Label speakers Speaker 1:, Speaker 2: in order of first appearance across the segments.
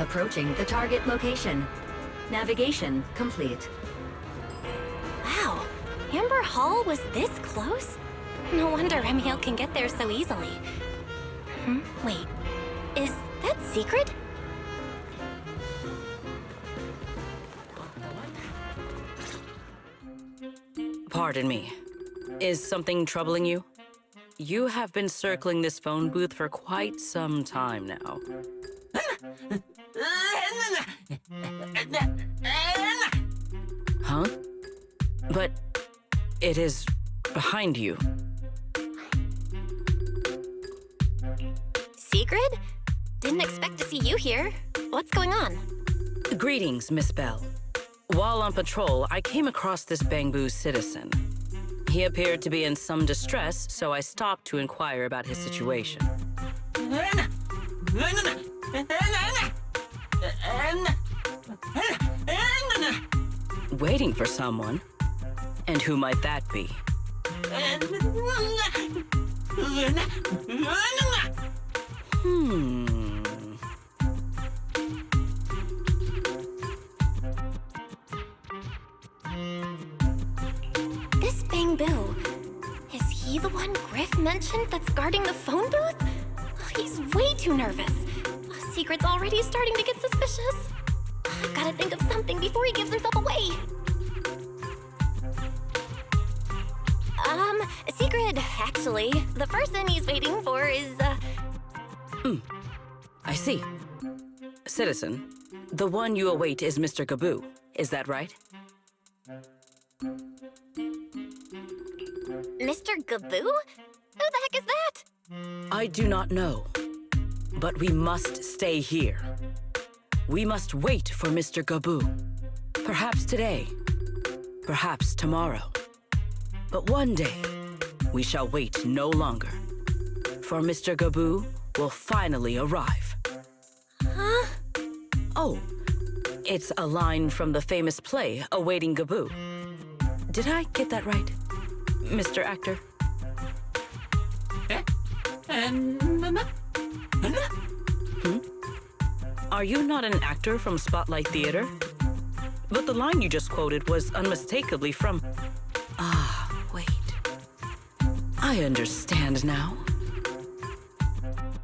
Speaker 1: Approaching the target location. Navigation complete.
Speaker 2: Wow, Amber Hall was this close? No wonder Remiel can get there so easily. Wait, is that secret?
Speaker 3: Pardon me. Is something troubling you? You have been circling this phone booth for quite some time now. Huh? But it is behind you.
Speaker 2: Secret? Didn't expect to see you here. What's going on?
Speaker 3: Greetings, Miss Bell. While on patrol, I came across this Bangbu citizen. He appeared to be in some distress, so I stopped to inquire about his situation. Waiting for someone? And who might that be?
Speaker 2: This Bangbu, is he the one Griff mentioned that's guarding the phone booth? He's way too nervous. Secret's already starting to get suspicious. I've gotta think of something before he gives himself away. Secret, actually, the person he's waiting for is,
Speaker 3: I see. Citizen, the one you await is Mr. Gabu. Is that right?
Speaker 2: Mr. Gabu? Who the heck is that?
Speaker 3: I do not know. But we must stay here. We must wait for Mr. Gabu. Perhaps today. Perhaps tomorrow. But one day, we shall wait no longer. For Mr. Gabu will finally arrive.
Speaker 2: Huh?
Speaker 3: Oh, it's a line from the famous play, Awaiting Gabu. Did I get that right, Mr. Actor? Are you not an actor from Spotlight Theater? But the line you just quoted was unmistakably from... Ah, wait. I understand now.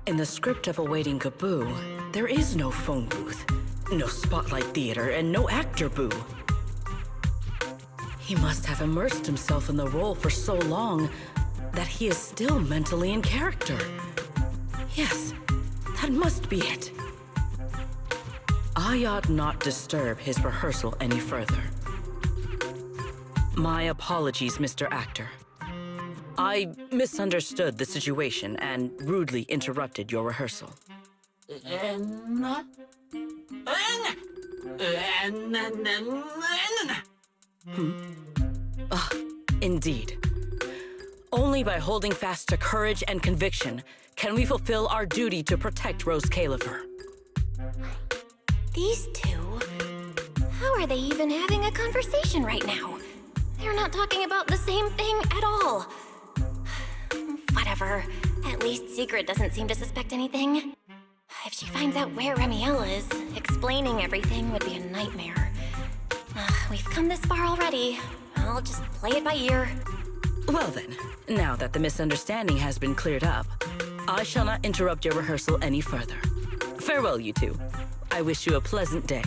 Speaker 3: In the script of Awaiting Gabu, there is no phone booth, no Spotlight Theater, and no actor boo. He must have immersed himself in the role for so long that he is still mentally in character. Yes, that must be it. I ought not disturb his rehearsal any further. My apologies, Mr. Actor. I misunderstood the situation and rudely interrupted your rehearsal. Indeed. Only by holding fast to courage and conviction can we fulfill our duty to protect Rose Califer.
Speaker 2: These two? How are they even having a conversation right now? They're not talking about the same thing at all. Whatever. At least Secret doesn't seem to suspect anything. If she finds out where Remiel is, explaining everything would be a nightmare. We've come this far already. I'll just play it by ear.
Speaker 3: Well then, now that the misunderstanding has been cleared up, I shall not interrupt your rehearsal any further. Farewell, you two. I wish you a pleasant day.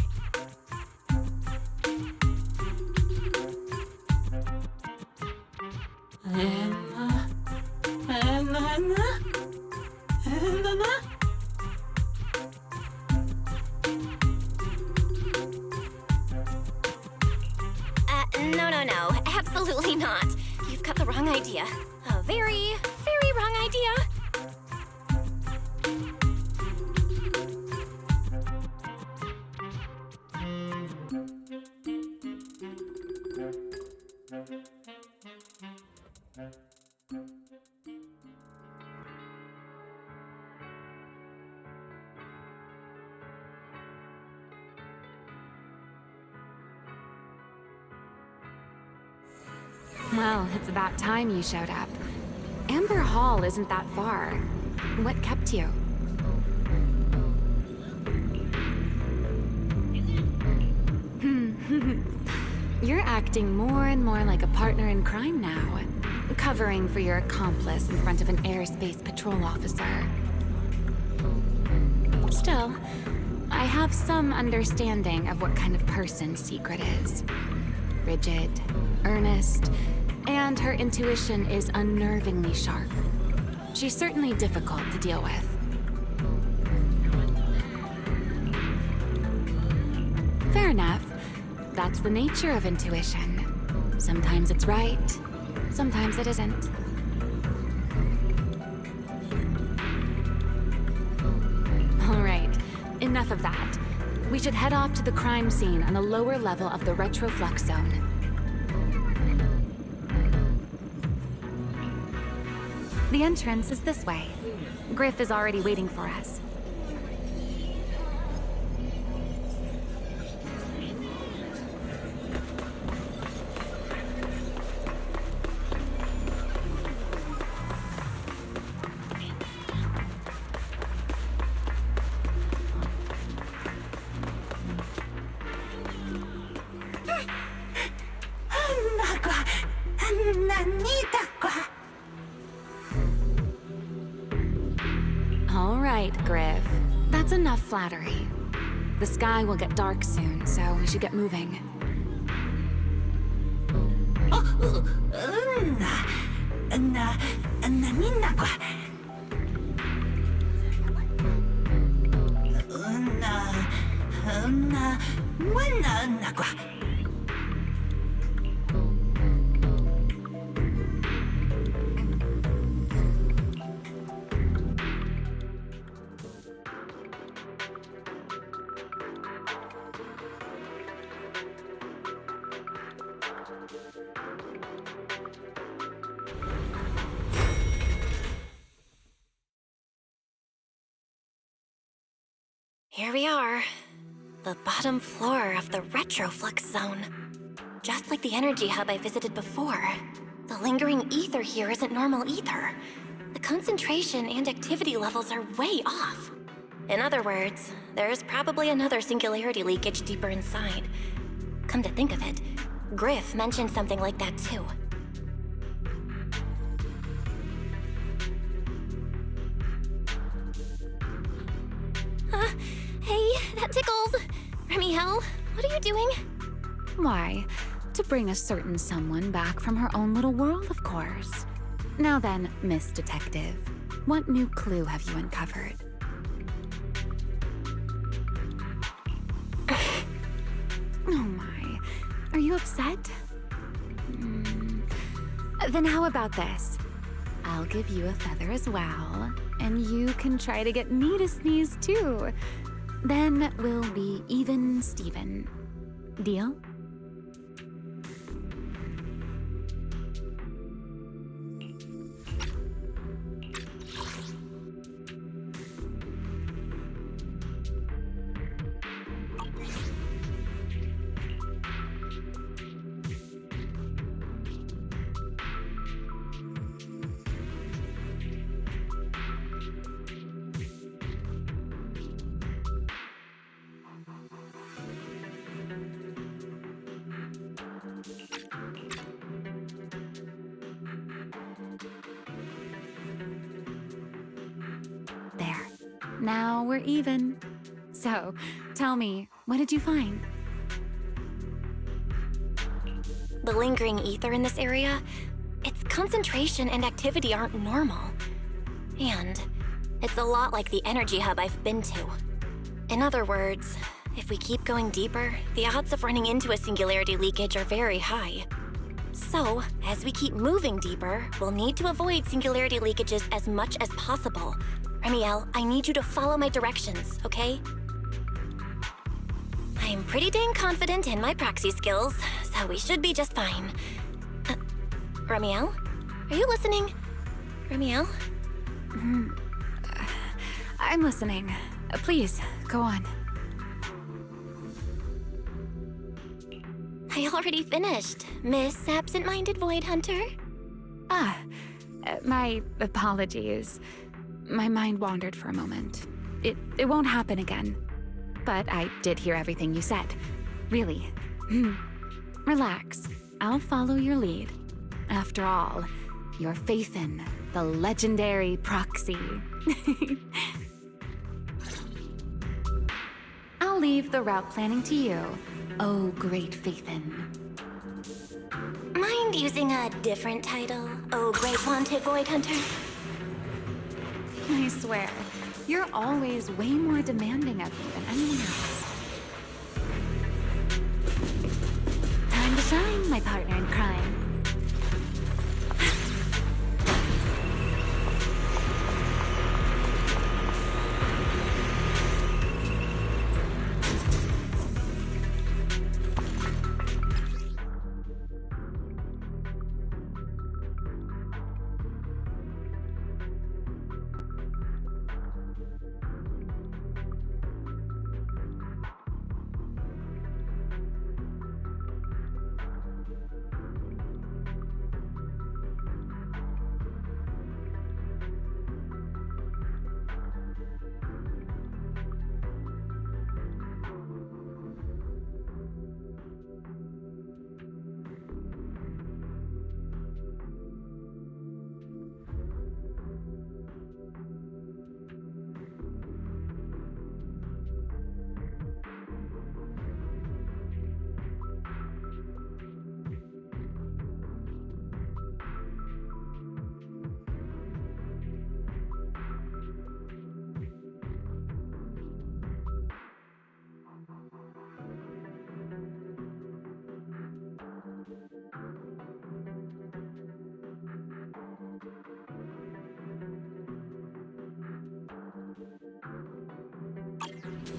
Speaker 2: No. Absolutely not. You've got the wrong idea. A very, very wrong idea.
Speaker 4: Well, it's about time you showed up. Amber Hall isn't that far. What kept you? You're acting more and more like a partner in crime now, covering for your accomplice in front of an airspace patrol officer. Still, I have some understanding of what kind of person Secret is. Rigid, earnest, and her intuition is unnervingly sharp. She's certainly difficult to deal with. Fair enough. That's the nature of intuition. Sometimes it's right, sometimes it isn't. All right, enough of that. We should head off to the crime scene on the lower level of the retroflux zone. The entrance is this way. Griff is already waiting for us. All right, Griff. That's enough flattery. The sky will get dark soon, so we should get moving.
Speaker 2: Here we are. The bottom floor of the retroflux zone. Just like the energy hub I visited before. The lingering ether here isn't normal either. The concentration and activity levels are way off. In other words, there's probably another singularity leakage deeper inside. Come to think of it, Griff mentioned something like that too. Hey, that tickles! Remiel, what are you doing?
Speaker 4: Why? To bring a certain someone back from her own little world, of course. Now then, Miss Detective, what new clue have you uncovered? Oh my, are you upset? Then how about this? I'll give you a feather as well, and you can try to get me to sneeze too. Then we'll be even Steven. Deal? There. Now we're even. So, tell me, what did you find?
Speaker 2: The lingering ether in this area, its concentration and activity aren't normal. And it's a lot like the energy hub I've been to. In other words, if we keep going deeper, the odds of running into a singularity leakage are very high. So, as we keep moving deeper, we'll need to avoid singularity leakages as much as possible. Remiel, I need you to follow my directions, okay? I'm pretty dang confident in my proxy skills, so we should be just fine. Remiel? Are you listening? Remiel?
Speaker 4: I'm listening. Please, go on.
Speaker 2: I already finished, Miss Absent-Minded Void Hunter.
Speaker 4: My apologies. My mind wandered for a moment. It won't happen again. But I did hear everything you said. Really, Relax. I'll follow your lead. After all, you're Faithin, the legendary proxy. I'll leave the route planning to you, oh great Faithin.
Speaker 2: Mind using a different title, oh great wanted void hunter?
Speaker 4: I swear, you're always way more demanding of me than anyone else. Time to shine, my partner in crime.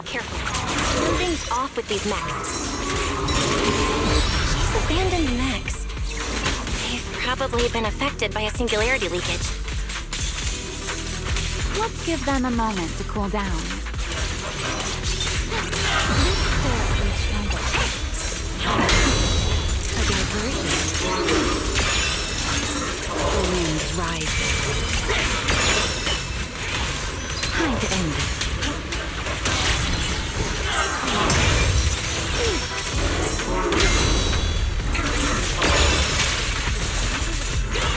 Speaker 2: Careful. Something's off with these mechs. She's abandoned mechs. They've probably been affected by a singularity leakage.
Speaker 4: Let's give them a moment to cool down. A diversion. The wind rises. Time to end it.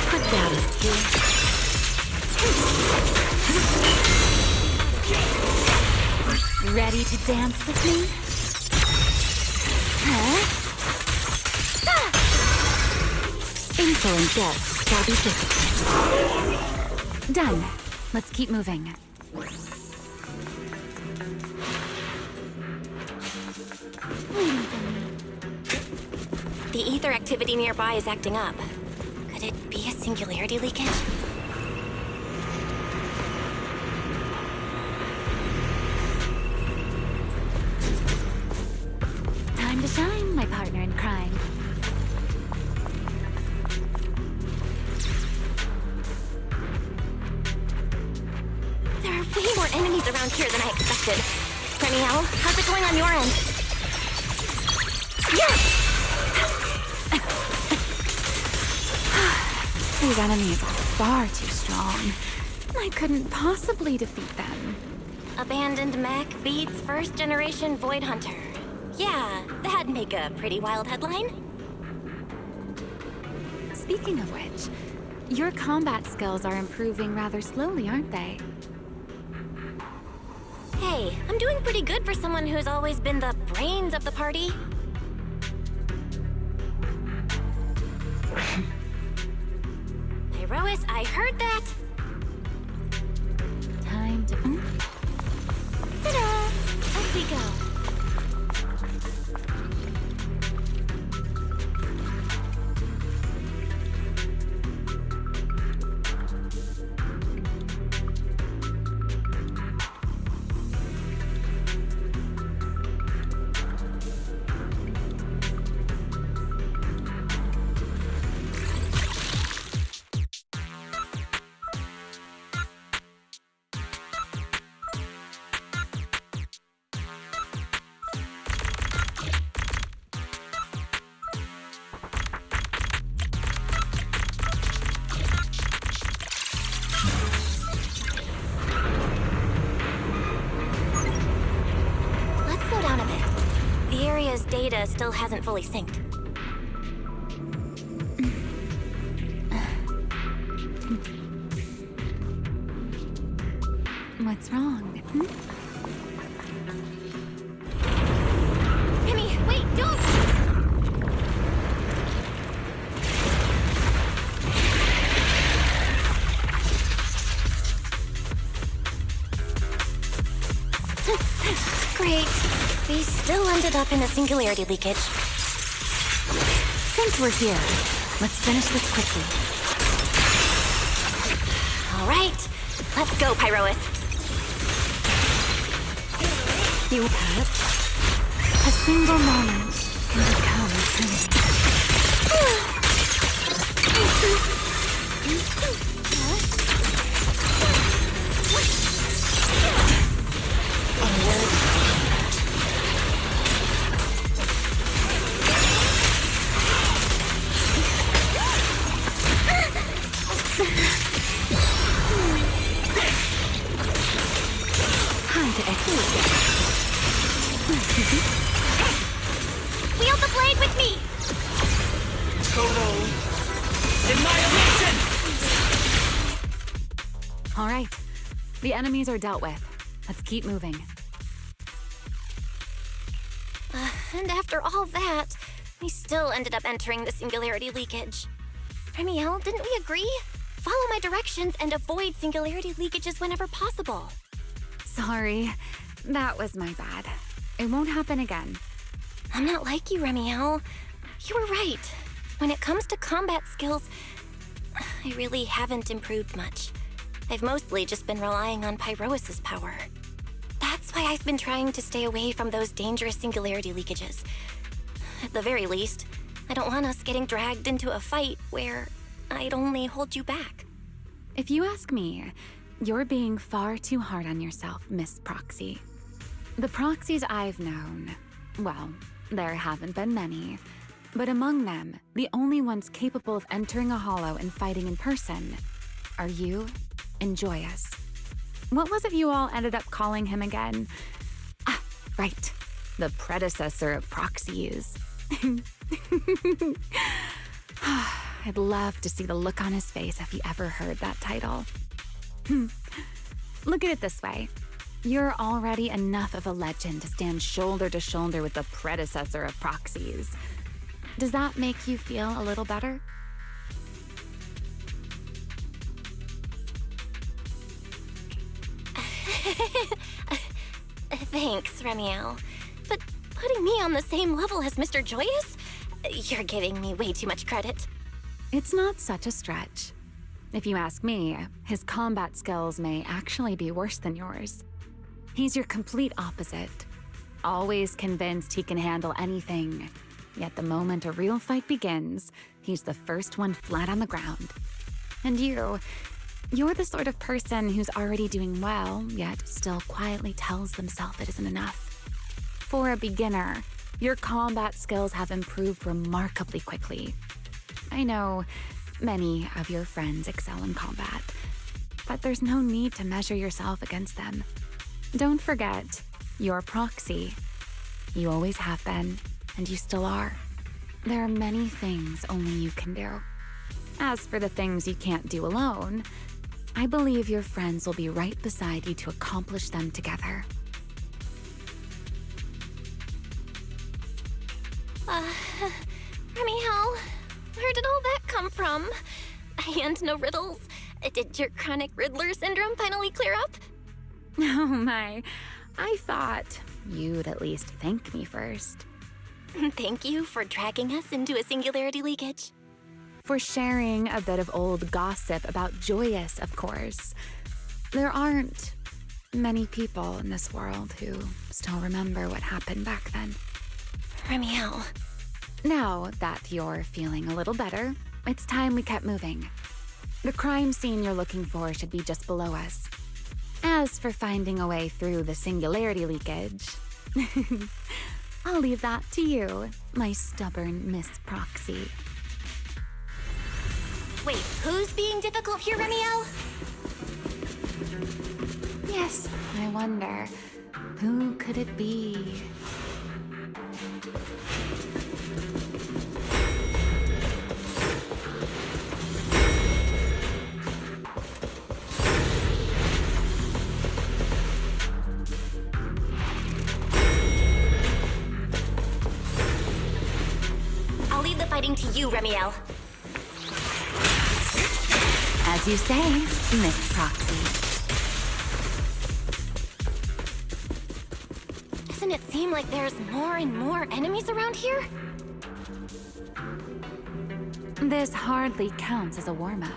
Speaker 4: Put that as gift. Ready to dance with me? Huh? Insolent guests shall be disciplined. Done. Let's keep moving.
Speaker 2: The ether activity nearby is acting up. Could it be a singularity leakage?
Speaker 4: Time to shine, my partner in crime.
Speaker 2: There are way more enemies around here than I expected. Reniel, how's it going on your end? Yes!
Speaker 4: These enemies are far too strong. I couldn't possibly defeat them.
Speaker 2: Abandoned mech beats first generation void hunter. Yeah, that'd make a pretty wild headline.
Speaker 4: Speaking of which, your combat skills are improving rather slowly, aren't they?
Speaker 2: Hey, I'm doing pretty good for someone who's always been the brains of the party. Irois, I heard that!
Speaker 4: Time to...
Speaker 2: Ta-da! Up we go. data still hasn't fully synced.
Speaker 4: What's wrong?
Speaker 2: Remy, wait, don't! Great. We still ended up in a singularity leakage.
Speaker 4: Since we're here, let's finish this quickly.
Speaker 2: All right, let's go, Pyrois.
Speaker 4: You touch. A single moment can become
Speaker 2: Wield the blade with me!
Speaker 3: Total annihilation!
Speaker 4: All right. The enemies are dealt with. Let's keep moving.
Speaker 2: And after all that, we still ended up entering the singularity leakage. Remiel, didn't we agree? Follow my directions and avoid singularity leakages whenever possible.
Speaker 4: Sorry. That was my bad. It won't happen again.
Speaker 2: I'm not like you, Remiel. You were right. When it comes to combat skills, I really haven't improved much. I've mostly just been relying on Pyrois' power. That's why I've been trying to stay away from those dangerous singularity leakages. At the very least, I don't want us getting dragged into a fight where I'd only hold you back.
Speaker 4: If you ask me, you're being far too hard on yourself, Miss Proxy. The proxies I've known, well, there haven't been many, but among them, the only ones capable of entering a hollow and fighting in person are you and Joyous. What was it you all ended up calling him again? Ah, right, the predecessor of proxies. I'd love to see the look on his face if he ever heard that title. Look at it this way. You're already enough of a legend to stand shoulder to shoulder with the predecessor of proxies. Does that make you feel a little better?
Speaker 2: Thanks, Remiel. But putting me on the same level as Mr. Joyous? You're giving me way too much credit.
Speaker 4: It's not such a stretch. If you ask me, his combat skills may actually be worse than yours. He's your complete opposite. Always convinced he can handle anything. Yet the moment a real fight begins, he's the first one flat on the ground. And you're the sort of person who's already doing well, yet still quietly tells themselves it isn't enough. For a beginner, your combat skills have improved remarkably quickly. I know many of your friends excel in combat, but there's no need to measure yourself against them. Don't forget, you're Proxy. You always have been, and you still are. There are many things only you can do. As for the things you can't do alone, I believe your friends will be right beside you to accomplish them together.
Speaker 2: Remiel, where did all that come from? And no riddles. Did your chronic Riddler syndrome finally clear up?
Speaker 4: Oh my, I thought you'd at least thank me first.
Speaker 2: Thank you for dragging us into a singularity leakage.
Speaker 4: For sharing a bit of old gossip about Joyous, of course. There aren't many people in this world who still remember what happened back then.
Speaker 2: Remiel.
Speaker 4: Now that you're feeling a little better, it's time we kept moving. The crime scene you're looking for should be just below us. As for finding a way through the singularity leakage, I'll leave that to you, my stubborn Miss Proxy.
Speaker 2: Wait, who's being difficult here, Remiel?
Speaker 4: Yes, I wonder, who could it be?
Speaker 2: you, Remiel.
Speaker 4: As you say, Miss Proxy.
Speaker 2: Doesn't it seem like there's more and more enemies around here?
Speaker 4: This hardly counts as a warm-up.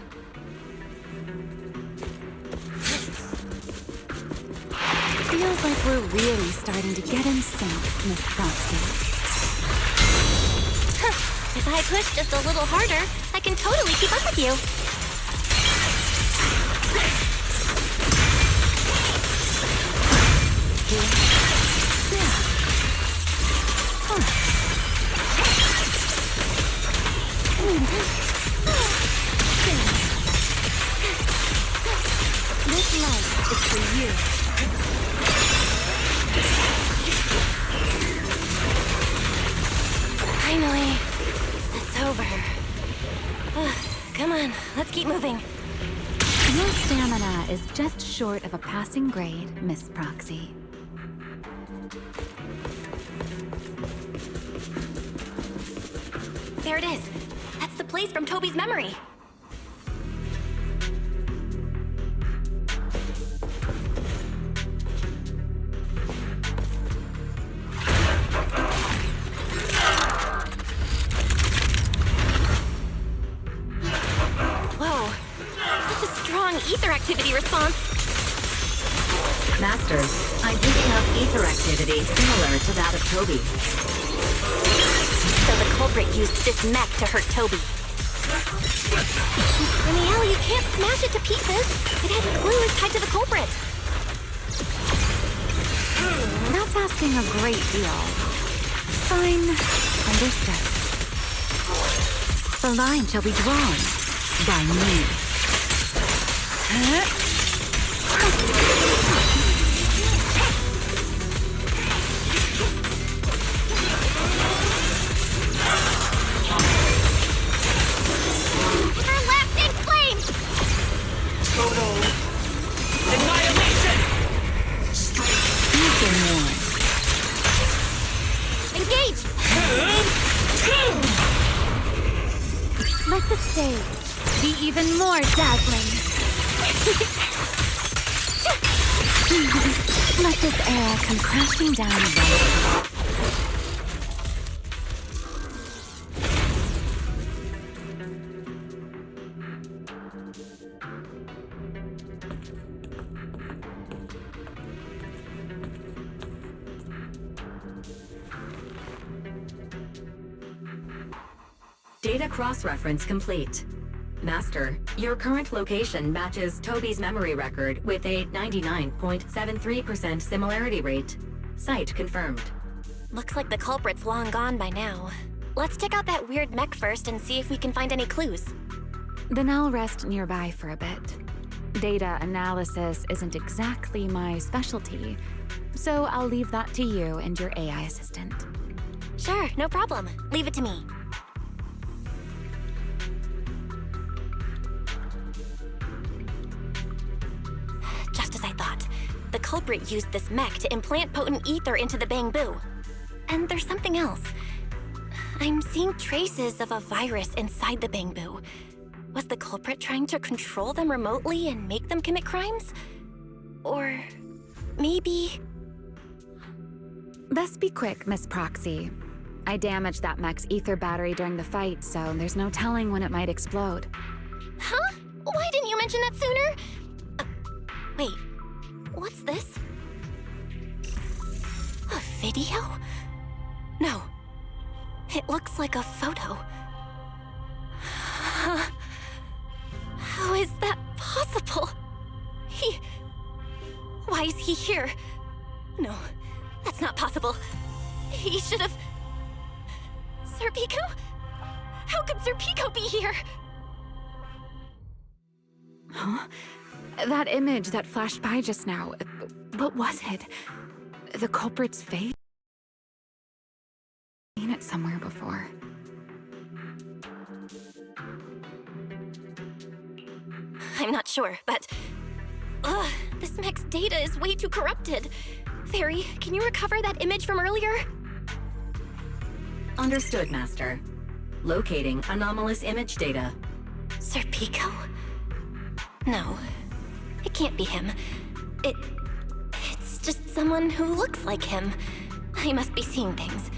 Speaker 4: Feels like we're really starting to get in sync, Miss Proxy.
Speaker 2: If I push just a little harder, I can totally keep up with you.
Speaker 4: This life is for you.
Speaker 2: Finally, it's over. Come on, let's keep moving.
Speaker 4: Your stamina is just short of a passing grade, Miss Proxy.
Speaker 2: There it is. That's the place from Toby's memory. Whoa, that's a strong ether activity response.
Speaker 1: Master, I'm picking up ether activity similar to that of Toby.
Speaker 2: So the culprit used this mech to hurt Toby. Remiel, you can't smash it to pieces. It has clues tied to the culprit.
Speaker 4: That's asking a great deal. Fine. Understood. The line shall be drawn by me.
Speaker 2: Everlasting flame!
Speaker 3: Total annihilation!
Speaker 4: You've been warned.
Speaker 2: Engage!
Speaker 4: Let the stage be even more dazzling. Let this era come crashing down right.
Speaker 1: Data cross-reference complete. Master, your current location matches Toby's memory record with a 99.73% similarity rate. Site confirmed.
Speaker 2: Looks like the culprit's long gone by now. Let's check out that weird mech first and see if we can find any clues.
Speaker 4: Then I'll rest nearby for a bit. Data analysis isn't exactly my specialty, so I'll leave that to you and your AI assistant.
Speaker 2: Sure, no problem. Leave it to me. Just as I thought. The culprit used this mech to implant potent ether into the Bangbu. And there's something else. I'm seeing traces of a virus inside the Bangbu. Was the culprit trying to control them remotely and make them commit crimes? Or maybe...
Speaker 4: Best be quick, Miss Proxy. I damaged that mech's ether battery during the fight, so there's no telling when it might explode.
Speaker 2: Huh? Why didn't you mention that sooner? Wait, what's this? A video? No, it looks like a photo. How is that possible? Why is he here? No, that's not possible. He should have... Serpico? How could Serpico be here?
Speaker 4: Huh? That image that flashed by just now, what was it? The culprit's face? I've seen it somewhere before.
Speaker 2: I'm not sure, but... this mech's data is way too corrupted. Fairy, can you recover that image from earlier?
Speaker 1: Understood, Master. Locating anomalous image data.
Speaker 2: Serpico? No, it can't be him. It's just someone who looks like him. I must be seeing things.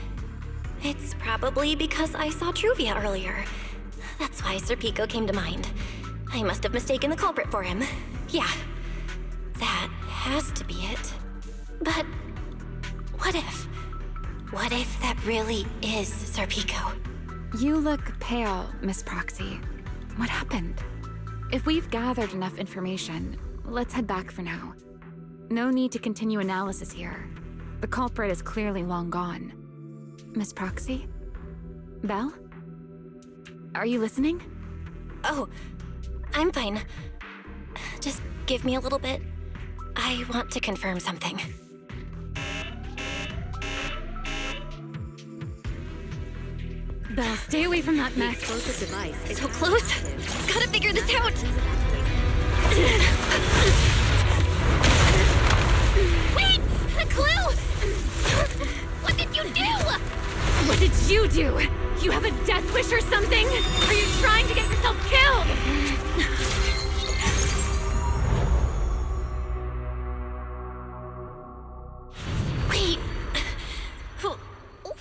Speaker 2: It's probably because I saw Truvia earlier. That's why Serpico came to mind. I must have mistaken the culprit for him. Yeah, that has to be it. But what if? What if that really is Serpico?
Speaker 4: You look pale, Miss Proxy. What happened? If we've gathered enough information, let's head back for now. No need to continue analysis here. The culprit is clearly long gone. Miss Proxy? Belle? Are you listening?
Speaker 2: Oh, I'm fine. Just give me a little bit. I want to confirm something.
Speaker 4: Belle, stay away from that mess.
Speaker 1: Explosive device is
Speaker 2: So close. Gotta figure this out. Wait! A clue! What did you do?
Speaker 4: What did you do? You have a death wish or something? Are you trying to get yourself killed?
Speaker 2: Wait.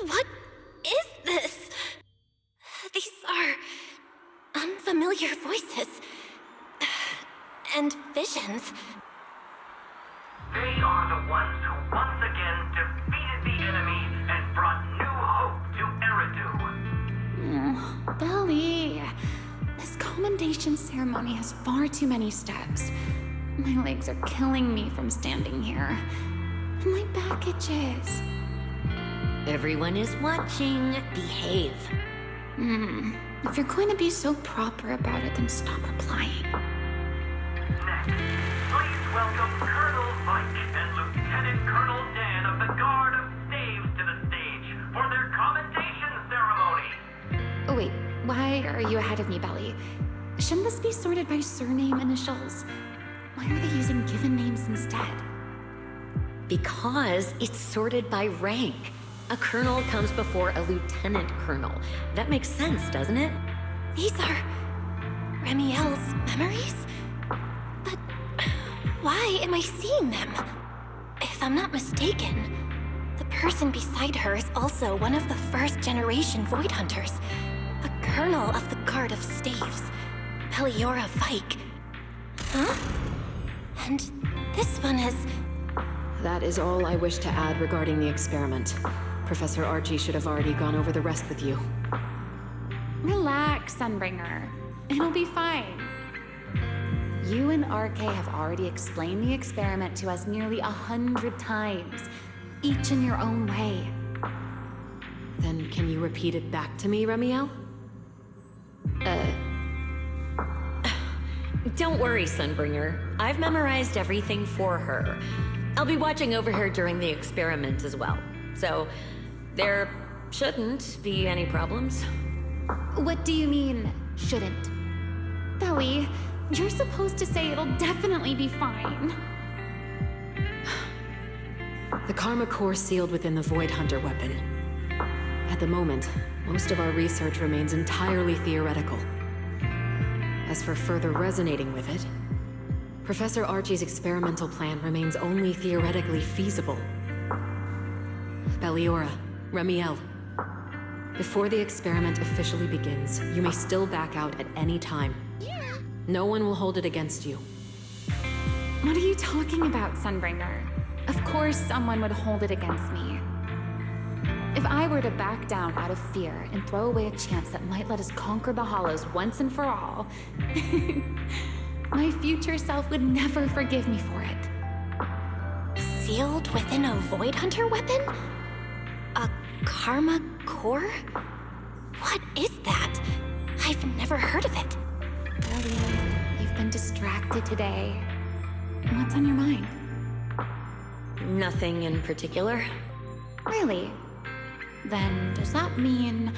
Speaker 2: What is this? These are unfamiliar voices. And visions.
Speaker 5: They are the ones who once again defeated the enemy and brought new hope to Eridu.
Speaker 4: Belly, this commendation ceremony has far too many steps. My legs are killing me from standing here. And my back itches.
Speaker 1: Everyone is watching. Behave.
Speaker 4: If you're going to be so proper about it, then stop replying.
Speaker 5: Next, please welcome Colonel Mike and Lieutenant Colonel Dan of the Guard of Staves to the stage for their commendation ceremony.
Speaker 4: Oh wait, why are you ahead of me, Belly? Shouldn't this be sorted by surname initials? Why are they using given names instead?
Speaker 6: Because it's sorted by rank. A colonel comes before a lieutenant colonel. That makes sense, doesn't it?
Speaker 2: These are Remiel's memories? But why am I seeing them? If I'm not mistaken, the person beside her is also one of the first-generation Void Hunters. A colonel of the Guard of Staves, Peliora Vike. Huh? And this one is...
Speaker 7: That is all I wish to add regarding the experiment. Professor Archie should have already gone over the rest with you.
Speaker 4: Relax, Sunbringer. It'll be fine. You and RK have already explained the experiment to us nearly 100 times, each in your own way.
Speaker 7: Then can you repeat it back to me, Remiel?
Speaker 6: Don't worry, Sunbringer. I've memorized everything for her. I'll be watching over her during the experiment as well. So, there shouldn't be any problems.
Speaker 4: What do you mean, shouldn't? Belly, you're supposed to say it'll definitely be fine.
Speaker 7: The Karma Core sealed within the Void Hunter weapon. At the moment, most of our research remains entirely theoretical. As for further resonating with it, Professor Archie's experimental plan remains only theoretically feasible. Peliora, Remiel, before the experiment officially begins, you may still back out at any time. No one will hold it against you.
Speaker 4: What are you talking about, Sunbringer? Of course someone would hold it against me. If I were to back down out of fear and throw away a chance that might let us conquer the Hollows once and for all, my future self would never forgive me for it.
Speaker 2: Sealed within a Void Hunter weapon? A Karma Core? What is that? I've never heard of it.
Speaker 4: Belly, you've been distracted today. What's on your mind?
Speaker 6: Nothing in particular.
Speaker 4: Really? Then does that mean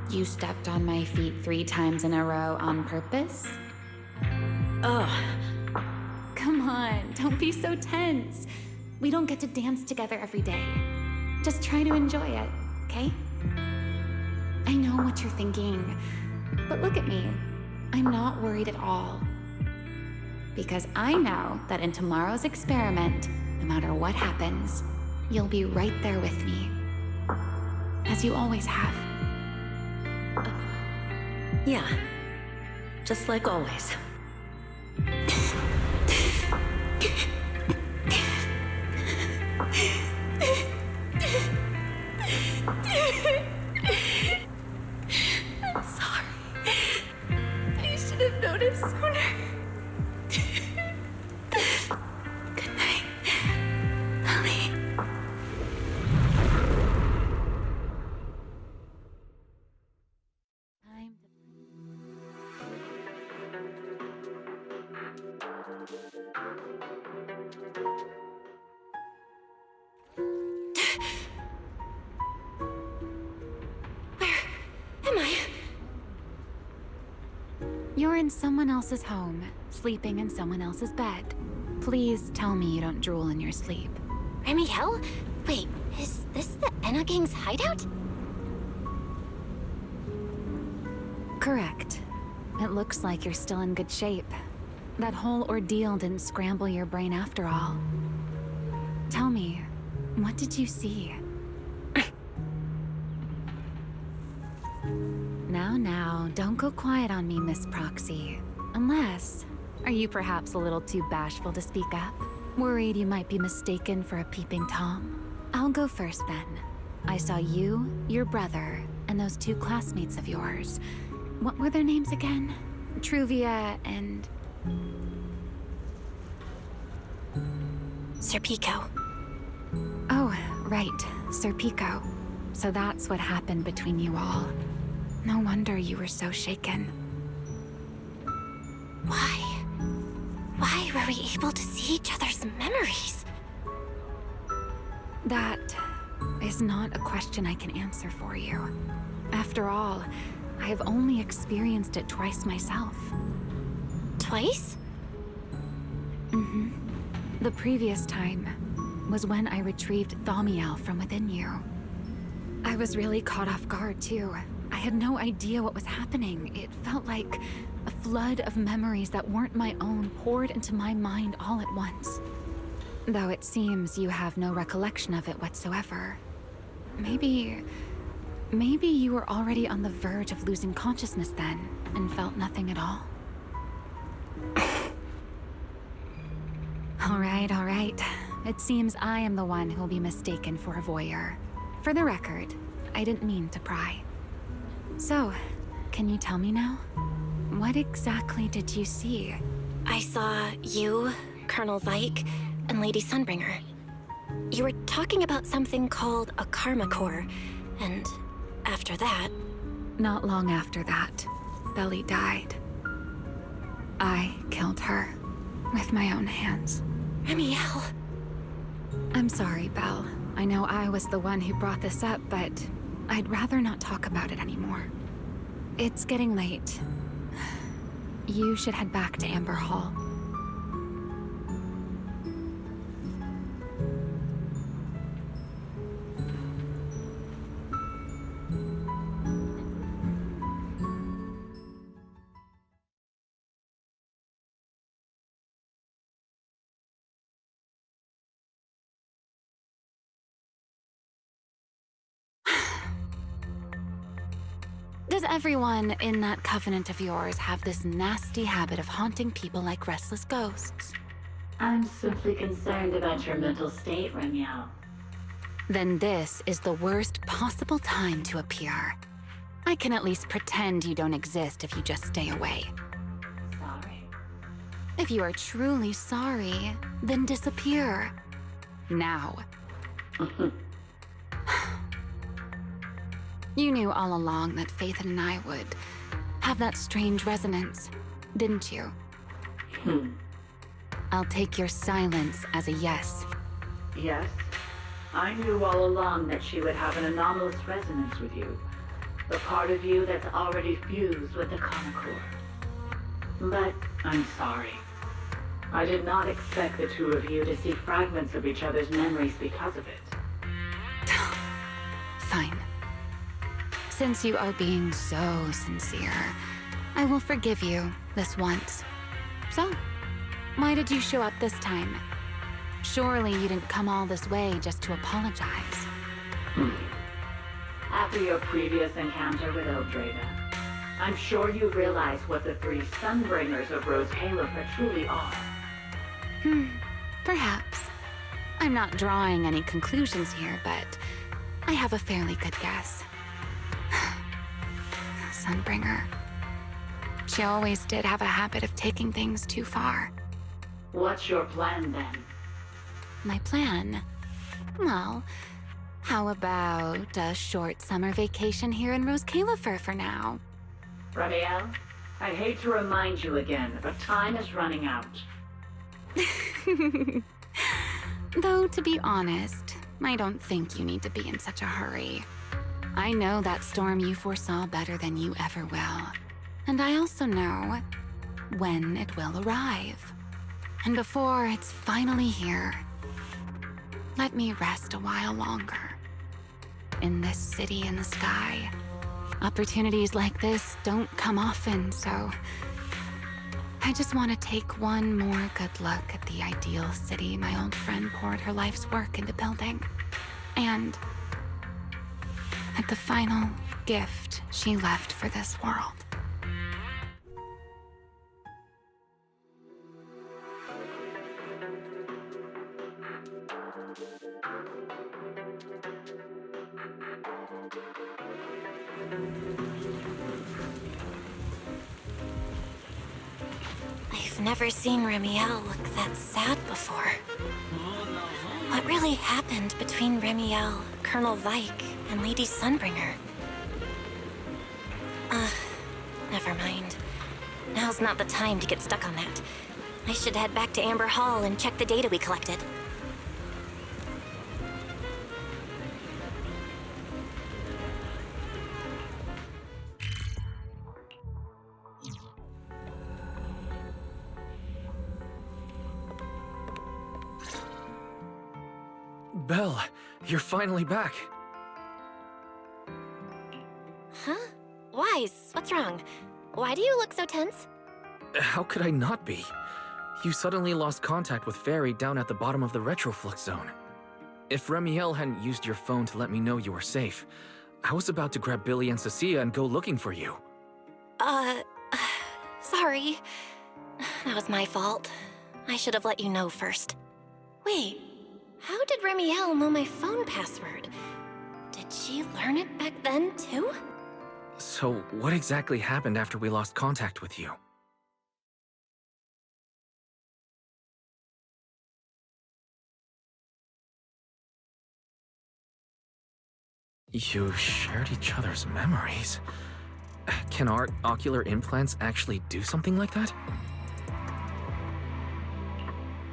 Speaker 4: you stepped on my feet 3 times in a row on purpose?
Speaker 6: Ugh.
Speaker 4: Come on, don't be so tense. We don't get to dance together every day. Just try to enjoy it, okay? I know what you're thinking, but look at me. I'm not worried at all. Because I know that in tomorrow's experiment, no matter what happens, you'll be right there with me. As you always have.
Speaker 6: Yeah. Just like always.
Speaker 2: I'm sorry. I should have noticed sooner. Good night, Ellie. Am I?
Speaker 4: You're in someone else's home, sleeping in someone else's bed. Please tell me you don't drool in your sleep.
Speaker 2: Remiel? Wait, is this the Enna Gang's hideout?
Speaker 4: Correct. It looks like you're still in good shape. That whole ordeal didn't scramble your brain after all. Tell me, what did you see? Now, don't go quiet on me, Miss Proxy. Unless, are you perhaps a little too bashful to speak up? Worried you might be mistaken for a peeping Tom? I'll go first then. I saw you, your brother, and those two classmates of yours. What were their names again? Truvia and...
Speaker 2: Sir Pico.
Speaker 4: Oh, right, Sir Pico. So that's what happened between you all. No wonder you were so shaken.
Speaker 2: Why? Why were we able to see each other's memories?
Speaker 4: That is not a question I can answer for you. After all, I have only experienced it twice myself.
Speaker 2: Twice?
Speaker 4: Mm-hmm. The previous time was when I retrieved Thaumiel from within you. I was really caught off guard, too. I had no idea what was happening. It felt like a flood of memories that weren't my own poured into my mind all at once. Though it seems you have no recollection of it whatsoever. Maybe you were already on the verge of losing consciousness then, and felt nothing at all. All right. It seems I am the one who'll be mistaken for a voyeur. For the record, I didn't mean to pry. So, can you tell me now? What exactly did you see?
Speaker 2: I saw you, Colonel Vike, and Lady Sunbringer. You were talking about something called a karma core, and after that...
Speaker 4: Not long after that, Belly died. I killed her with my own hands.
Speaker 2: Remiel.
Speaker 4: I'm sorry, Belle. I know I was the one who brought this up, but I'd rather not talk about it anymore. It's getting late. You should head back to Amber Hall. Does everyone in that covenant of yours have this nasty habit of haunting people like restless ghosts?
Speaker 8: I'm simply concerned about your mental state, Remiel.
Speaker 4: Then this is the worst possible time to appear. I can at least pretend you don't exist if you just stay away.
Speaker 8: Sorry.
Speaker 4: If you are truly sorry, then disappear. Now. You knew all along that Faith and I would have that strange resonance, didn't you? I'll take your silence as a yes.
Speaker 8: Yes, I knew all along that she would have an anomalous resonance with you. The part of you that's already fused with the karma core. But I'm sorry. I did not expect the two of you to see fragments of each other's memories because of it.
Speaker 4: Fine. Since you are being so sincere, I will forgive you this once. So, why did you show up this time? Surely you didn't come all this way just to apologize.
Speaker 8: After your previous encounter with Eldrada, I'm sure you realize what the three Sunbringers of Rose Califer truly are.
Speaker 4: Perhaps. I'm not drawing any conclusions here, but I have a fairly good guess. Sunbringer. She always did have a habit of taking things too far.
Speaker 8: What's your plan then?
Speaker 4: My plan? Well, how about a short summer vacation here in Rose Califer for now?
Speaker 8: Ramiel, I'd hate to remind you again, but time is running out.
Speaker 4: Though, to be honest, I don't think you need to be in such a hurry. I know that storm you foresaw better than you ever will. And I also know when it will arrive. And before it's finally here, let me rest a while longer. In this city in the sky, opportunities like this don't come often, so I just want to take one more good look at the ideal city my old friend poured her life's work into building. And at the final gift she left for this world.
Speaker 2: I've never seen Ramiel look that sad before. What really happened between Ramiel, Colonel Vike, and Lady Sunbringer? Never mind. Now's not the time to get stuck on that. I should head back to Amber Hall and check the data we collected.
Speaker 9: Belle, you're finally back.
Speaker 2: Huh? Wise, what's wrong? Why do you look so tense?
Speaker 9: How could I not be? You suddenly lost contact with Fairy down at the bottom of the retroflux zone. If Ramiel hadn't used your phone to let me know you were safe, I was about to grab Billy and Cecilia and go looking for you.
Speaker 2: Sorry. That was my fault. I should have let you know first. Wait, how did Ramiel know my phone password? Did she learn it back then, too?
Speaker 9: So, what exactly happened after we lost contact with you? You shared each other's memories. Can our ocular implants actually do something like that?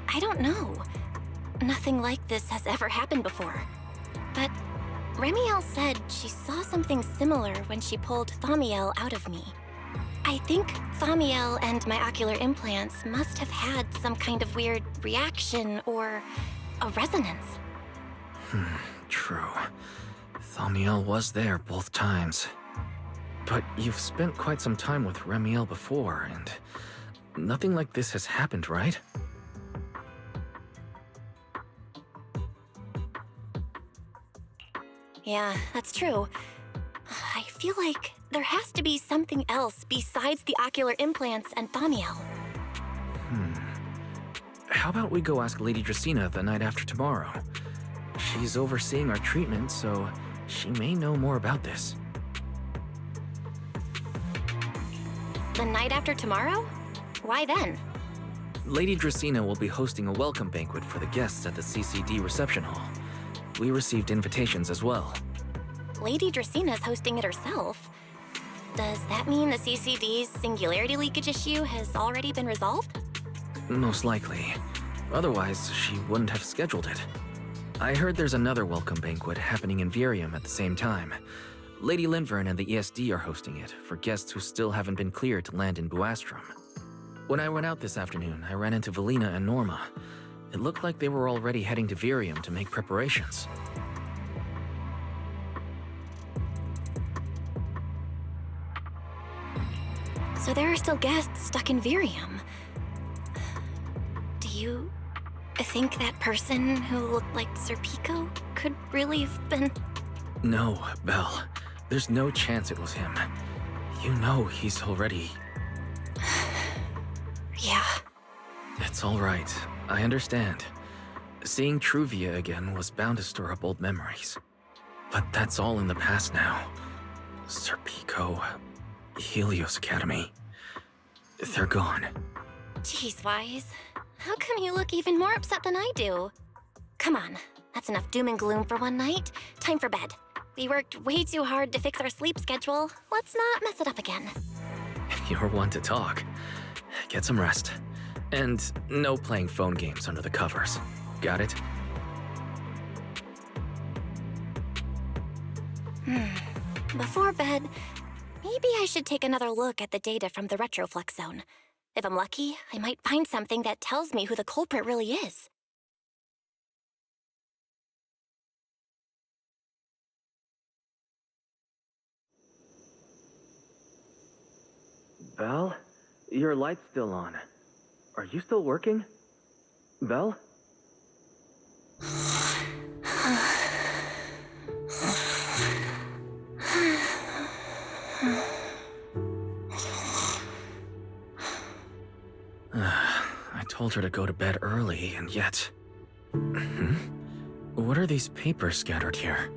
Speaker 2: I don't know. Nothing like this has ever happened before. But Ramiel said she saw something similar when she pulled Thaumiel out of me. I think Thaumiel and my ocular implants must have had some kind of weird reaction or a resonance.
Speaker 9: True. Thaumiel was there both times. But you've spent quite some time with Ramiel before, and nothing like this has happened, right?
Speaker 2: Yeah, that's true. I feel like there has to be something else besides the ocular implants and Thaumiel.
Speaker 9: How about we go ask Lady Dracaena the night after tomorrow? She's overseeing our treatment, so she may know more about this.
Speaker 2: The night after tomorrow? Why then?
Speaker 9: Lady Dracaena will be hosting a welcome banquet for the guests at the CCD reception hall. We received invitations as well.
Speaker 2: Lady Dracaena's hosting it herself. Does that mean the CCD's singularity leakage issue has already been resolved?
Speaker 9: Most likely. Otherwise, she wouldn't have scheduled it. I heard there's another welcome banquet happening in Virium at the same time. Lady Linvern and the ESD are hosting it for guests who still haven't been cleared to land in Buastrom. When I went out this afternoon, I ran into Valina and Norma. It looked like they were already heading to Virium to make preparations.
Speaker 2: So there are still guests stuck in Virium. Do you think that person who looked like Sir Pico could really have been...
Speaker 9: No, Belle. There's no chance it was him. You know he's already...
Speaker 2: Yeah.
Speaker 9: It's all right. I understand. Seeing Truvia again was bound to stir up old memories. But that's all in the past now. Sir Pico, Helios Academy. They're gone.
Speaker 2: Jeez, Wise. How come you look even more upset than I do? Come on, that's enough doom and gloom for one night. Time for bed. We worked way too hard to fix our sleep schedule. Let's not mess it up again.
Speaker 9: You're one to talk. Get some rest. And no playing phone games under the covers. Got it?
Speaker 2: Before bed, maybe I should take another look at the data from the retroflux zone. If I'm lucky, I might find something that tells me who the culprit really is.
Speaker 9: Belle? Your light's still on. Are you still working? Belle? I told her to go to bed early, and yet... What are these papers scattered here?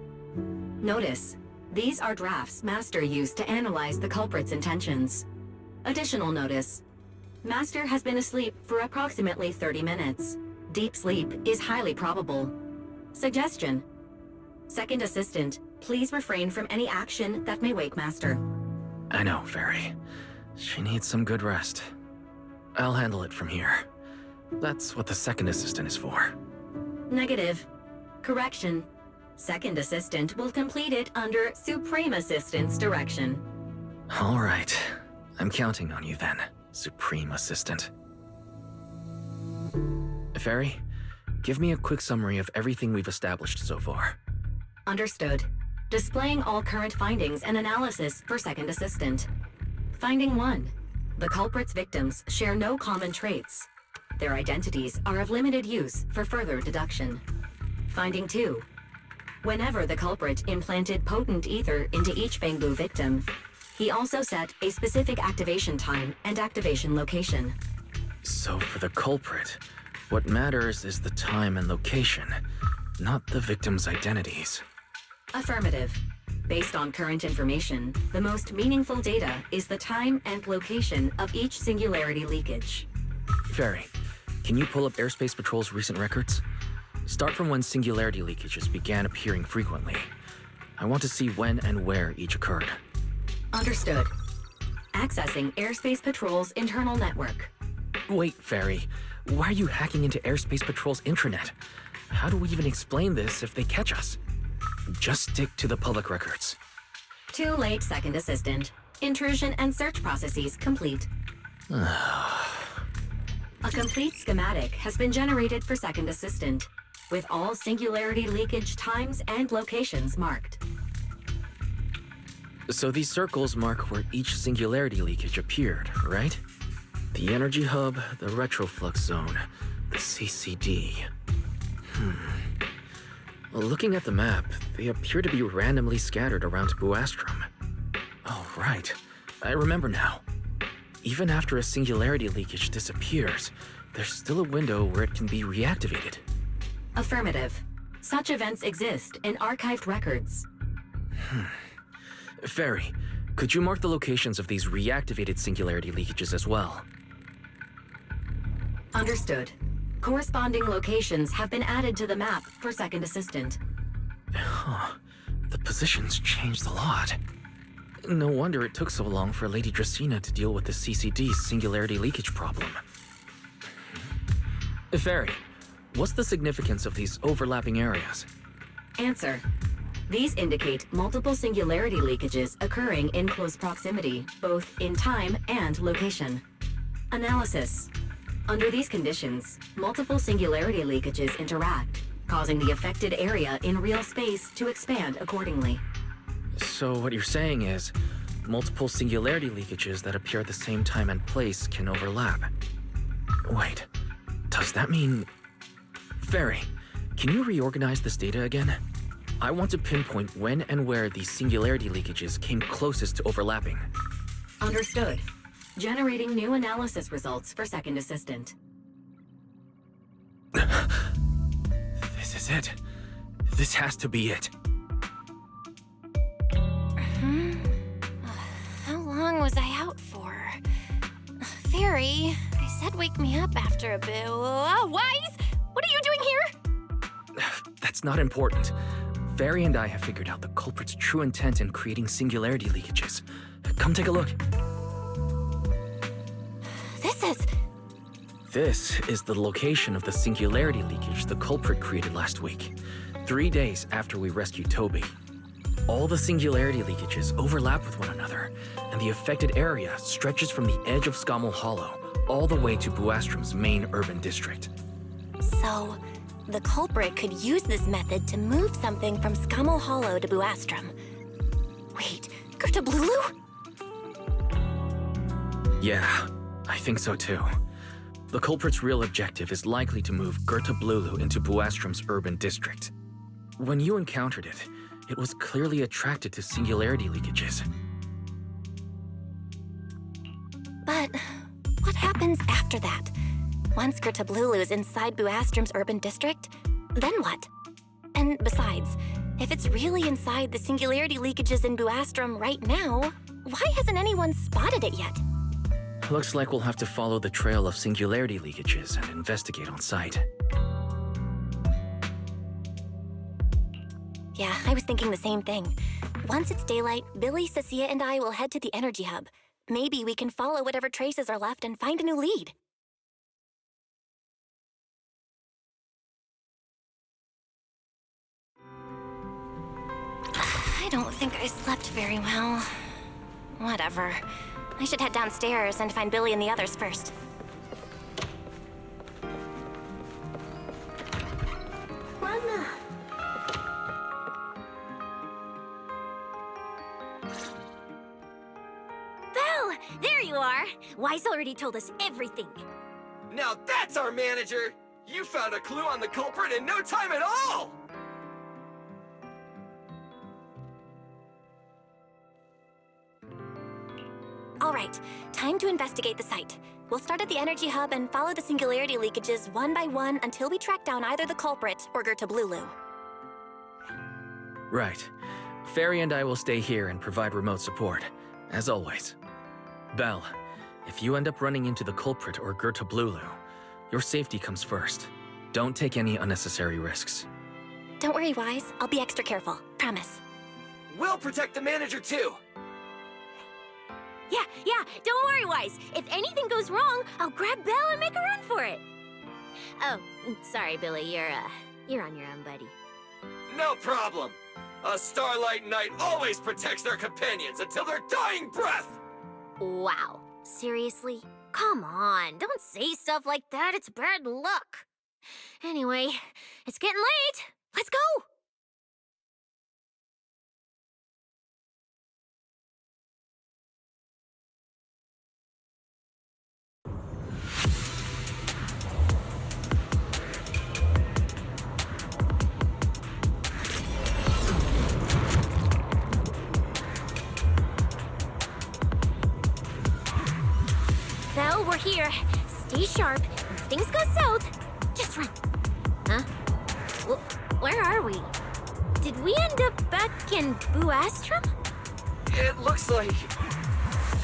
Speaker 1: Notice, these are drafts Master used to analyze the culprit's intentions. Additional notice, Master has been asleep for approximately 30 minutes. Deep sleep is highly probable. Suggestion: Second Assistant, please refrain from any action that may wake Master.
Speaker 9: I know, Fairy. She needs some good rest. I'll handle it from here. That's what the second assistant is for.
Speaker 1: Negative. Correction. Second Assistant will complete it under Supreme Assistant's direction.
Speaker 9: All right. I'm counting on you then, Supreme Assistant. Fairy, give me a quick summary of everything we've established so far.
Speaker 1: Understood. Displaying all current findings and analysis for Second Assistant. Finding 1. The culprit's victims share no common traits. Their identities are of limited use for further deduction. Finding 2. Whenever the culprit implanted potent ether into each Fangbu victim, he also set a specific activation time and activation location.
Speaker 9: So for the culprit, what matters is the time and location, not the victims' identities.
Speaker 1: Affirmative. Based on current information, the most meaningful data is the time and location of each singularity leakage.
Speaker 9: Fairy, can you pull up Airspace Patrol's recent records? Start from when singularity leakages began appearing frequently. I want to see when and where each occurred.
Speaker 1: Understood. Accessing Airspace Patrol's internal network.
Speaker 9: Wait, Fairy. Why are you hacking into Airspace Patrol's intranet? How do we even explain this if they catch us? Just stick to the public records.
Speaker 1: Too late, Second Assistant. Intrusion and search processes complete. A complete schematic has been generated for Second Assistant, with all singularity leakage times and locations marked.
Speaker 9: So these circles mark where each singularity leakage appeared, right? The energy hub, the retroflux zone, the CCD. Looking at the map, they appear to be randomly scattered around Buastrom. Oh, right. I remember now. Even after a singularity leakage disappears, there's still a window where it can be reactivated.
Speaker 1: Affirmative. Such events exist in archived records.
Speaker 9: Fairy, could you mark the locations of these reactivated singularity leakages as well?
Speaker 1: Understood. Corresponding locations have been added to the map for Second Assistant.
Speaker 9: The positions changed a lot. No wonder it took so long for Lady Dracena to deal with the CCD singularity leakage problem. Fairy, what's the significance of these overlapping areas?
Speaker 1: Answer. These indicate multiple singularity leakages occurring in close proximity, both in time and location. Analysis. Under these conditions, multiple singularity leakages interact, causing the affected area in real space to expand accordingly.
Speaker 9: So what you're saying is, multiple singularity leakages that appear at the same time and place can overlap. Wait, does that mean... Fairy, can you reorganize this data again? I want to pinpoint when and where these singularity leakages came closest to overlapping.
Speaker 1: Understood. Generating new analysis results for Second Assistant.
Speaker 9: This is it. This has to be it.
Speaker 2: How long was I out for? Fairy, I said wake me up after a bit. Wise? What are you doing here?
Speaker 9: That's not important. Fairy and I have figured out the culprit's true intent in creating singularity leakages. Come take a look. This is the location of the singularity leakage the culprit created last week, 3 days after we rescued Toby. All the singularity leakages overlap with one another, and the affected area stretches from the edge of Scommel Hollow all the way to Buastrom's main urban district.
Speaker 2: So, the culprit could use this method to move something from Scommel Hollow to Buastrom. Wait, Gertablulu?
Speaker 9: Yeah, I think so too. The culprit's real objective is likely to move Gertablulu into Buastrom's urban district. When you encountered it, it was clearly attracted to singularity leakages.
Speaker 2: But what happens after that? Once Gertablulu is inside Buastrom's urban district, then what? And besides, if it's really inside the singularity leakages in Buastrom right now, why hasn't anyone spotted it yet?
Speaker 9: Looks like we'll have to follow the trail of singularity leakages and investigate on site.
Speaker 2: Yeah, I was thinking the same thing. Once it's daylight, Billy, Cecilia, and I will head to the energy hub. Maybe we can follow whatever traces are left and find a new lead. I don't think I slept very well. Whatever. I should head downstairs and find Billy and the others first.
Speaker 6: Belle, there you are. Wise already told us everything.
Speaker 10: Now that's our manager! You found a clue on the culprit in no time at all!
Speaker 2: All right, time to investigate the site. We'll start at the energy hub and follow the singularity leakages one by one until we track down either the culprit or Gertablulu.
Speaker 9: Right. Fairy and I will stay here and provide remote support, as always. Belle, if you end up running into the culprit or Gertablulu, your safety comes first. Don't take any unnecessary risks.
Speaker 2: Don't worry, Wise. I'll be extra careful. Promise.
Speaker 10: We'll protect the manager too!
Speaker 6: Yeah, don't worry, Wise. If anything goes wrong, I'll grab Belle and make a run for it. Oh, sorry, Billy. You're on your own, buddy.
Speaker 10: No problem! A Starlight Knight always protects their companions until their dying breath!
Speaker 6: Wow. Seriously? Come on, don't say stuff like that. It's bad luck. Anyway, it's getting late. Let's go! Well, we're here. Stay sharp. If things go south, just run. Huh? Where are we? Did we end up back in Buastrom?
Speaker 10: It looks like...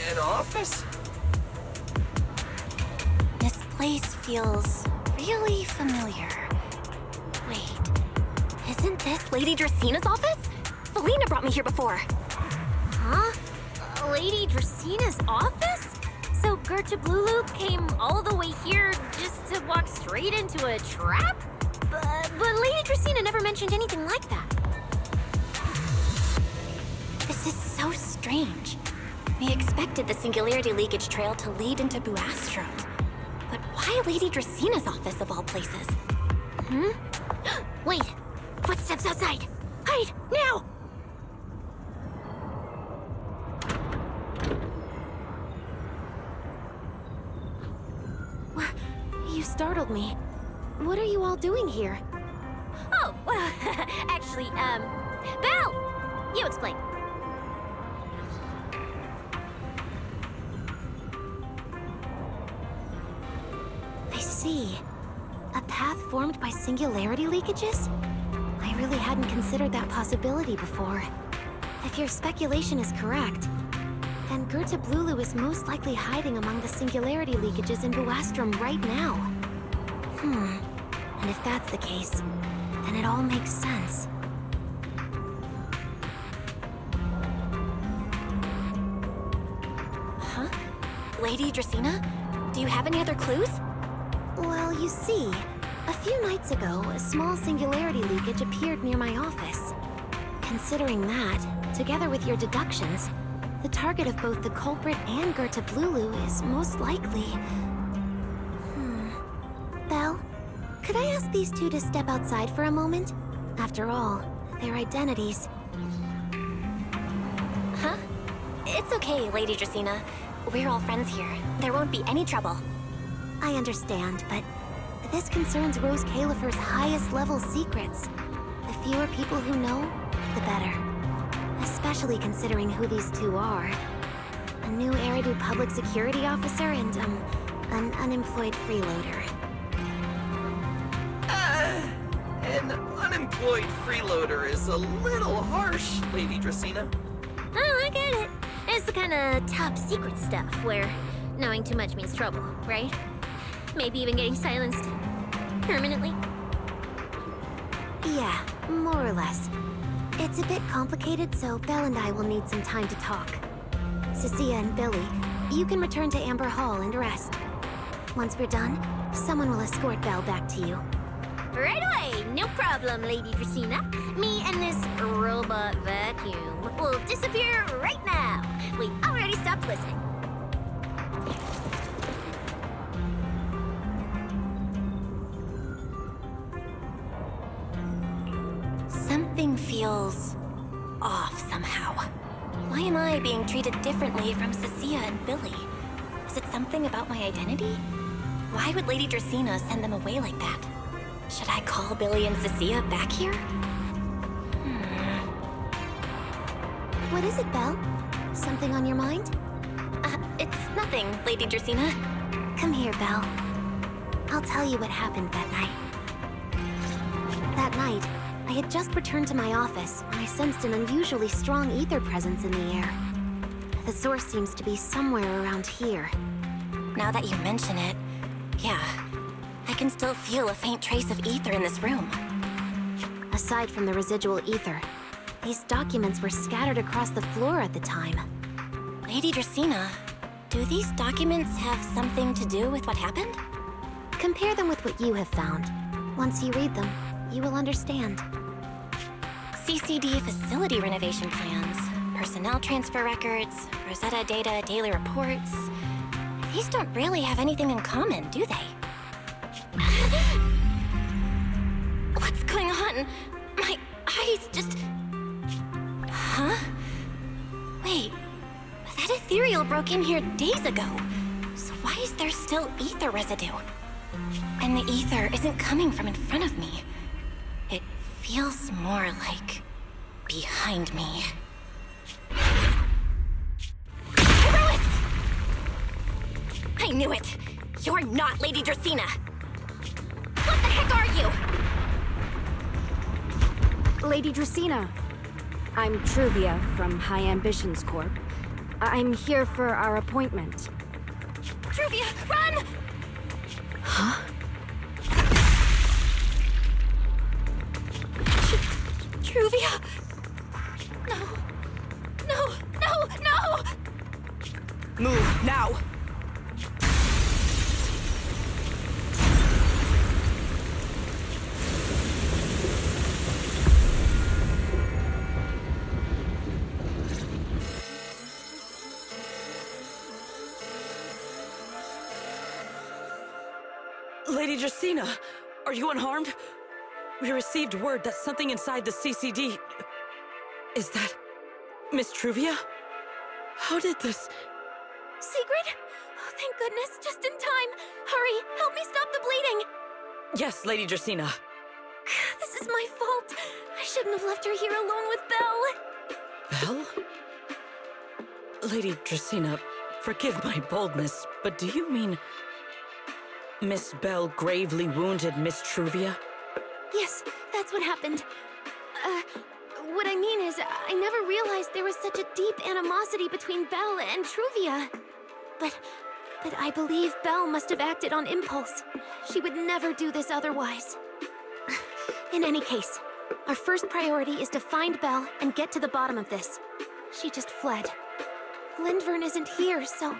Speaker 10: an office?
Speaker 2: This place feels really familiar. Wait, isn't this Lady Dracina's office? Felina brought me here before.
Speaker 6: Huh? Lady Dracina's office? So Gertablulu came all the way here just to walk straight into a trap? But Lady Dracina never mentioned anything like that.
Speaker 2: This is so strange. We expected the singularity leakage trail to lead into Buastrom. But why Lady Dracina's office of all places?
Speaker 6: Wait! Footsteps outside! Hide! Now!
Speaker 2: You startled me. What are you all doing here?
Speaker 6: Oh, well, actually, Belle! You explain.
Speaker 2: I see. A path formed by singularity leakages? I really hadn't considered that possibility before. If your speculation is correct, then Ju-FuFu is most likely hiding among the singularity leakages in Buastrom right now. And if that's the case, then it all makes sense. Huh? Lady Dracaena? Do you have any other clues? Well, you see, a few nights ago, a small singularity leakage appeared near my office. Considering that, together with your deductions, the target of both the culprit and Ju-FuFu is most likely... Belle, could I ask these two to step outside for a moment? After all, their identities... Huh? It's okay, Lady Dracaena. We're all friends here. There won't be any trouble. I understand, but this concerns Rose Califer's highest-level secrets. The fewer people who know, the better. Especially considering who these two are. A new Eridu public security officer and, an unemployed freeloader.
Speaker 10: An unemployed freeloader is a little harsh, Lady Dracaena.
Speaker 6: Oh, I get it. It's the kind of top secret stuff where knowing too much means trouble, right? Maybe even getting silenced permanently.
Speaker 2: Yeah, more or less. It's a bit complicated, so Belle and I will need some time to talk. Cecilia and Billy, you can return to Amber Hall and rest. Once we're done, someone will escort Belle back to you.
Speaker 6: Right away, no problem, Lady Dracaena. Me and this robot vacuum will disappear right now. We already stopped listening.
Speaker 2: Something feels off somehow. Why am I being treated differently from Cecilia and Billy? Is it something about my identity? Why would Lady Dracaena send them away like that? Should I call Billy and Cecilia back here? What is it, Belle? Something on your mind? It's nothing, Lady Dracaena. Come here, Belle. I'll tell you what happened that night. That night, I had just returned to my office when I sensed an unusually strong ether presence in the air. The source seems to be somewhere around here. Now that you mention it, yeah, I can still feel a faint trace of ether in this room. Aside from the residual ether, these documents were scattered across the floor at the time. Lady Dracaena, do these documents have something to do with what happened? Compare them with what you have found. Once you read them, you will understand. CCD facility renovation plans, personnel transfer records, Rosetta data, daily reports. These don't really have anything in common, do they? What's going on? My eyes just... Huh? Wait, that ethereal broke in here days ago. So why is there still ether residue? And the ether isn't coming from in front of me. It feels more like behind me. I knew it! You're not Lady Dracaena! What the heck are you?
Speaker 11: Lady Dracaena, I'm Truvia from High Ambitions Corp. I'm here for our appointment.
Speaker 2: Truvia, run!
Speaker 11: Huh?
Speaker 2: Truvia! No. No, no, no!
Speaker 3: Move, now! Lady Dracaena, are you unharmed? We received word that something inside the CCD... Is that... Miss Truvia? How did this...
Speaker 2: Sigrid? Oh, thank goodness, just in time. Hurry, help me stop the bleeding.
Speaker 3: Yes, Lady Dracena.
Speaker 2: This is my fault. I shouldn't have left her here alone with Belle.
Speaker 3: Belle? Lady Dracena, forgive my boldness, but do you mean Miss Belle gravely wounded Miss Truvia?
Speaker 2: Yes, that's what happened. What I mean is, I never realized there was such a deep animosity between Belle and Truvia. But I believe Belle must have acted on impulse. She would never do this otherwise. In any case, our first priority is to find Belle and get to the bottom of this. She just fled. Lindvern isn't here, so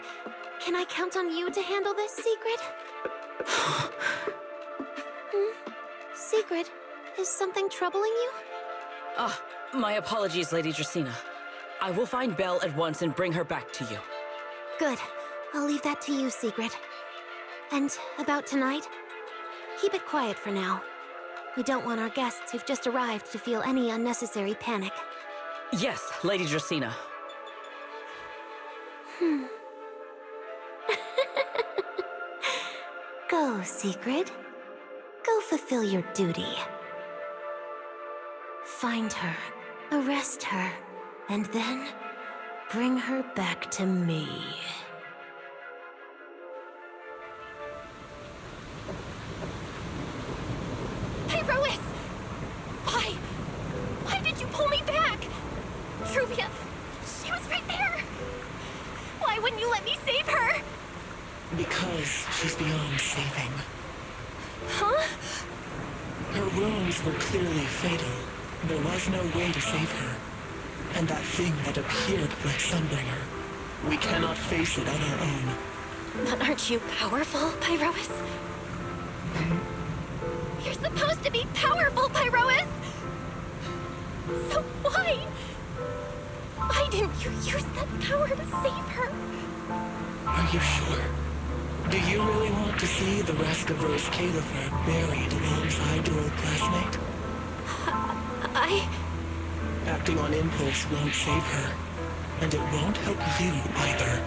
Speaker 2: can I count on you to handle this, Sigrid? Sigrid, is something troubling you?
Speaker 3: My apologies, Lady Dracena. I will find Belle at once and bring her back to you.
Speaker 2: Good. I'll leave that to you, Sigrid. And about tonight? Keep it quiet for now. We don't want our guests who've just arrived to feel any unnecessary panic.
Speaker 3: Yes, Lady Dracena.
Speaker 2: Go, Sigrid. Go fulfill your duty. Find her, arrest her, and then bring her back to me. Pyrois! Why? Why did you pull me back? Truvia, she was right there! Why wouldn't you let me save her?
Speaker 12: Because she's beyond saving.
Speaker 2: Huh?
Speaker 12: Her wounds were clearly fatal. There was no way to save her. And that thing that appeared like Sunbringer, we cannot face it on our own.
Speaker 2: But aren't you powerful, Pyrois? You're supposed to be powerful, Pyrois! So why? Why didn't you use that power to save her?
Speaker 12: Are you sure? Do you really want to see the rest of Rose Califer buried alongside your old classmate? Acting on impulse won't save her, and it won't help you either.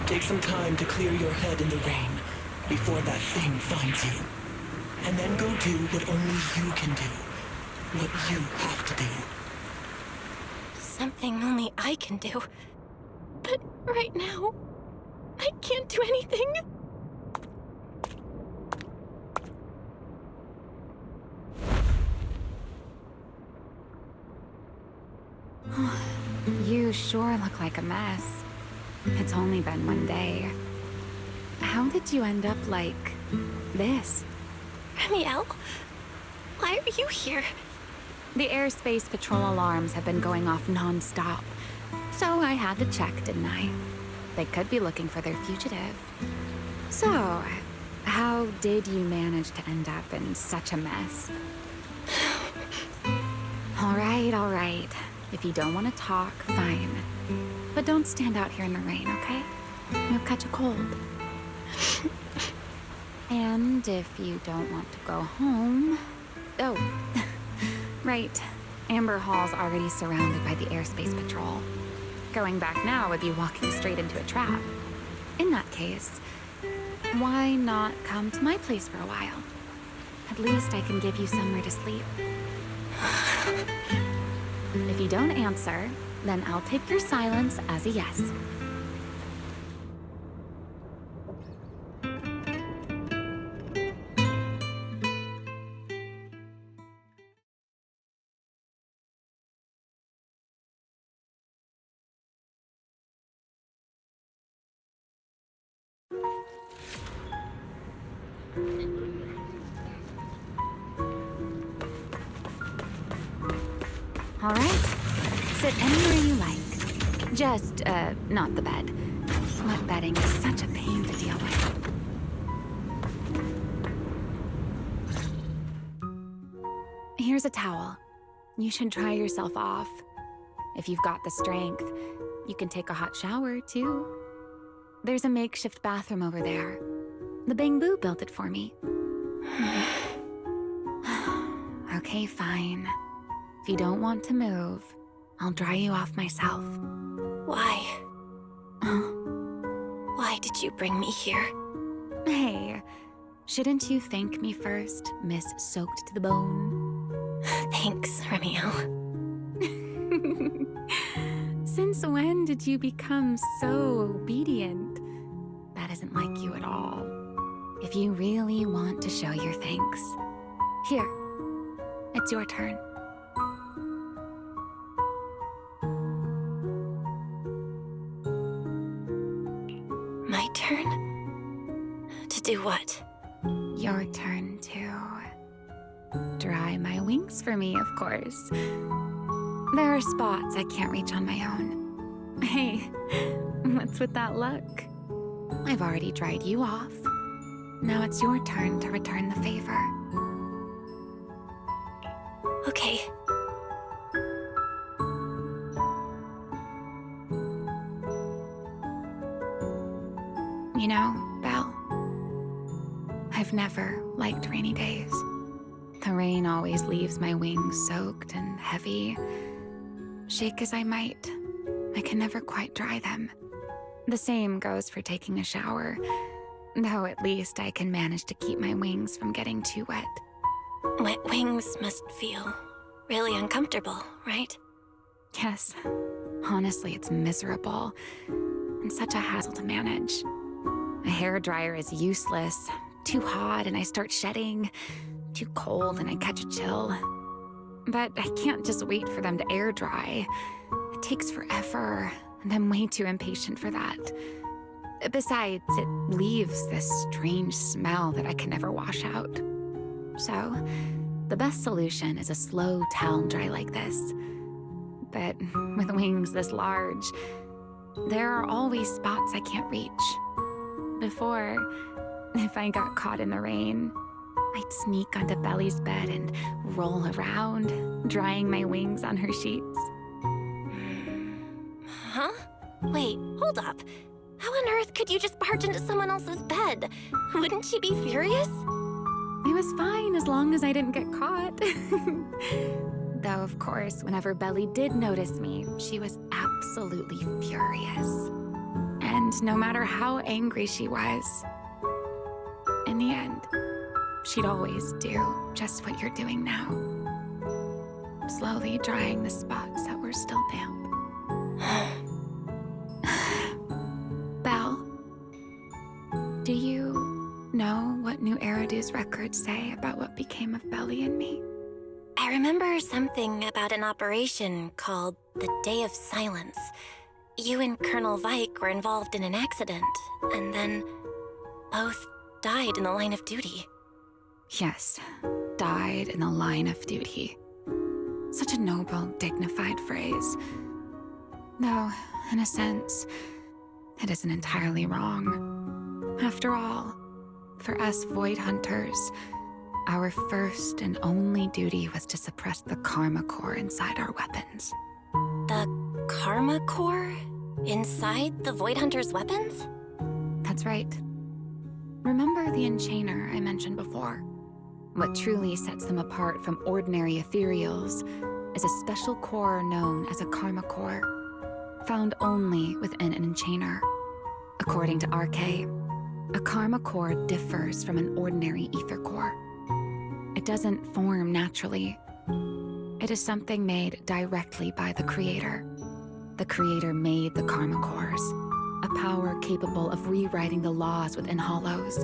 Speaker 12: Take some time to clear your head in the rain before that thing finds you. And then go do what only you can do. What you have to do.
Speaker 2: Something only I can do. But right now, I can't do anything.
Speaker 4: You sure look like a mess. It's only been one day. How did you end up like this?
Speaker 2: Ramiel? Why are you here?
Speaker 4: The airspace patrol alarms have been going off non-stop. So I had to check, didn't I? They could be looking for their fugitive. So, how did you manage to end up in such a mess? All right. If you don't want to talk, fine. But don't stand out here in the rain, okay? You'll catch a cold. And if you don't want to go home... Oh, right. Amber Hall's already surrounded by the airspace patrol. Going back now would be walking straight into a trap. In that case, why not come to my place for a while? At least I can give you somewhere to sleep. If you don't answer, then I'll take your silence as a yes. All right. Sit anywhere you like. Just, not the bed. Wet bedding is such a pain to deal with. Here's a towel. You should dry yourself off. If you've got the strength, you can take a hot shower, too. There's a makeshift bathroom over there. The Bangbu built it for me. Okay, fine. If you don't want to move, I'll dry you off myself.
Speaker 2: Why? Why did you bring me here?
Speaker 4: Hey, shouldn't you thank me first, Miss Soaked to the Bone?
Speaker 2: Thanks, Romeo.
Speaker 4: Since when did you become so obedient? That isn't like you at all. If you really want to show your thanks, here, it's your turn.
Speaker 2: My turn? To do what?
Speaker 4: Your turn to dry my wings for me, of course. There are spots I can't reach on my own. Hey, what's with that look? I've already dried you off. Now it's your turn to return the favor.
Speaker 2: Okay.
Speaker 4: You know, Belle, I've never liked rainy days. The rain always leaves my wings soaked and heavy. Shake as I might, I can never quite dry them. The same goes for taking a shower, though at least I can manage to keep my wings from getting too wet.
Speaker 2: Wet wings must feel really uncomfortable, right?
Speaker 4: Yes, honestly, it's miserable and such a hassle to manage. A hairdryer is useless, too hot and I start shedding, too cold and I catch a chill. But I can't just wait for them to air dry. It takes forever, and I'm way too impatient for that. Besides, it leaves this strange smell that I can never wash out. So, the best solution is a slow towel dry like this. But with wings this large, there are always spots I can't reach. Before, if I got caught in the rain, I'd sneak onto Belly's bed and roll around, drying my wings on her sheets.
Speaker 2: Huh? Wait, hold up. How on earth could you just barge into someone else's bed? Wouldn't she be furious?
Speaker 4: It was fine as long as I didn't get caught. Though, of course, whenever Belly did notice me, she was absolutely furious. And no matter how angry she was, in the end, she'd always do just what you're doing now. Slowly drying the spots that were still damp. Belle, do you know what New Eridu's records say about what became of Belly and me?
Speaker 2: I remember something about an operation called the Day of Silence. You and Colonel Vike were involved in an accident, and then both died in the line of duty.
Speaker 4: Yes, died in the line of duty. Such a noble, dignified phrase. Though, in a sense, it isn't entirely wrong. After all, for us Void Hunters, our first and only duty was to suppress the Karma Core inside our weapons.
Speaker 2: The Karma Core? Inside the Void Hunter's weapons?
Speaker 4: That's right. Remember the Enchainer I mentioned before? What truly sets them apart from ordinary ethereals is a special core known as a Karma Core, found only within an Enchainer. According to RK, a Karma Core differs from an ordinary Ether Core. It doesn't form naturally. It is something made directly by the Creator. The Creator made the Karma Cores, a power capable of rewriting the laws within Hollows,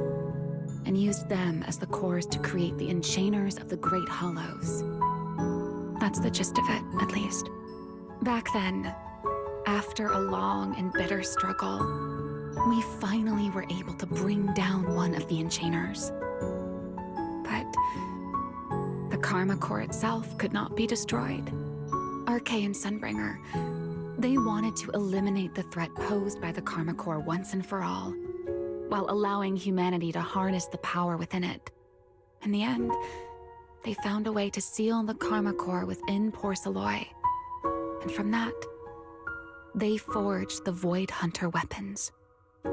Speaker 4: and used them as the cores to create the Enchainers of the Great Hollows. That's the gist of it, at least. Back then, after a long and bitter struggle, we finally were able to bring down one of the Enchainers. But the Karma Core itself could not be destroyed. RK and Sunbringer, they wanted to eliminate the threat posed by the Karma Core once and for all, while allowing humanity to harness the power within it. In the end, they found a way to seal the Karma Core within Porceloy. And from that, they forged the Void Hunter weapons.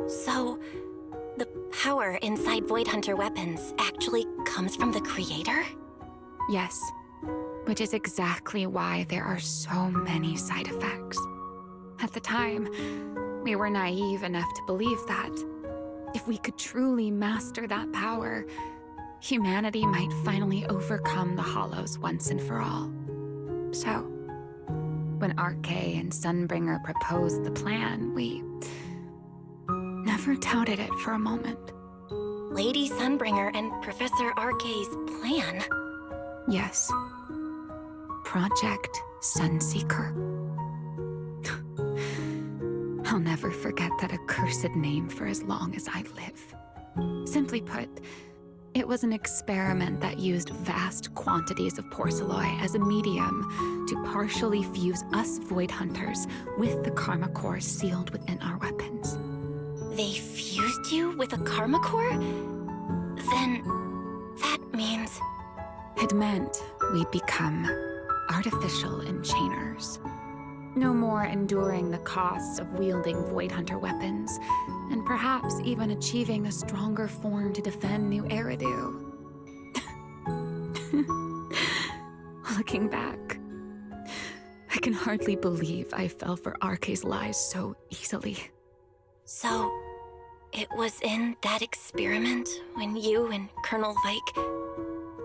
Speaker 2: So, the power inside Void Hunter weapons actually comes from the Creator?
Speaker 4: Yes. which is exactly why there are so many side effects. At the time, we were naive enough to believe that if we could truly master that power, humanity might finally overcome the Hollows once and for all. So, when Arcay and Sunbringer proposed the plan, we never doubted it for a moment.
Speaker 2: Lady Sunbringer and Professor Arcay's plan?
Speaker 4: Yes. Project Sunseeker. I'll never forget that accursed name for as long as I live. Simply put, it was an experiment that used vast quantities of porcelloi as a medium to partially fuse us Void Hunters with the Karma Core sealed within our weapons.
Speaker 2: They fused you with a Karma Core? Then that means...
Speaker 4: It meant we'd become artificial enchainers. No more enduring the costs of wielding Void Hunter weapons, and perhaps even achieving a stronger form to defend New Eridu. Looking back, I can hardly believe I fell for Arcay's lies so easily.
Speaker 2: So, it was in that experiment when you and Colonel Vike...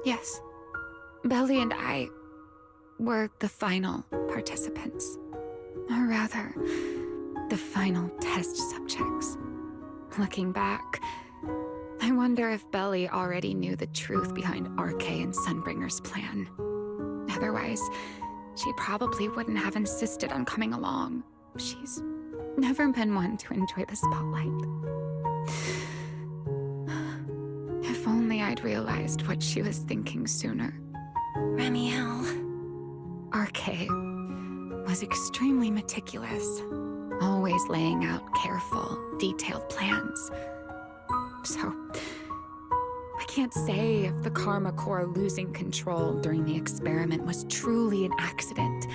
Speaker 4: Yes. Belly and I were the final participants. Or rather, the final test subjects. Looking back, I wonder if Belly already knew the truth behind Arcay and Sunbringer's plan. Otherwise, she probably wouldn't have insisted on coming along. She's never been one to enjoy the spotlight. If only I'd realized what she was thinking sooner.
Speaker 2: Ramiel...
Speaker 4: Arcay was extremely meticulous, always laying out careful, detailed plans. So, I can't say if the Karma Core losing control during the experiment was truly an accident,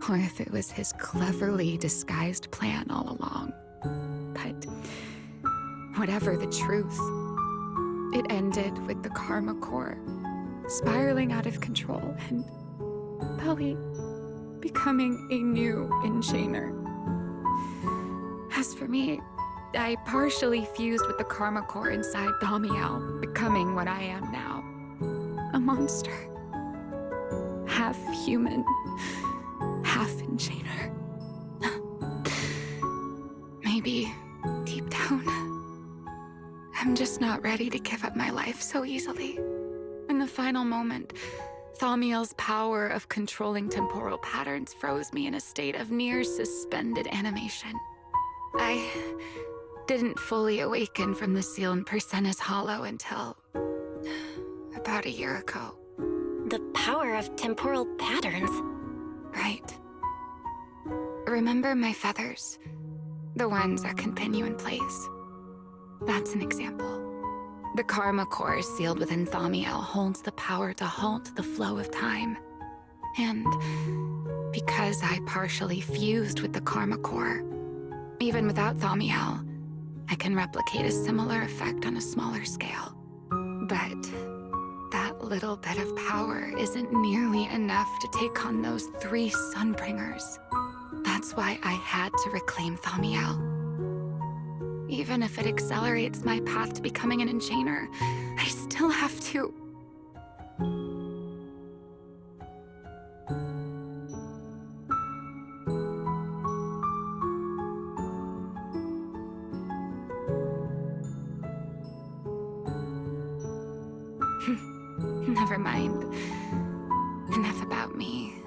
Speaker 4: or if it was his cleverly disguised plan all along. But whatever the truth, it ended with the Karma Core spiraling out of control and Belly becoming a new enchainer. As for me, I partially fused with the Karma Core inside Thaumiel, becoming what I am now. A monster. Half human, half enchainer. Maybe, deep down, I'm just not ready to give up my life so easily. In the final moment, Thaumiel's power of controlling temporal patterns froze me in a state of near suspended animation. I didn't fully awaken from the seal in Persena's Hollow until about a year ago.
Speaker 2: The power of temporal patterns?
Speaker 4: Right. Remember my feathers? The ones that can pin you in place. That's an example. The Karma Core sealed within Thaumiel holds the power to halt the flow of time. And because I partially fused with the Karma Core, even without Thaumiel, I can replicate a similar effect on a smaller scale. But that little bit of power isn't nearly enough to take on those 3 Sunbringers. That's why I had to reclaim Thaumiel. Even if it accelerates my path to becoming an enchainer, I still have to... Never mind. Enough about me.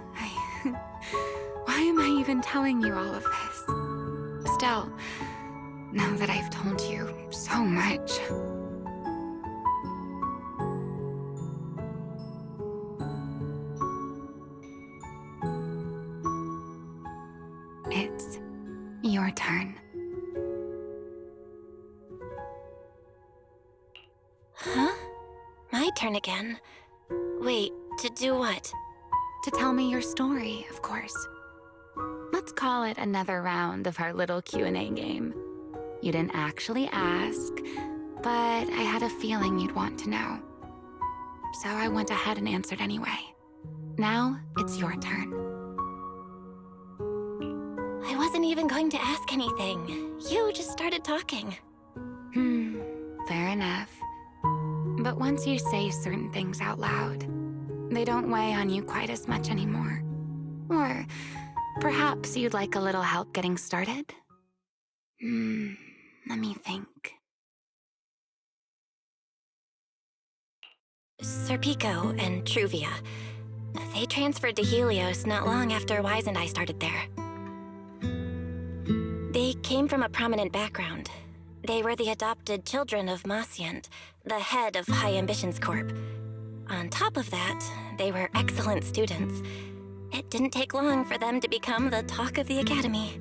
Speaker 4: Why am I even telling you all of this? Still, now that I've told you so much... It's your turn.
Speaker 2: Huh? My turn again? Wait, to do what?
Speaker 4: To tell me your story, of course. Let's call it another round of our little Q&A game. You didn't actually ask, but I had a feeling you'd want to know. So I went ahead and answered anyway. Now, it's your turn.
Speaker 2: I wasn't even going to ask anything. You just started talking.
Speaker 4: Fair enough. But once you say certain things out loud, they don't weigh on you quite as much anymore. Or perhaps you'd like a little help getting started? Let me think.
Speaker 2: Serpico and Truvia. They transferred to Helios not long after Wise and I started there. They came from a prominent background. They were the adopted children of Masyant, the head of High Ambitions Corp. On top of that, they were excellent students. It didn't take long for them to become the talk of the academy.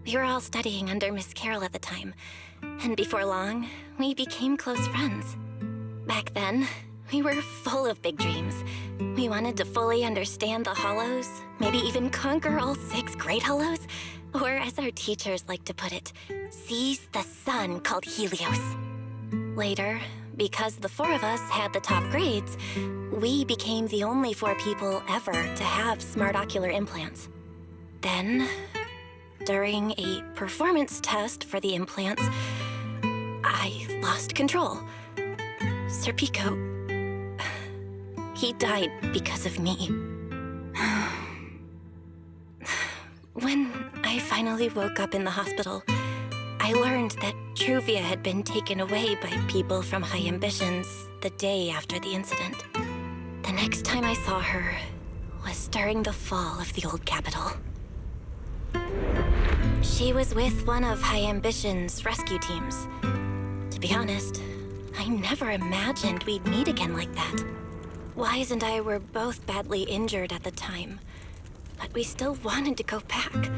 Speaker 2: We were all studying under Miss Carroll at the time, and before long, we became close friends. Back then, we were full of big dreams. We wanted to fully understand the Hollows, maybe even conquer all 6 Great Hollows, or as our teachers like to put it, seize the sun called Helios. Later, because the 4 of us had the top grades, we became the only 4 people ever to have smart ocular implants. Then, during a performance test for the implants, I lost control. Serpico, he died because of me. When I finally woke up in the hospital, I learned that Truvia had been taken away by people from High Ambitions the day after the incident. The next time I saw her was during the fall of the old capital. She was with one of High Ambitions' rescue teams. To be honest, I never imagined we'd meet again like that. Wise and I were both badly injured at the time, but we still wanted to go back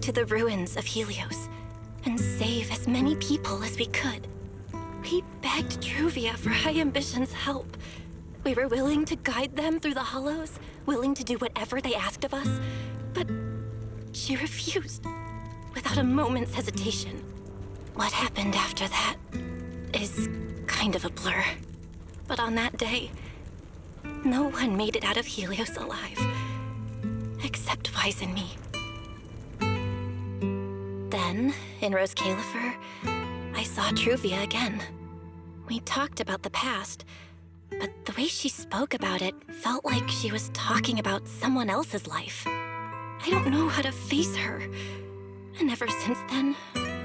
Speaker 2: to the ruins of Helios, and save as many people as we could. We begged Truvia for High Ambitions' help. We were willing to guide them through the Hollows, willing to do whatever they asked of us, but she refused, without a moment's hesitation. What happened after that is kind of a blur. But on that day, no one made it out of Helios alive, except Wise and me. Then, in Rose Califer, I saw Truvia again. We talked about the past, but the way she spoke about it felt like she was talking about someone else's life. I don't know how to face her. And ever since then,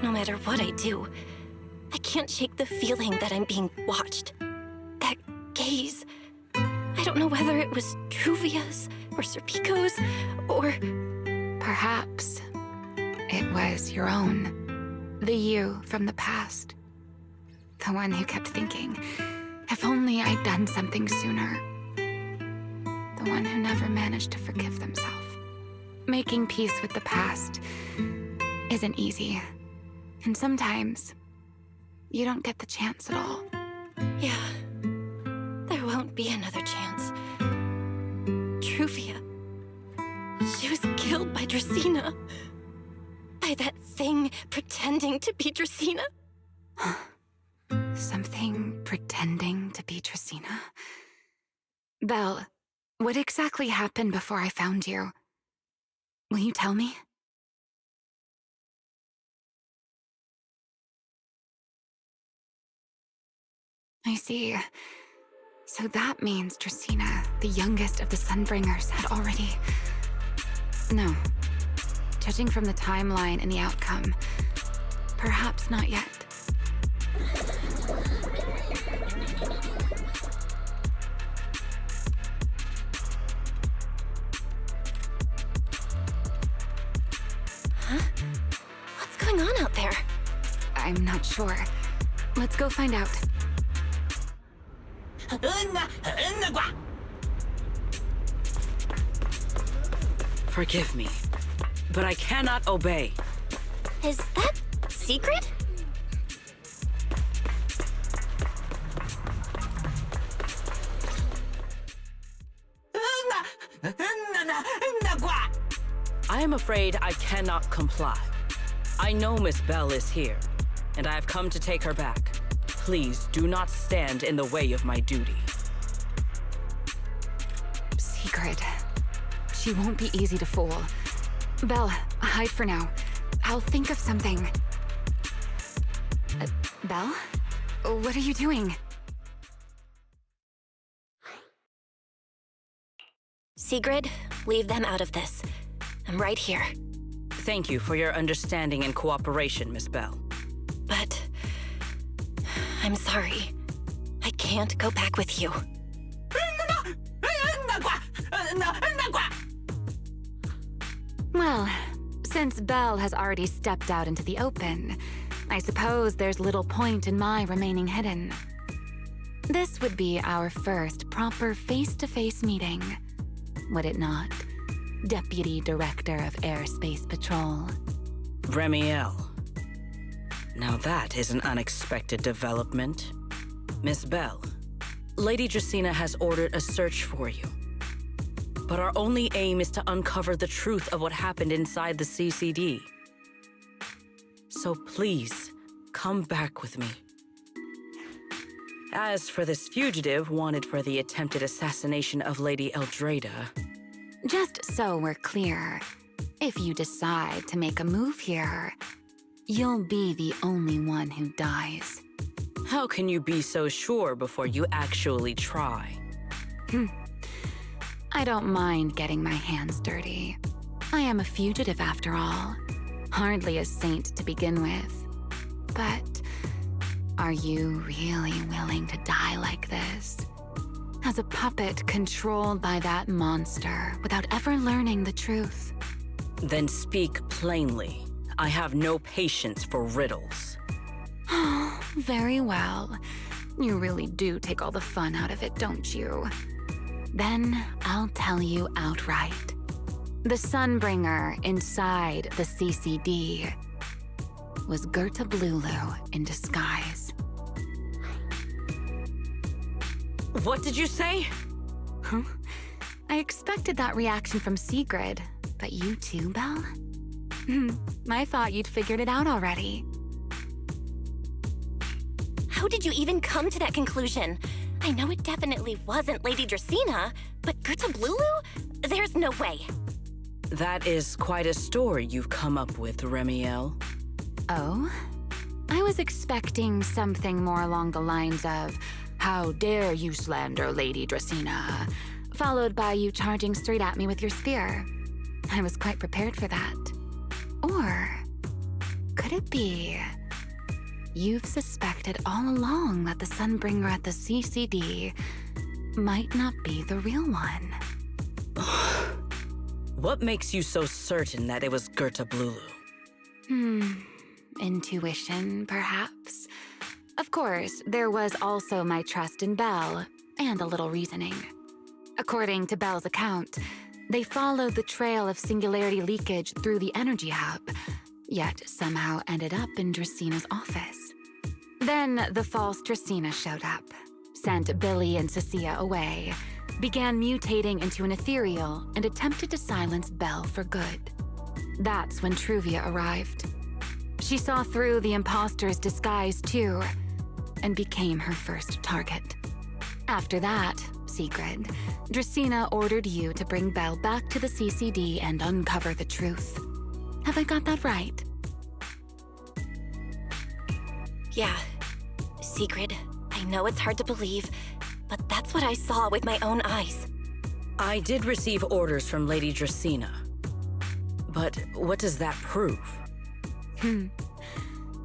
Speaker 2: no matter what I do, I can't shake the feeling that I'm being watched. That gaze. I don't know whether it was Truvia's or Serpico's or...
Speaker 4: Perhaps it was your own. The you from the past. The one who kept thinking, if only I'd done something sooner. The one who never managed to forgive themselves. Making peace with the past isn't easy. And sometimes, you don't get the chance at all.
Speaker 2: Yeah, there won't be another chance. Truvia, she was killed by Dracena. By that thing pretending to be Dracena.
Speaker 4: Something pretending to be Dracena? Belle, what exactly happened before I found you? Will you tell me? I see. So that means Dracena, the youngest of the Sunbringers, had already... No. Judging from the timeline and the outcome, perhaps not yet.
Speaker 2: Huh? What's going on out there?
Speaker 4: I'm not sure. Let's go find out.
Speaker 3: Forgive me, but I cannot obey.
Speaker 2: Is that secret?
Speaker 3: I am afraid I cannot comply. I know Miss Belle is here, and I have come to take her back. Please do not stand in the way of my duty.
Speaker 4: Secret. Secret. She won't be easy to fool. Belle, hide for now. I'll think of something. Belle? What are you doing?
Speaker 2: Sigrid, leave them out of this. I'm right here.
Speaker 3: Thank you for your understanding and cooperation, Miss Bell.
Speaker 2: But... I'm sorry. I can't go back with you.
Speaker 4: Well, since Belle has already stepped out into the open, I suppose there's little point in my remaining hidden. This would be our first proper face-to-face meeting, would it not, Deputy Director of Airspace Patrol?
Speaker 3: Remiel. Now that is an unexpected development. Miss Bell, Lady Dracaena has ordered a search for you. But our only aim is to uncover the truth of what happened inside the CCD. So please, come back with me. As for this fugitive wanted for the attempted assassination of Lady Eldrada...
Speaker 4: Just so we're clear, if you decide to make a move here, you'll be the only one who dies.
Speaker 3: How can you be so sure before you actually try?
Speaker 4: I don't mind getting my hands dirty. I am a fugitive after all. Hardly a saint to begin with. But are you really willing to die like this? As a puppet controlled by that monster without ever learning the truth?
Speaker 3: Then speak plainly. I have no patience for riddles.
Speaker 4: Very well. You really do take all the fun out of it, don't you? Then I'll tell you outright. The Sunbringer inside the CCD was Gerta Blulu in disguise.
Speaker 3: What did you say?
Speaker 4: Huh? I expected that reaction from Sigrid, but you too, Belle? I thought you'd figured it out already.
Speaker 2: How did you even come to that conclusion? I know it definitely wasn't Lady Dracaena, but Gerta Blulu? There's no way.
Speaker 3: That is quite a story you've come up with, Remiel.
Speaker 4: Oh? I was expecting something more along the lines of, "How dare you slander Lady Dracaena?" followed by you charging straight at me with your spear. I was quite prepared for that. Or could it be you've suspected all along that the Sunbringer at the CCD might not be the real one?
Speaker 3: What makes you so certain that it was Gerta Blulu?
Speaker 4: Intuition, perhaps? Of course, there was also my trust in Belle, and a little reasoning. According to Belle's account, they followed the trail of singularity leakage through the energy hub, yet somehow ended up in Dracaena's office. Then the false Dracaena showed up, sent Billy and Cecilia away, began mutating into an ethereal, and attempted to silence Belle for good. That's when Truvia arrived. She saw through the imposter's disguise too, and became her first target. After that, Sigrid, Dracaena ordered you to bring Belle back to the CCD and uncover the truth. Have I got that right?
Speaker 2: Yeah. Sigrid, I know it's hard to believe, but that's what I saw with my own eyes.
Speaker 3: I did receive orders from Lady Dracaena. But what does that prove?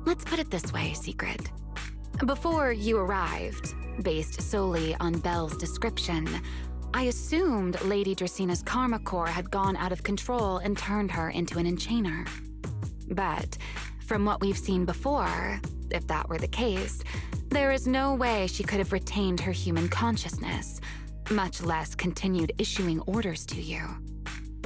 Speaker 4: Let's put it this way, Sigrid. Before you arrived, based solely on Belle's description, I assumed Lady Dracaena's karma core had gone out of control and turned her into an enchainer. But from what we've seen before, if that were the case, there is no way she could have retained her human consciousness, much less continued issuing orders to you.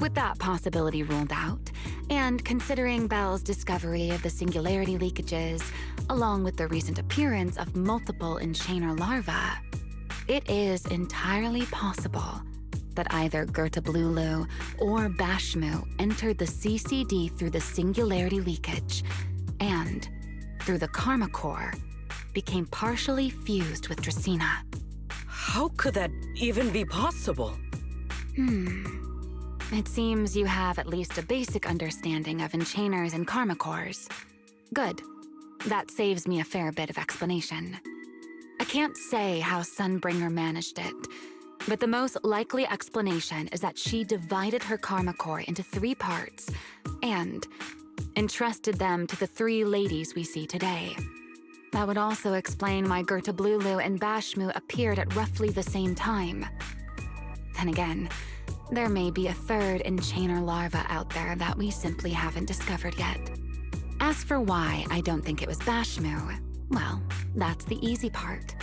Speaker 4: With that possibility ruled out, and considering Belle's discovery of the singularity leakages, along with the recent appearance of multiple enchainer larvae, it is entirely possible that either Gerta Blulu or Bashmu entered the CCD through the singularity leakage, and, through the karma core, became partially fused with Dracaena.
Speaker 3: How could that even be possible?
Speaker 4: It seems you have at least a basic understanding of enchainers and karma cores. Good. That saves me a fair bit of explanation. I can't say how Sunbringer managed it, but the most likely explanation is that she divided her karma core into 3 parts and entrusted them to the 3 ladies we see today. That would also explain why Ju-FuFu and Bashmu appeared at roughly the same time. Then again, there may be a 3rd enchainer larva out there that we simply haven't discovered yet. As for why I don't think it was Bashmu, well, that's the easy part.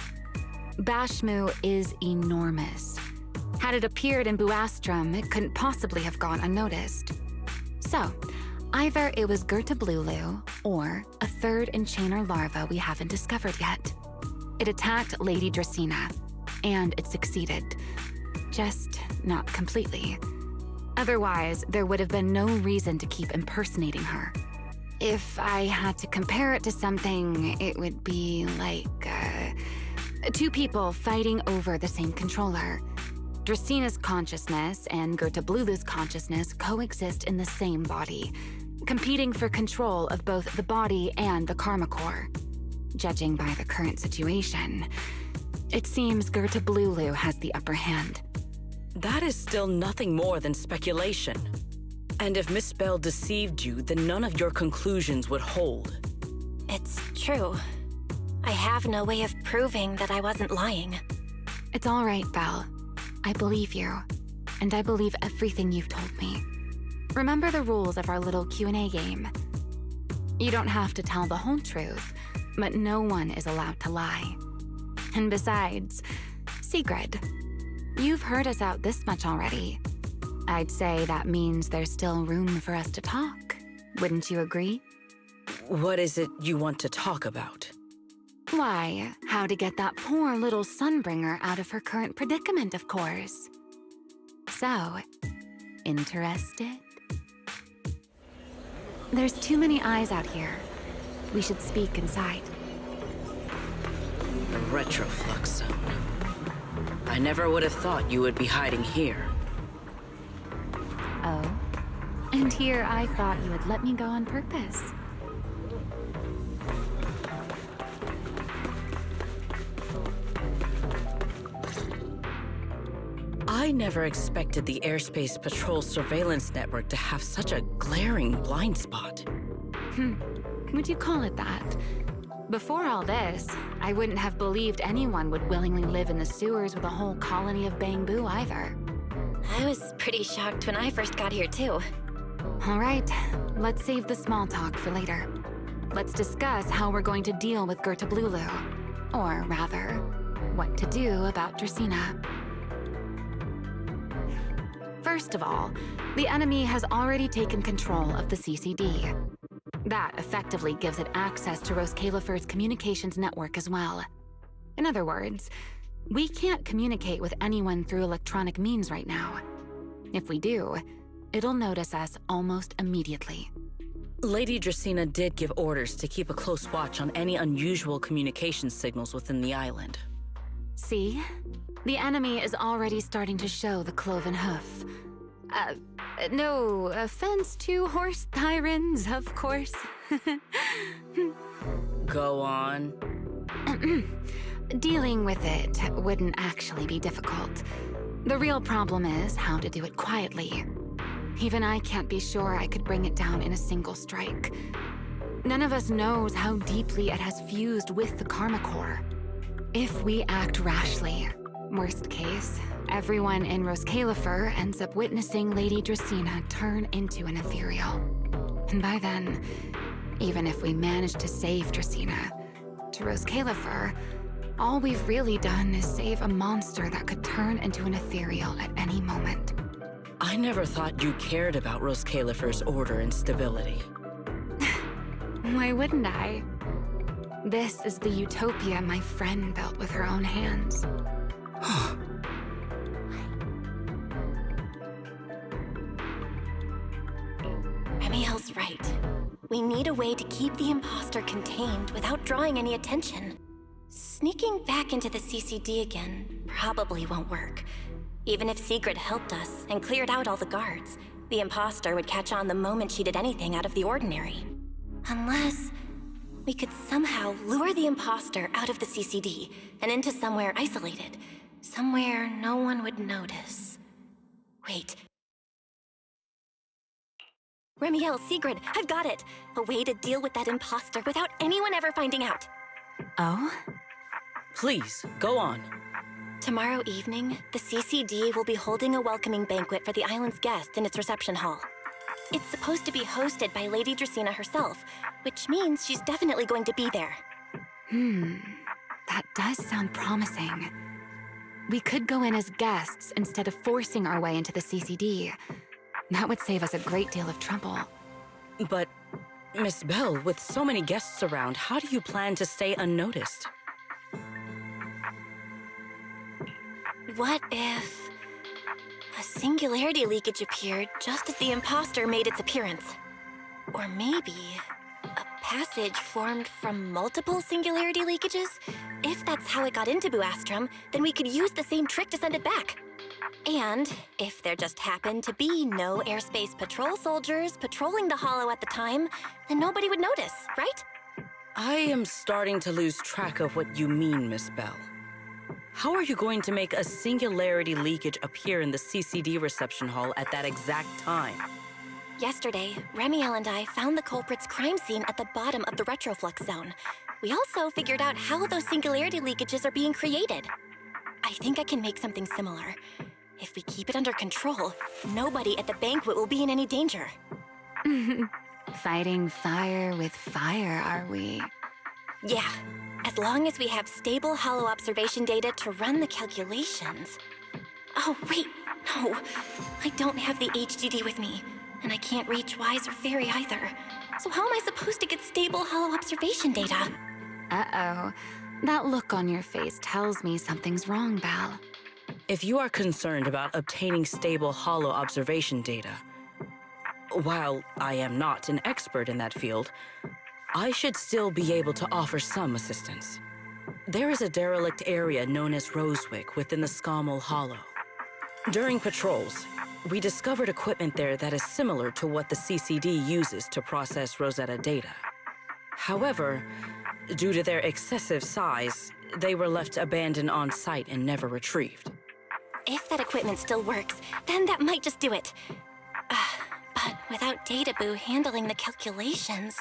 Speaker 4: Bashmu is enormous. Had it appeared in Buastrum, it couldn't possibly have gone unnoticed. So, either it was Ju-FuFu or a 3rd enchainer larva we haven't discovered yet. It attacked Lady Dracaena, and it succeeded. Just not completely. Otherwise, there would have been no reason to keep impersonating her. If I had to compare it to something, it would be like, 2 people fighting over the same controller. Dracena's consciousness and Ju-FuFu's consciousness coexist in the same body, competing for control of both the body and the karma core. Judging by the current situation, it seems Ju-FuFu has the upper hand.
Speaker 3: That is still nothing more than speculation. And if Miss Bell deceived you, then none of your conclusions would hold.
Speaker 2: It's true. I have no way of proving that I wasn't lying.
Speaker 4: It's all right, Belle. I believe you, and I believe everything you've told me. Remember the rules of our little Q&A game. You don't have to tell the whole truth, but no one is allowed to lie. And besides, Sigrid, you've heard us out this much already. I'd say that means there's still room for us to talk. Wouldn't you agree?
Speaker 3: What is it you want to talk about?
Speaker 4: Why, how to get that poor little Sunbringer out of her current predicament, of course. So, interested? There's too many eyes out here. We should speak inside.
Speaker 3: The retroflux zone. I never would have thought you would be hiding here.
Speaker 4: Oh? And here I thought you would let me go on purpose.
Speaker 3: I never expected the Airspace Patrol surveillance network to have such a glaring blind spot.
Speaker 4: Would you call it that? Before all this, I wouldn't have believed anyone would willingly live in the sewers with a whole colony of Bangbu either.
Speaker 2: I was pretty shocked when I first got here, too.
Speaker 4: All right, let's save the small talk for later. Let's discuss how we're going to deal with Ju-FuFu. Or rather, what to do about Dracaena. First of all, the enemy has already taken control of the CCD. That effectively gives it access to Roskalifer's communications network as well. In other words, we can't communicate with anyone through electronic means right now. If we do, it'll notice us almost immediately.
Speaker 3: Lady Dracaena did give orders to keep a close watch on any unusual communication signals within the island.
Speaker 4: See? The enemy is already starting to show the cloven hoof. No offense to horse tyrants, of course.
Speaker 3: Go on.
Speaker 4: Dealing with it wouldn't actually be difficult. The real problem is how to do it quietly. Even I can't be sure I could bring it down in a single strike. None of us knows how deeply it has fused with the Karma Core. If we act rashly, worst case, everyone in Roskalifer ends up witnessing Lady Dracaena turn into an ethereal. And by then, even if we manage to save Dracaena, to Roskalifer, all we've really done is save a monster that could turn into an ethereal at any moment.
Speaker 3: I never thought you cared about Roskalifer's order and stability.
Speaker 4: Why wouldn't I? This is the utopia my friend built with her own hands.
Speaker 2: Remiel's right. We need a way to keep the imposter contained without drawing any attention. Sneaking back into the CCD again probably won't work. Even if Sigrid helped us and cleared out all the guards, the imposter would catch on the moment she did anything out of the ordinary. Unless we could somehow lure the imposter out of the CCD and into somewhere isolated. Somewhere no one would notice. Wait. Remiel, Sigrid, I've got it! A way to deal with that imposter without anyone ever finding out.
Speaker 3: Oh? Please, go on.
Speaker 2: Tomorrow evening, the CCD will be holding a welcoming banquet for the island's guests in its reception hall. It's supposed to be hosted by Lady Dracaena herself, which means she's definitely going to be there.
Speaker 4: That does sound promising. We could go in as guests instead of forcing our way into the CCD. That would save us a great deal of trouble.
Speaker 3: But, Miss Bell, with so many guests around, how do you plan to stay unnoticed?
Speaker 2: What if a singularity leakage appeared just as the imposter made its appearance? Or maybe a passage formed from multiple singularity leakages? If that's how it got into Buastrum, then we could use the same trick to send it back. And if there just happened to be no airspace patrol soldiers patrolling the Hollow at the time, then nobody would notice, right?
Speaker 3: I am starting to lose track of what you mean, Miss Bell. How are you going to make a singularity leakage appear in the CCD reception hall at that exact time?
Speaker 2: Yesterday, Remiel and I found the culprit's crime scene at the bottom of the retroflux zone. We also figured out how those singularity leakages are being created. I think I can make something similar. If we keep it under control, nobody at the banquet will be in any danger.
Speaker 4: Fighting fire with fire, are we?
Speaker 2: Yeah, as long as we have stable Hollow observation data to run the calculations. Oh, wait, no. I don't have the HDD with me, and I can't reach Wise or Fairy either. So how am I supposed to get stable Hollow observation data?
Speaker 4: Uh-oh. That look on your face tells me something's wrong, Belle.
Speaker 3: If you are concerned about obtaining stable Hollow observation data, while I am not an expert in that field, I should still be able to offer some assistance. There is a derelict area known as Rosewick within the Scommel Hollow. During patrols, we discovered equipment there that is similar to what the CCD uses to process Rosetta data. However, due to their excessive size, they were left abandoned on site and never retrieved.
Speaker 2: If that equipment still works, then that might just do it. But without Databoo handling the calculations,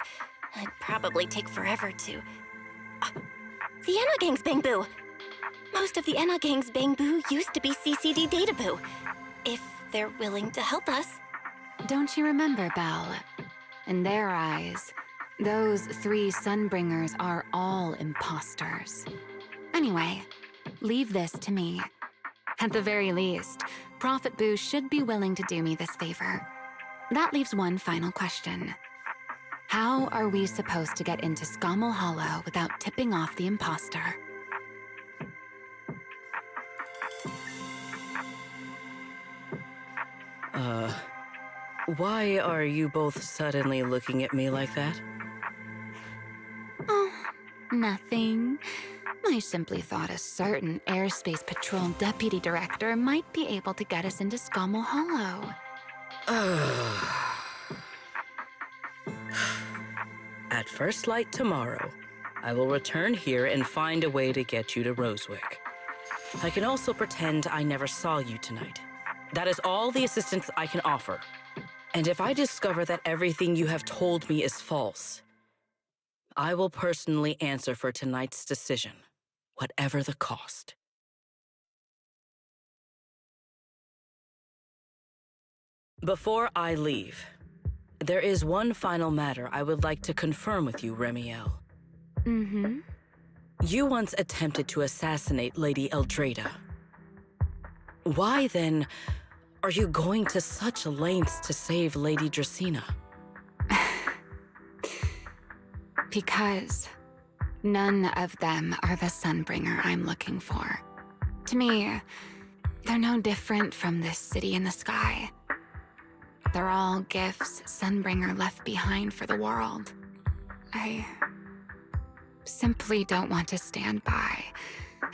Speaker 2: it'd probably take forever to... The Enna Gang's Bangboo! Most of the Enna Gang's Bangboo used to be CCD Databoo. If they're willing to help us.
Speaker 4: Don't you remember, Belle? In their eyes, those 3 Sunbringers are all imposters. Anyway, leave this to me. At the very least, Prophet Boo should be willing to do me this favor. That leaves one final question. How are we supposed to get into Scommel Hollow without tipping off the imposter?
Speaker 3: Why are you both suddenly looking at me like that?
Speaker 4: Oh, nothing. I simply thought a certain Airspace Patrol Deputy Director might be able to get us into Scommel Hollow.
Speaker 3: At first light tomorrow, I will return here and find a way to get you to Rosewick. I can also pretend I never saw you tonight. That is all the assistance I can offer. And if I discover that everything you have told me is false, I will personally answer for tonight's decision, whatever the cost. Before I leave, there is one final matter I would like to confirm with you, Remiel.
Speaker 4: Mm-hmm.
Speaker 3: You once attempted to assassinate Lady Eldrada. Why, then, are you going to such lengths to save Lady Dracaena?
Speaker 4: Because none of them are the Sunbringer I'm looking for. To me, they're no different from this city in the sky. They're all gifts Sunbringer left behind for the world. I simply don't want to stand by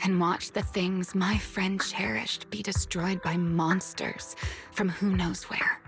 Speaker 4: and watch the things my friend cherished be destroyed by monsters from who knows where.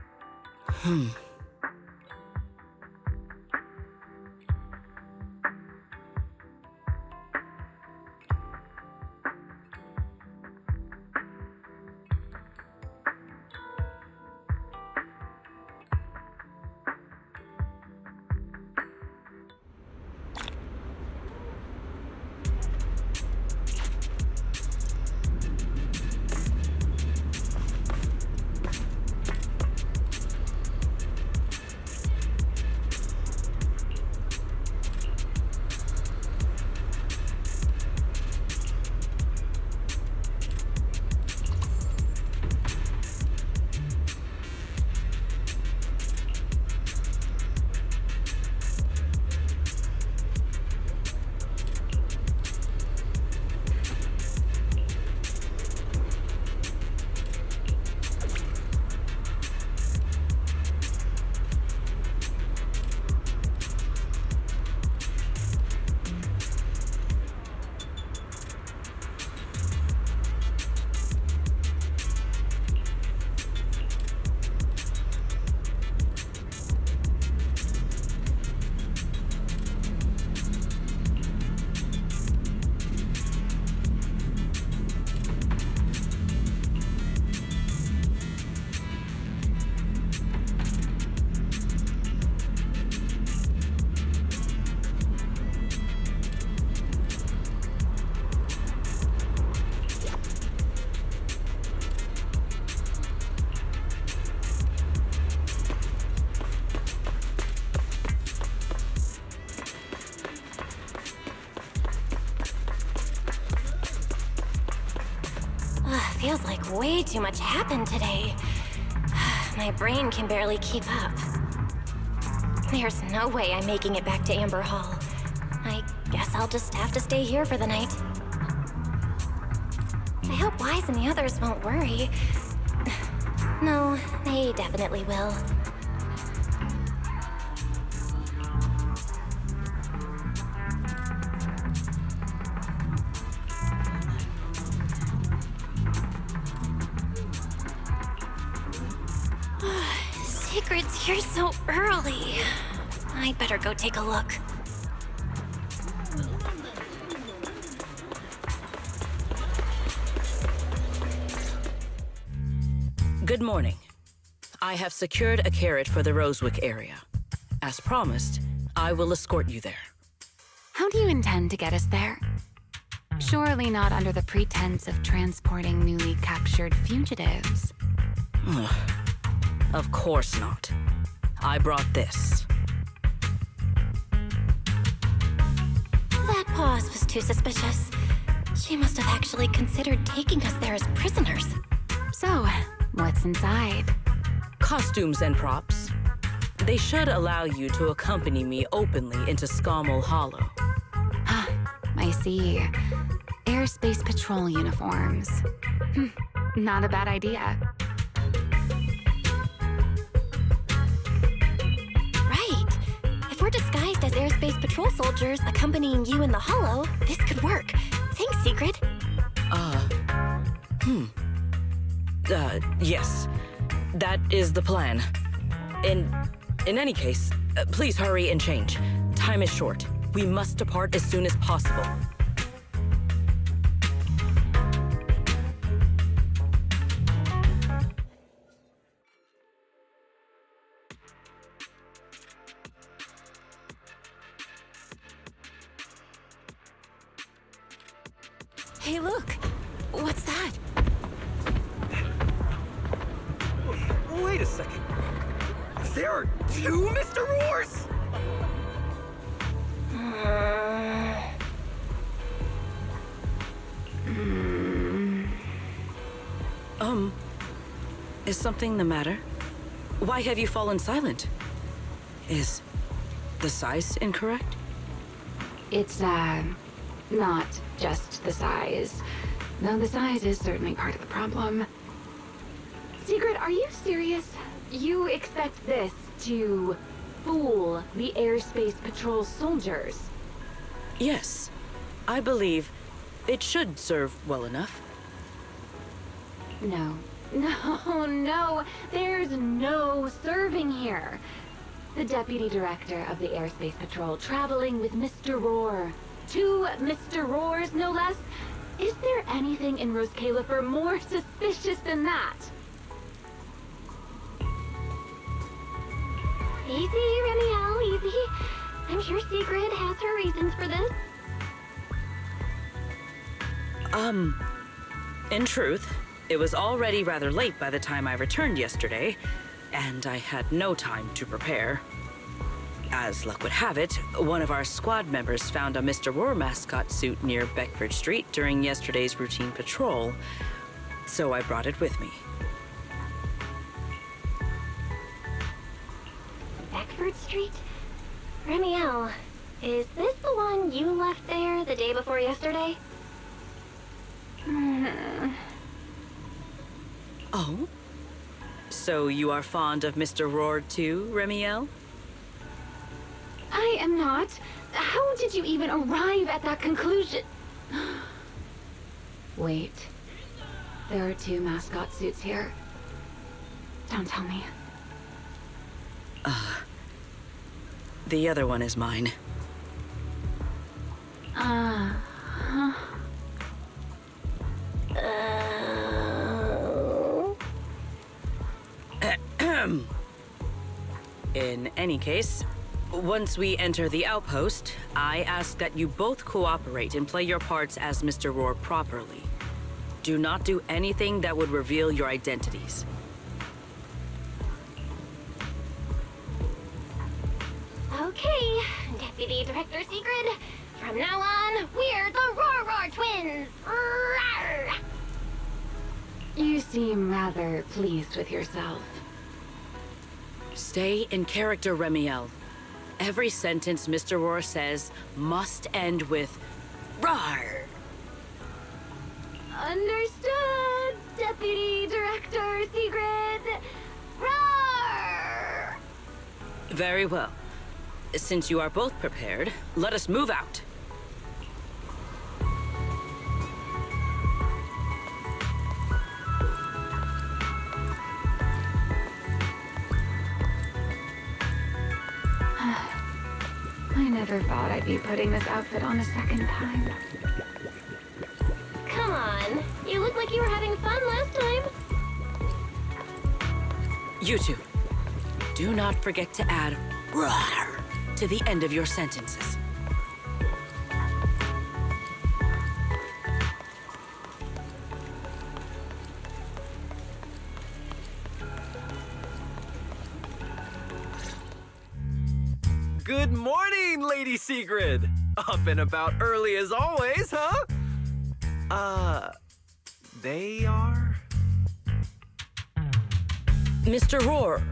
Speaker 2: Feels like way too much happened today. My brain can barely keep up. There's no way I'm making it back to Amber Hall. I guess I'll just have to stay here for the night. I hope Wise and the others won't worry. No, they definitely will. Secret's here so early. I'd better go take a look.
Speaker 3: Good morning. I have secured a carrot for the Rosewick area. As promised, I will escort you there.
Speaker 4: How do you intend to get us there? Surely not under the pretense of transporting newly captured fugitives.
Speaker 3: Of course not. I brought this.
Speaker 2: That pause was too suspicious. She must have actually considered taking us there as prisoners.
Speaker 4: So, what's inside?
Speaker 3: Costumes and props. They should allow you to accompany me openly into Scommel Hollow.
Speaker 4: I see. Airspace Patrol uniforms. Not a bad idea.
Speaker 2: If we're disguised as Airspace Patrol soldiers accompanying you in the Hollow, this could work. Thanks, Secret.
Speaker 3: Yes. That is the plan. In any case, please hurry and change. Time is short. We must depart as soon as possible.
Speaker 4: Hey, look! What's that?
Speaker 10: Wait a second. There are two Mr. Roars?
Speaker 3: Is something the matter? Why have you fallen silent? Is the size incorrect?
Speaker 4: It's, not just the size. Though the size is certainly part of the problem. Secret, are you serious? You expect this to fool the Airspace Patrol soldiers?
Speaker 3: Yes. I believe It should serve well enough.
Speaker 4: No. No. There's no serving here. The Deputy Director of the Airspace Patrol traveling with Mr. Roar. 2 Mr. Roars, no less. Is there anything in Rose Califer more suspicious than that?
Speaker 6: Easy, Remiel, easy. I'm sure Sigrid has her reasons for this.
Speaker 3: In truth, it was already rather late by the time I returned yesterday, and I had no time to prepare. As luck would have it, one of our squad members found a Mr. Roar mascot suit near Beckford Street during yesterday's routine patrol, so I brought it with me.
Speaker 6: Beckford Street? Remiel, is this the one you left there the day before yesterday?
Speaker 3: Oh? So you are fond of Mr. Roar too, Remiel?
Speaker 4: I am not. How did you even arrive at that conclusion? Wait. There are 2 mascot suits here. Don't tell me.
Speaker 3: The other one is mine. In any case, once we enter the outpost, I ask that you both cooperate and play your parts as Mr. Roar properly. Do not do anything that would reveal your identities.
Speaker 6: Okay, Deputy Director Sigrid. From now on, we're the Roar Twins! Rawr!
Speaker 4: You seem rather pleased with yourself.
Speaker 3: Stay in character, Remiel. Every sentence Mr. Roar says must end with "Rawr."
Speaker 6: Understood, Deputy Director Sigrid! Rawr!
Speaker 3: Very well. Since you are both prepared, let us move out.
Speaker 4: I never thought I'd be putting this outfit on a second time.
Speaker 6: Come on, you looked like you were having fun last time.
Speaker 3: You two, do not forget to add "rawr" to the end of your sentences.
Speaker 13: Good morning, Lady Sigrid! Up and about early as always, huh? They are?
Speaker 3: Mr. Roar.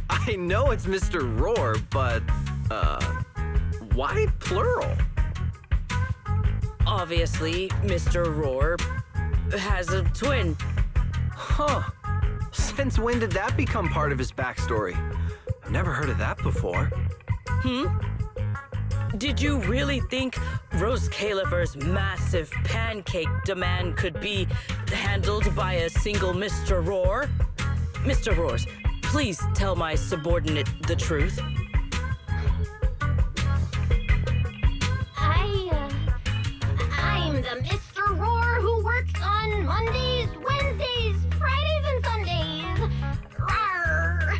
Speaker 13: I know it's Mr. Roar, but, why plural?
Speaker 3: Obviously, Mr. Roar has a twin.
Speaker 13: Huh. Since when did that become part of his backstory? I've never heard of that before.
Speaker 3: Did you really think Rose Califer's massive pancake demand could be handled by a single Mr. Roar? Mr. Roars, please tell my subordinate the truth.
Speaker 6: I'm the Mr. Roar who works on Mondays, Wednesdays, Fridays, and Sundays. Rawr!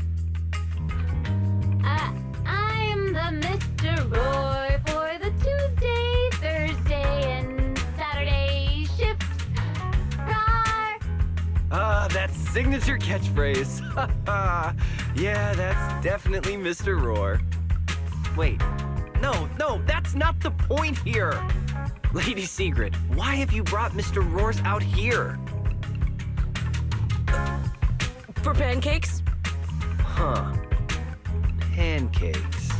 Speaker 4: I'm the Mr. Roar for the Tuesday, Thursday, and Saturday shifts. Rawr!
Speaker 13: That signature catchphrase. Yeah, that's definitely Mr. Roar. Wait, no, that's not the point here. Lady Sigrid, why have you brought Mr. Roars out here?
Speaker 3: For pancakes?
Speaker 13: Huh. Pancakes.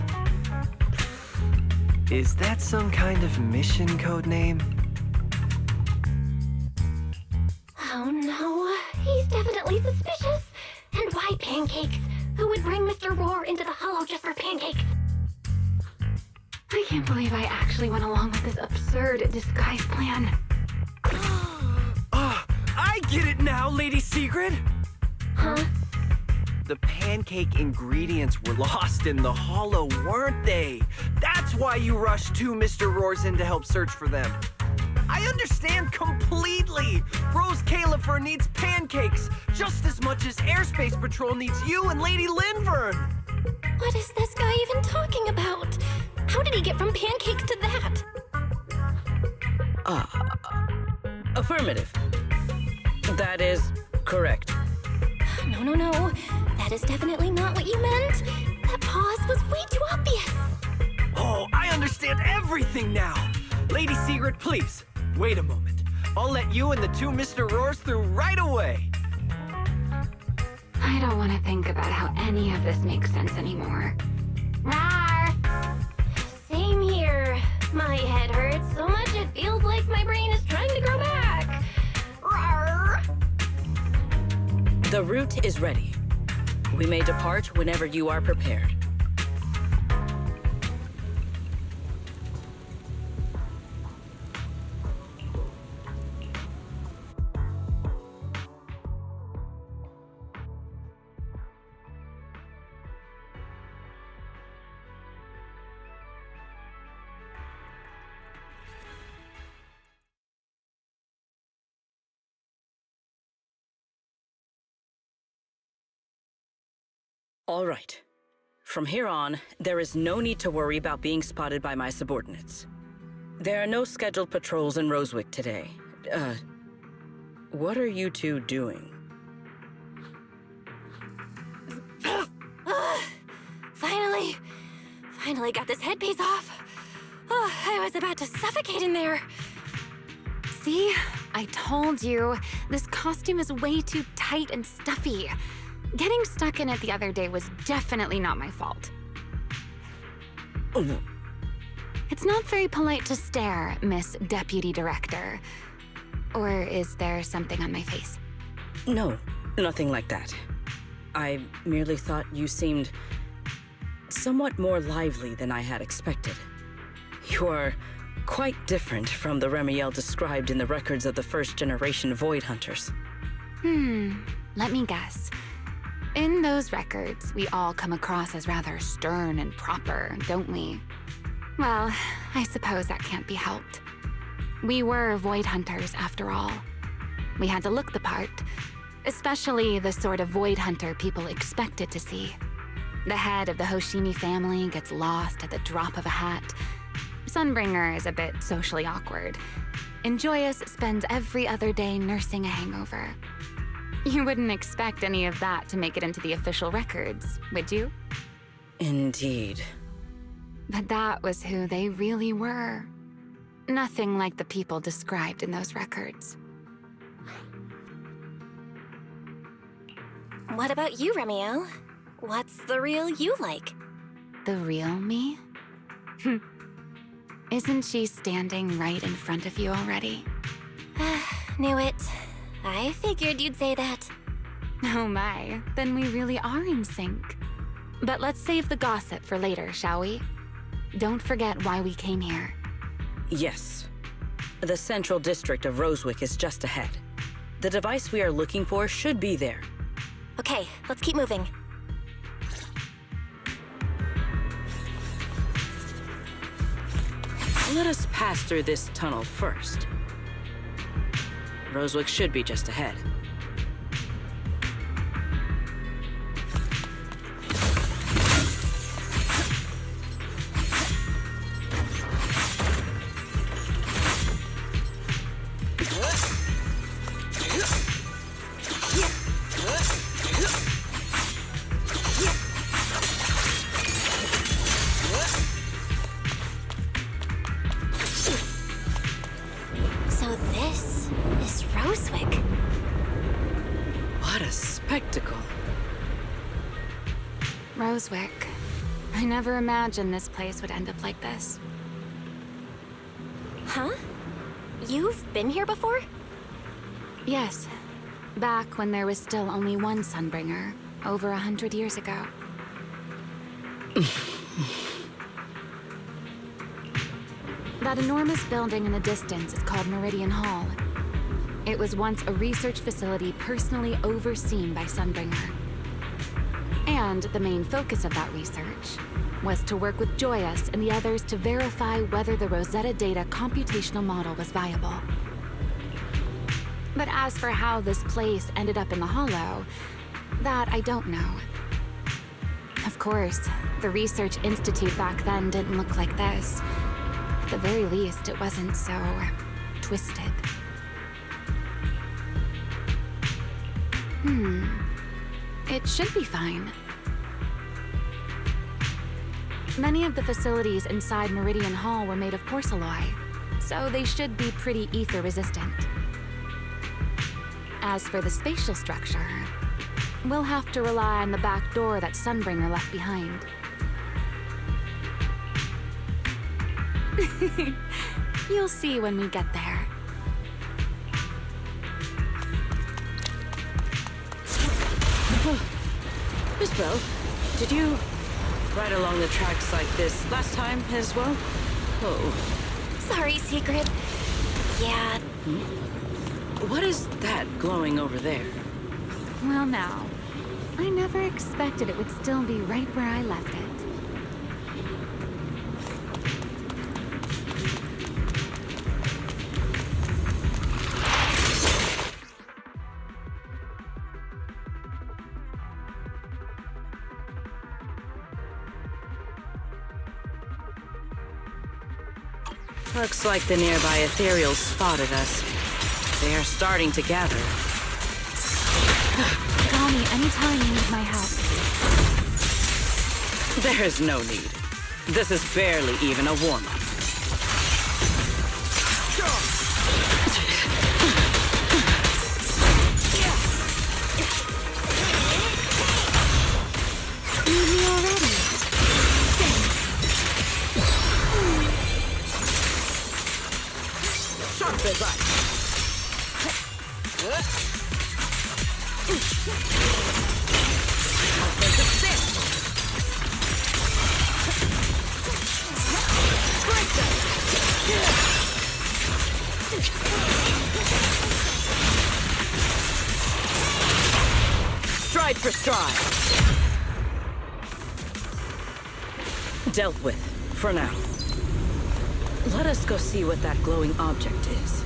Speaker 13: Is that some kind of mission code name?
Speaker 6: Oh no, he's definitely suspicious. And why pancakes?
Speaker 2: Who would bring Mr. Roar into the hollow just for pancakes?
Speaker 4: I can't believe I actually went along with this absurd disguise plan.
Speaker 13: I get it now, Lady Secret!
Speaker 2: Huh?
Speaker 13: The pancake ingredients were lost in the hollow, weren't they? That's why you rushed two Mr. Roars in to help search for them. I understand completely! Rose Califer needs pancakes just as much as Airspace Patrol needs you and Lady Linvern!
Speaker 2: What is this guy even talking about? How did he get from pancakes to that?
Speaker 3: Affirmative. That is correct.
Speaker 2: No. That is definitely not what you meant. That pause was way too obvious.
Speaker 13: Oh, I understand everything now! Lady Secret, please, wait a moment. I'll let you and the two Mr. Roars through right away.
Speaker 4: I don't want to think about how any of this makes sense anymore.
Speaker 2: Rawr! Same here. My head hurts so much it feels like my brain is trying to grow back. Rawr!
Speaker 3: The route is ready. We may depart whenever you are prepared. All right. From here on, there is no need to worry about being spotted by my subordinates. There are no scheduled patrols in Rosewick today. What are you two doing?
Speaker 2: Finally got this headpiece off. Oh, I was about to suffocate in there.
Speaker 4: See? I told you. This costume is way too tight and stuffy. Getting stuck in it the other day was definitely not my fault.
Speaker 3: Oh.
Speaker 4: It's not very polite to stare, Miss Deputy Director. Or is there something on my face?
Speaker 3: No, nothing like that. I merely thought you seemed somewhat more lively than I had expected. You are quite different from the Remiel described in the records of the first-generation Void Hunters.
Speaker 4: Let me guess. In those records, we all come across as rather stern and proper, don't we? Well, I suppose that can't be helped. We were Void Hunters, after all. We had to look the part, especially the sort of Void Hunter people expected to see. The head of the Hoshimi family gets lost at the drop of a hat. Sunbringer is a bit socially awkward. And Joyous spends every other day nursing a hangover. You wouldn't expect any of that to make it into the official records, would you?
Speaker 3: Indeed.
Speaker 4: But that was who they really were. Nothing like the people described in those records.
Speaker 2: What about you, Remiel? What's the real you like?
Speaker 4: The real me? Isn't she standing right in front of you already?
Speaker 2: Knew it. I figured you'd say that.
Speaker 4: Oh my, then we really are in sync. But let's save the gossip for later, shall we? Don't forget why we came here.
Speaker 3: Yes. The central district of Rosewick is just ahead. The device we are looking for should be there.
Speaker 2: Okay, let's keep moving.
Speaker 3: Let us pass through this tunnel first. Rosewick should be just ahead.
Speaker 2: So this is Rosewick.
Speaker 3: What a spectacle.
Speaker 4: Rosewick. I never imagined this place would end up like this.
Speaker 2: Huh? You've been here before?
Speaker 4: Yes. Back when there was still only one Sunbringer. over 100 years ago. That enormous building in the distance is called Meridian Hall. It was once a research facility personally overseen by Sunbringer. And the main focus of that research was to work with Joyous and the others to verify whether the Rosetta Data computational model was viable. But as for how this place ended up in the Hollow, that I don't know. Of course, the Research Institute back then didn't look like this. At the very least, it wasn't so twisted. It should be fine. Many of the facilities inside Meridian Hall were made of porcelain, so they should be pretty ether resistant. As for the spatial structure, we'll have to rely on the back door that Sunbringer left behind. You'll see when we get there.
Speaker 3: Miss Bell, did you ride along the tracks like this last time as well? Oh.
Speaker 2: Sorry, Secret. Yeah.
Speaker 3: What is that glowing over there?
Speaker 4: Well now, I never expected it would still be right where I left it.
Speaker 3: Looks like the nearby ethereals spotted us. They are starting to gather.
Speaker 4: Call me anytime you need my help.
Speaker 3: There's no need. This is barely even a warm-up.
Speaker 4: Need me already?
Speaker 3: Sharp as ice. Stride for stride. Dealt with, for now. Let us go see what that glowing object is.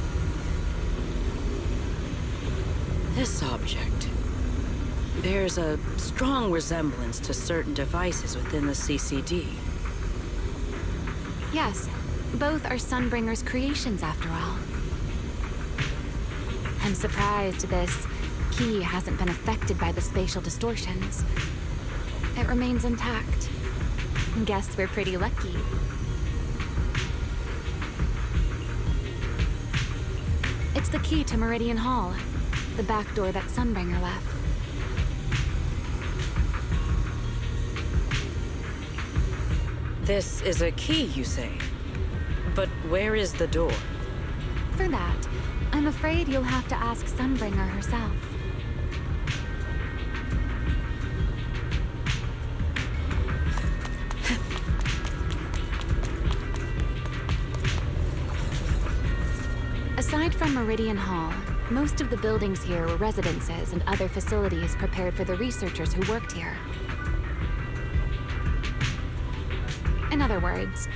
Speaker 3: This object bears a strong resemblance to certain devices within the CCD.
Speaker 4: Yes, both are Sunbringer's creations after all. I'm surprised this key hasn't been affected by the spatial distortions. It remains intact. Guess we're pretty lucky. It's the key to Meridian Hall, the back door that Sunbringer left.
Speaker 3: This is a key, you say? But where is the door?
Speaker 4: For that, I'm afraid you'll have to ask Sunbringer herself. Aside from Meridian Hall, most of the buildings here were residences and other facilities prepared for the researchers who worked here. In other words,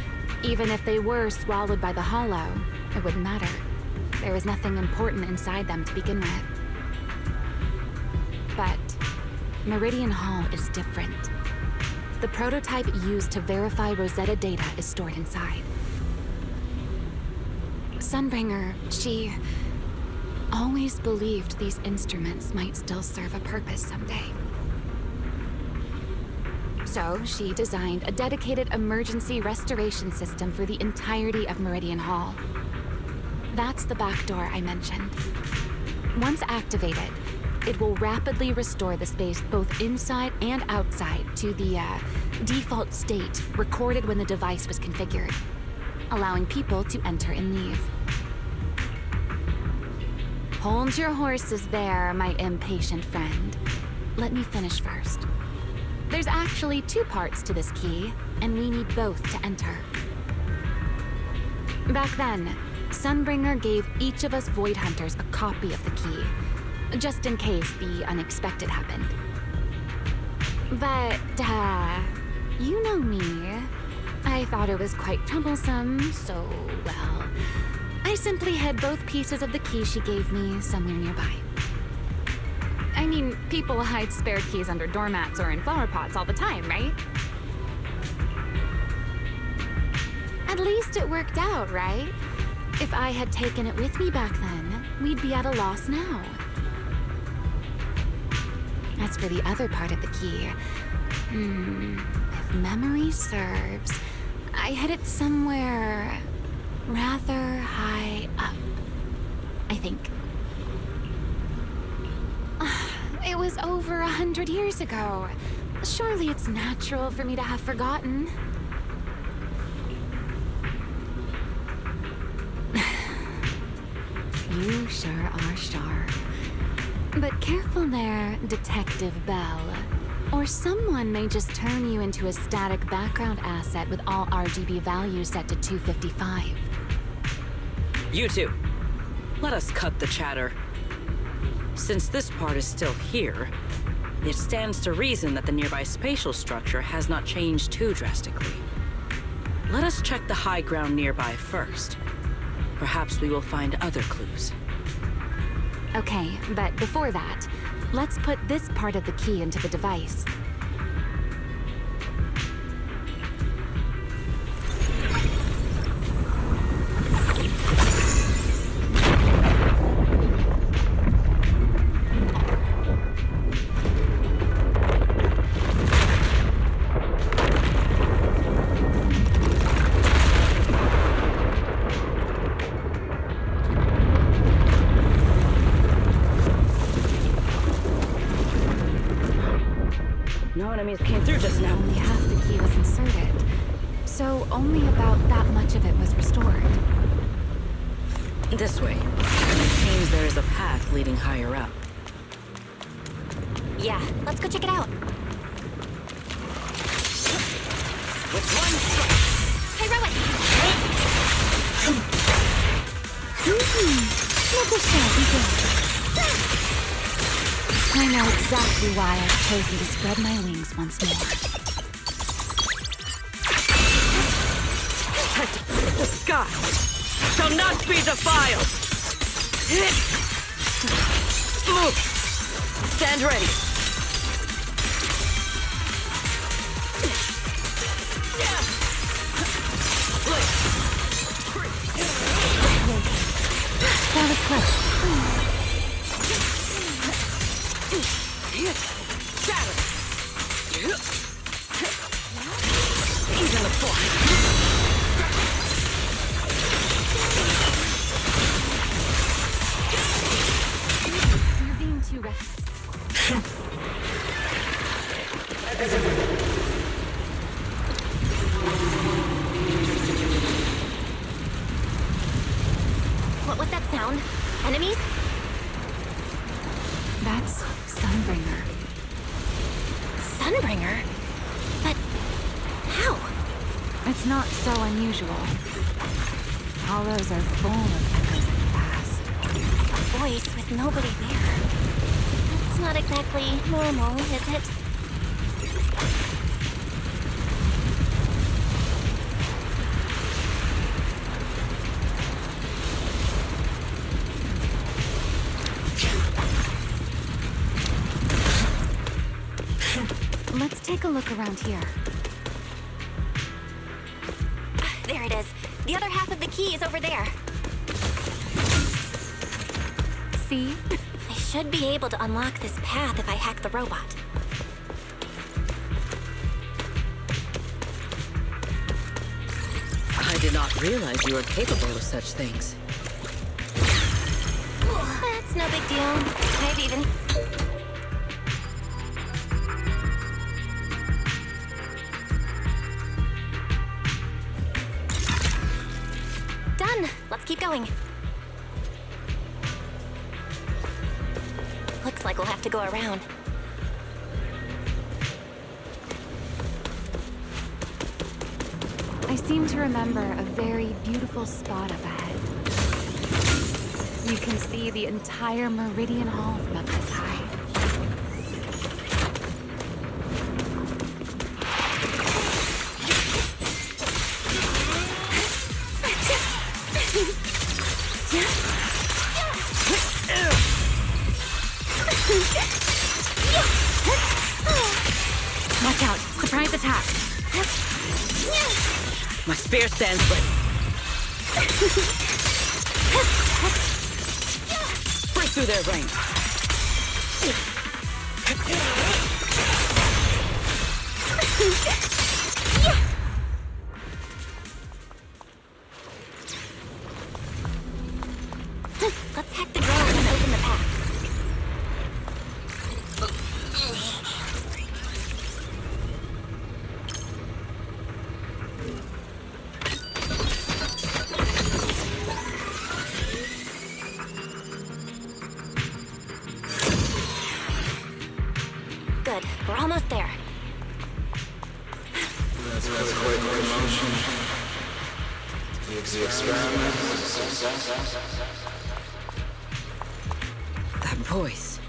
Speaker 4: even if they were swallowed by the Hollow, it wouldn't matter. There was nothing important inside them to begin with. But Meridian Hall is different. The prototype used to verify Rosetta Data is stored inside. Sunbringer, she always believed these instruments might still serve a purpose someday. So she designed a dedicated emergency restoration system for the entirety of Meridian Hall. That's the back door I mentioned. Once activated, it will rapidly restore the space both inside and outside to the default state recorded when the device was configured, allowing people to enter and leave. Hold your horses there, my impatient friend. let me finish first. There's actually 2 parts to this key, and we need both to enter. Back then, Sunbringer gave each of us Void Hunters a copy of the key, just in case the unexpected happened. But, you know me. I thought it was quite troublesome, so, well, I simply hid both pieces of the key she gave me somewhere nearby. I mean, people hide spare keys under doormats or in flower pots all the time, right? At least it worked out, right? If I had taken it with me back then, we'd be at a loss now. As for the other part of the key, if memory serves, I hid it somewhere rather high up, I think. It was over 100 years ago. Surely it's natural for me to have forgotten. You sure are sharp. But careful there, Detective Bell. Or someone may just turn you into a static background asset with all RGB values set to 255.
Speaker 3: You two, let us cut the chatter. Since this part is still here, it stands to reason that the nearby spatial structure has not changed too drastically. Let us check the high ground nearby first. Perhaps we will find other clues.
Speaker 4: Okay, but before that, let's put this part of the key into the device.
Speaker 3: No enemies came through just now.
Speaker 4: Only half the key was inserted, so only about that much of it was restored.
Speaker 3: This way. It seems there is a path leading higher up.
Speaker 6: Yeah, let's go check it out.
Speaker 3: With one strike!
Speaker 6: Heroic!
Speaker 4: Let the show begin. I know exactly why I've chosen to spread my wings once more.
Speaker 3: The sky shall not be defiled! Move! Stand ready!
Speaker 4: That was close.
Speaker 3: Shatter! Even the form.
Speaker 4: You're being too reckless.
Speaker 6: What was that sound? Enemies?
Speaker 4: That's Sunbringer.
Speaker 6: Sunbringer? But how?
Speaker 4: It's not so unusual. Hollows are full of echoes of the past.
Speaker 6: A voice with nobody there. That's not exactly normal, is it?
Speaker 4: Let's take a look around here.
Speaker 6: There it is. The other half of the key is over there.
Speaker 4: See?
Speaker 6: I should be able to unlock this path if I hack the robot.
Speaker 3: I did not realize you were capable of such things.
Speaker 6: That's no big deal. I've even... Done! Let's keep going. Looks like we'll have to go around.
Speaker 4: seem to remember a very beautiful spot up ahead. You can see the entire Meridian Hall from up this high. Watch out! Surprise attack!
Speaker 3: My spear stands ready. Break through their range.
Speaker 2: Let's hack the drone and open the path. Good. We're almost there.
Speaker 14: That's quite the emotion. The experiment was a success.
Speaker 3: That voice.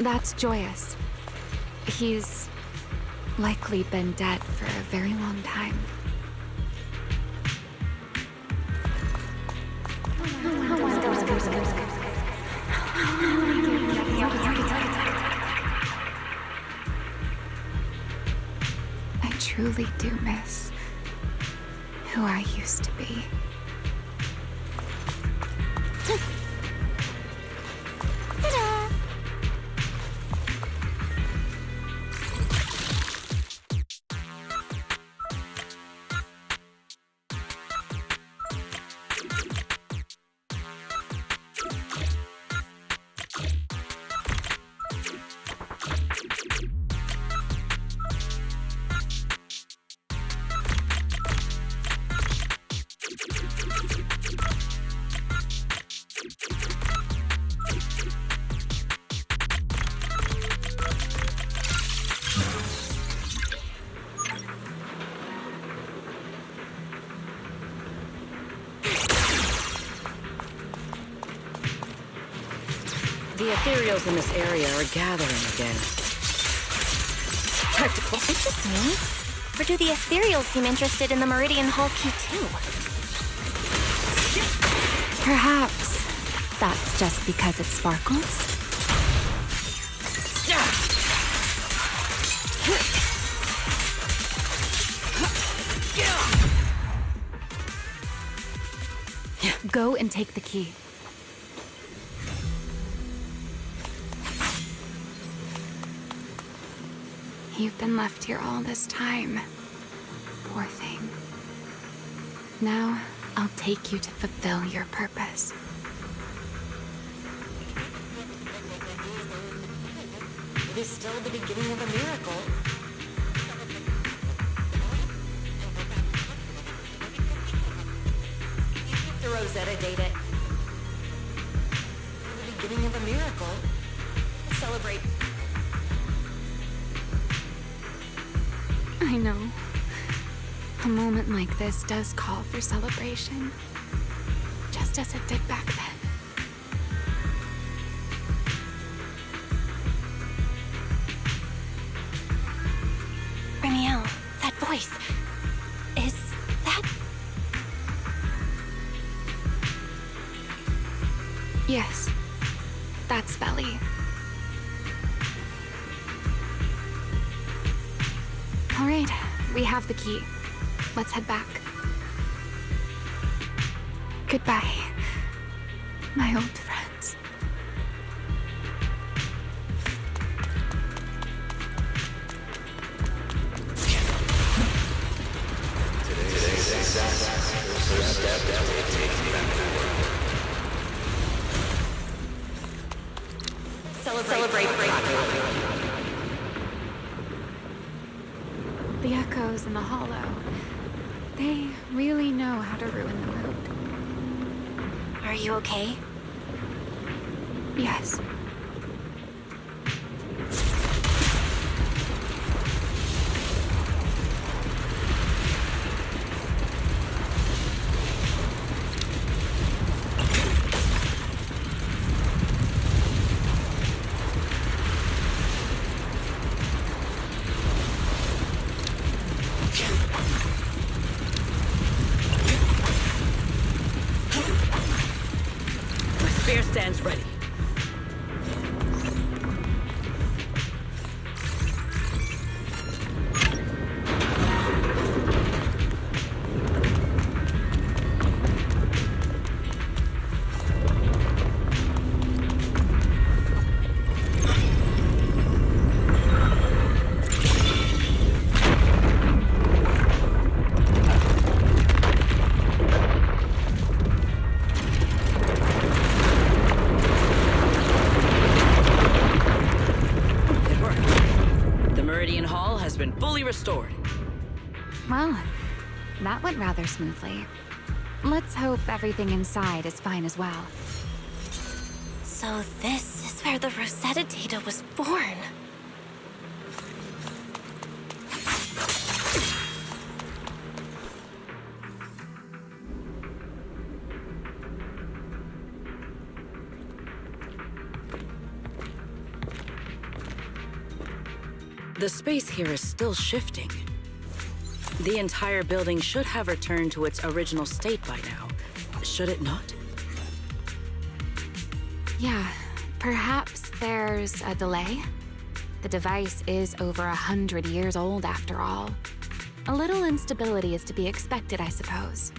Speaker 4: That's Joyous. He's likely been dead for a very long time. I truly do miss who I used to be.
Speaker 2: Ta-da!
Speaker 3: The ethereals in this area are gathering again. Tactical.
Speaker 2: Interesting. Or do the ethereals seem interested in the Meridian Hall key too?
Speaker 4: Perhaps that's just because it sparkles? Go and take the key. You've been left here all this time. Poor thing. Now, I'll take you to fulfill your purpose.
Speaker 1: It is still the beginning of a miracle. The Rosetta data. The beginning of a miracle. Celebrate.
Speaker 4: I know. A moment like this does call for celebration. Just as it did back then.
Speaker 2: Remiel, that voice. Is that...
Speaker 4: Yes. That's Belly. All right, we have the key. Let's head back. Goodbye, my old friends.
Speaker 14: Today's success is the first step that we take back the world.
Speaker 1: Celebrate.
Speaker 4: The echoes in the hollow. They really know how to ruin the mood.
Speaker 2: Are you okay?
Speaker 4: Yes.
Speaker 3: The Meridian Hall has been fully restored.
Speaker 4: Well, that went rather smoothly. Let's hope everything inside is fine as well.
Speaker 2: So this is where the Rosetta data was born.
Speaker 3: The space here is still shifting. The entire building should have returned to its original state by now, should it not?
Speaker 4: Yeah, perhaps there's a delay. The device is over 100 years old after all. A little instability is to be expected, I suppose.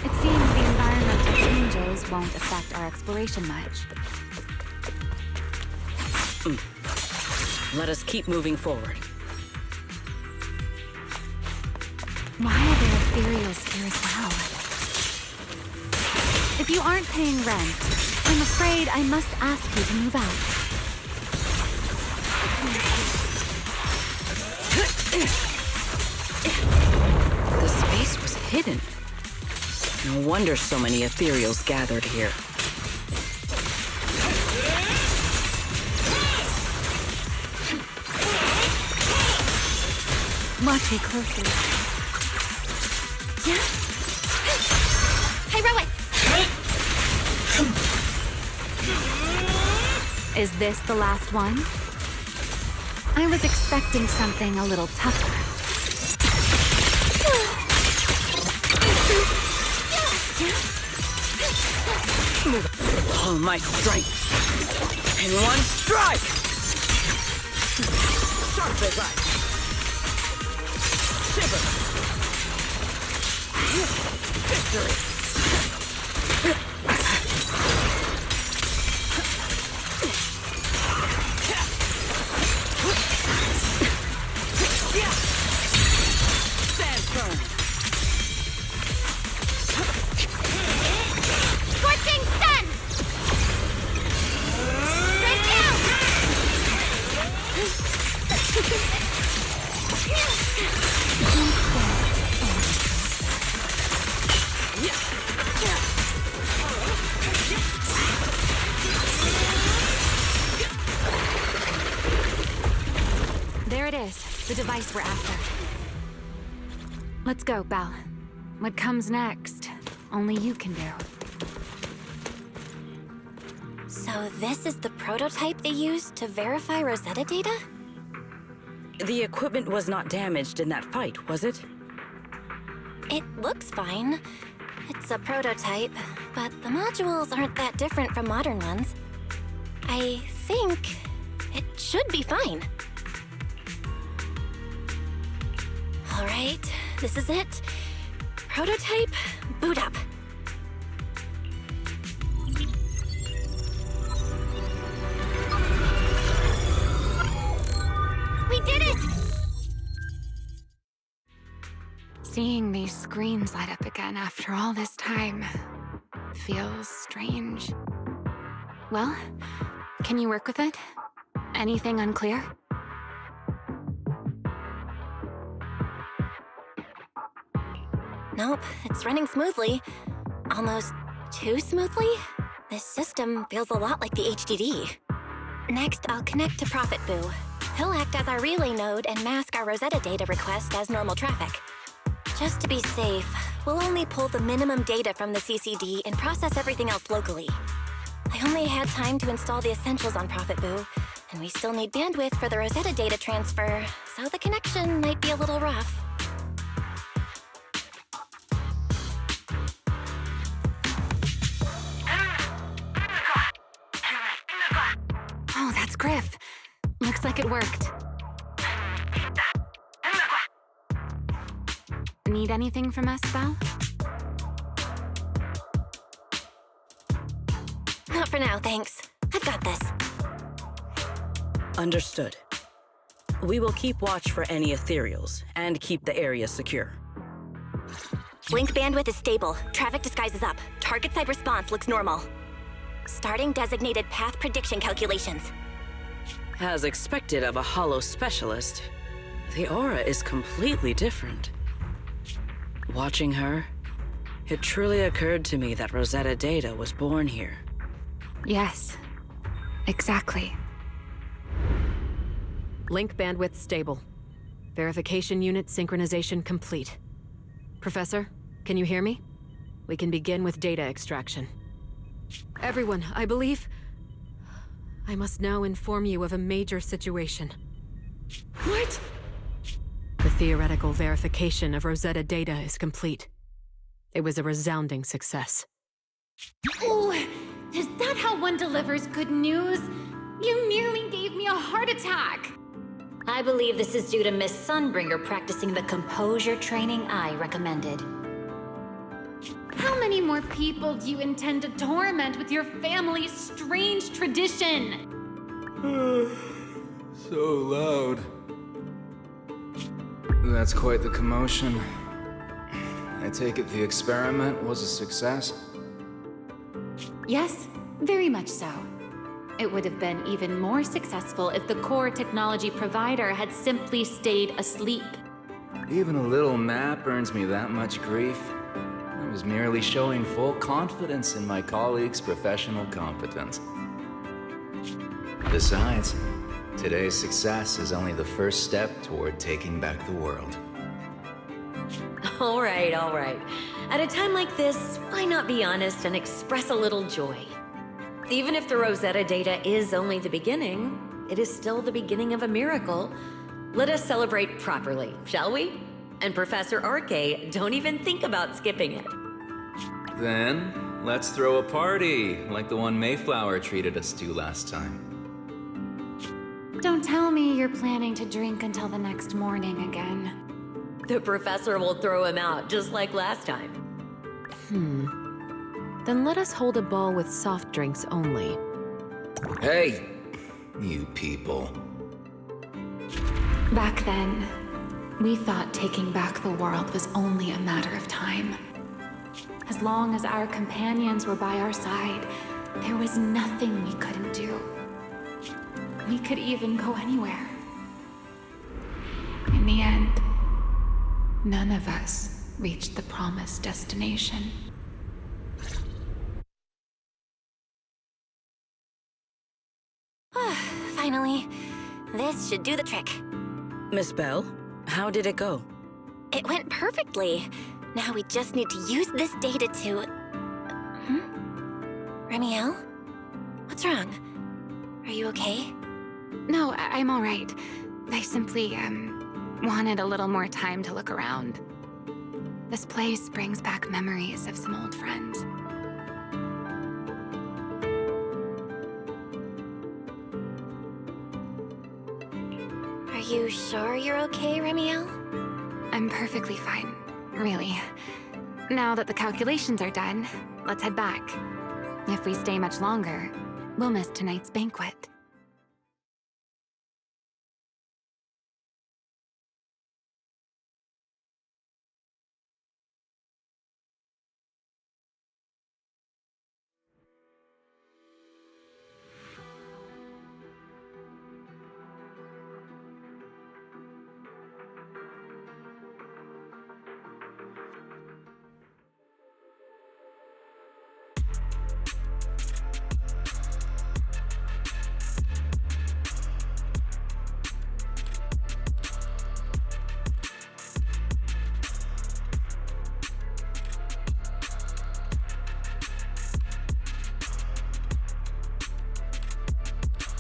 Speaker 4: It seems the environmental changes won't affect our exploration much.
Speaker 3: Let us keep moving forward.
Speaker 4: Why are there ethereals here as well? If you aren't paying rent, I'm afraid I must ask you to move out.
Speaker 3: The space was hidden. No wonder so many ethereals gathered here.
Speaker 4: Watch me closely.
Speaker 2: Yeah? Heroic!
Speaker 4: Is this the last one? I was expecting something a little tougher.
Speaker 3: All my strength in one strike! Sharp as ice! Shiver! Victory! Stand firm!
Speaker 2: Scorching sun! Straight down!
Speaker 4: There it is, the device we're after. Let's go, Belle. What comes next, only you can do.
Speaker 2: So this is the prototype they used to verify Rosetta data?
Speaker 3: The equipment was not damaged in that fight, was it?
Speaker 2: It looks fine. It's a prototype, but the modules aren't that different from modern ones. I think it should be fine. All right, this is it. Prototype, boot up. We did it!
Speaker 4: Seeing these screens light up again after all this time feels strange. Well, can you work with it? Anything unclear?
Speaker 2: Nope, it's running smoothly. Almost too smoothly? This system feels a lot like the HDD. Next, I'll connect to Prophet Boo. He'll act as our relay node and mask our Rosetta data request as normal traffic. Just to be safe, we'll only pull the minimum data from the CCD and process everything else locally. I only had time to install the essentials on Prophet Boo, and we still need bandwidth for the Rosetta data transfer, so the connection might be a little rough.
Speaker 4: Oh, that's Griff. Looks like it worked. Need anything from us, Belle?
Speaker 2: Not for now, thanks. I've got this.
Speaker 3: Understood. We will keep watch for any ethereals and keep the area secure.
Speaker 2: Link bandwidth is stable. Traffic disguise is up. Target side response looks normal. Starting designated path prediction calculations.
Speaker 3: As expected of a holo specialist, the aura is completely different. Watching her, it truly occurred to me that Rosetta Data was born here.
Speaker 4: Yes, exactly.
Speaker 7: Link bandwidth stable. Verification unit synchronization complete. Professor, can you hear me? We can begin with data extraction. Everyone, I believe... I must now inform you of a major situation. What? The theoretical verification of Rosetta Data is complete. It was a resounding success.
Speaker 4: Oh, is that how one delivers good news? You nearly gave me a heart attack!
Speaker 6: I believe this is due to Miss Sunbringer practicing the composure training I recommended.
Speaker 4: How many more people do you intend to torment with your family's strange tradition?
Speaker 14: So loud. That's quite the commotion. I take it the experiment was a success?
Speaker 4: Yes, very much so. It would have been even more successful if the core technology provider had simply stayed asleep.
Speaker 14: Even a little nap earns me that much grief. I was merely showing full confidence in my colleagues' professional competence. Besides, today's success is only the first step toward taking back the world.
Speaker 1: All right, all right. At a time like this, why not be honest and express a little joy? Even if the Rosetta Data is only the beginning, it is still the beginning of a miracle. Let us celebrate properly, shall we? And Professor Arke, don't even think about skipping it.
Speaker 14: Then, let's throw a party, like the one Mayflower treated us to last time.
Speaker 4: Don't tell me you're planning to drink until the next morning again.
Speaker 1: The professor will throw him out, just like last time.
Speaker 7: Then let us hold a ball with soft drinks only.
Speaker 14: Hey, you people.
Speaker 4: Back then, we thought taking back the world was only a matter of time. As long as our companions were by our side, there was nothing we couldn't do. We could even go anywhere. In the end, none of us reached the promised destination.
Speaker 2: Finally, this should do the trick.
Speaker 3: Miss Bell, how did it go?
Speaker 2: It went perfectly. Now we just need to use this data to... Remiel? What's wrong? Are you okay?
Speaker 4: No, I'm all right. I simply, wanted a little more time to look around. This place brings back memories of some old friends.
Speaker 2: Are you sure you're okay, Remiel?
Speaker 4: I'm perfectly fine, really. Now that the calculations are done, let's head back. If we stay much longer, we'll miss tonight's banquet.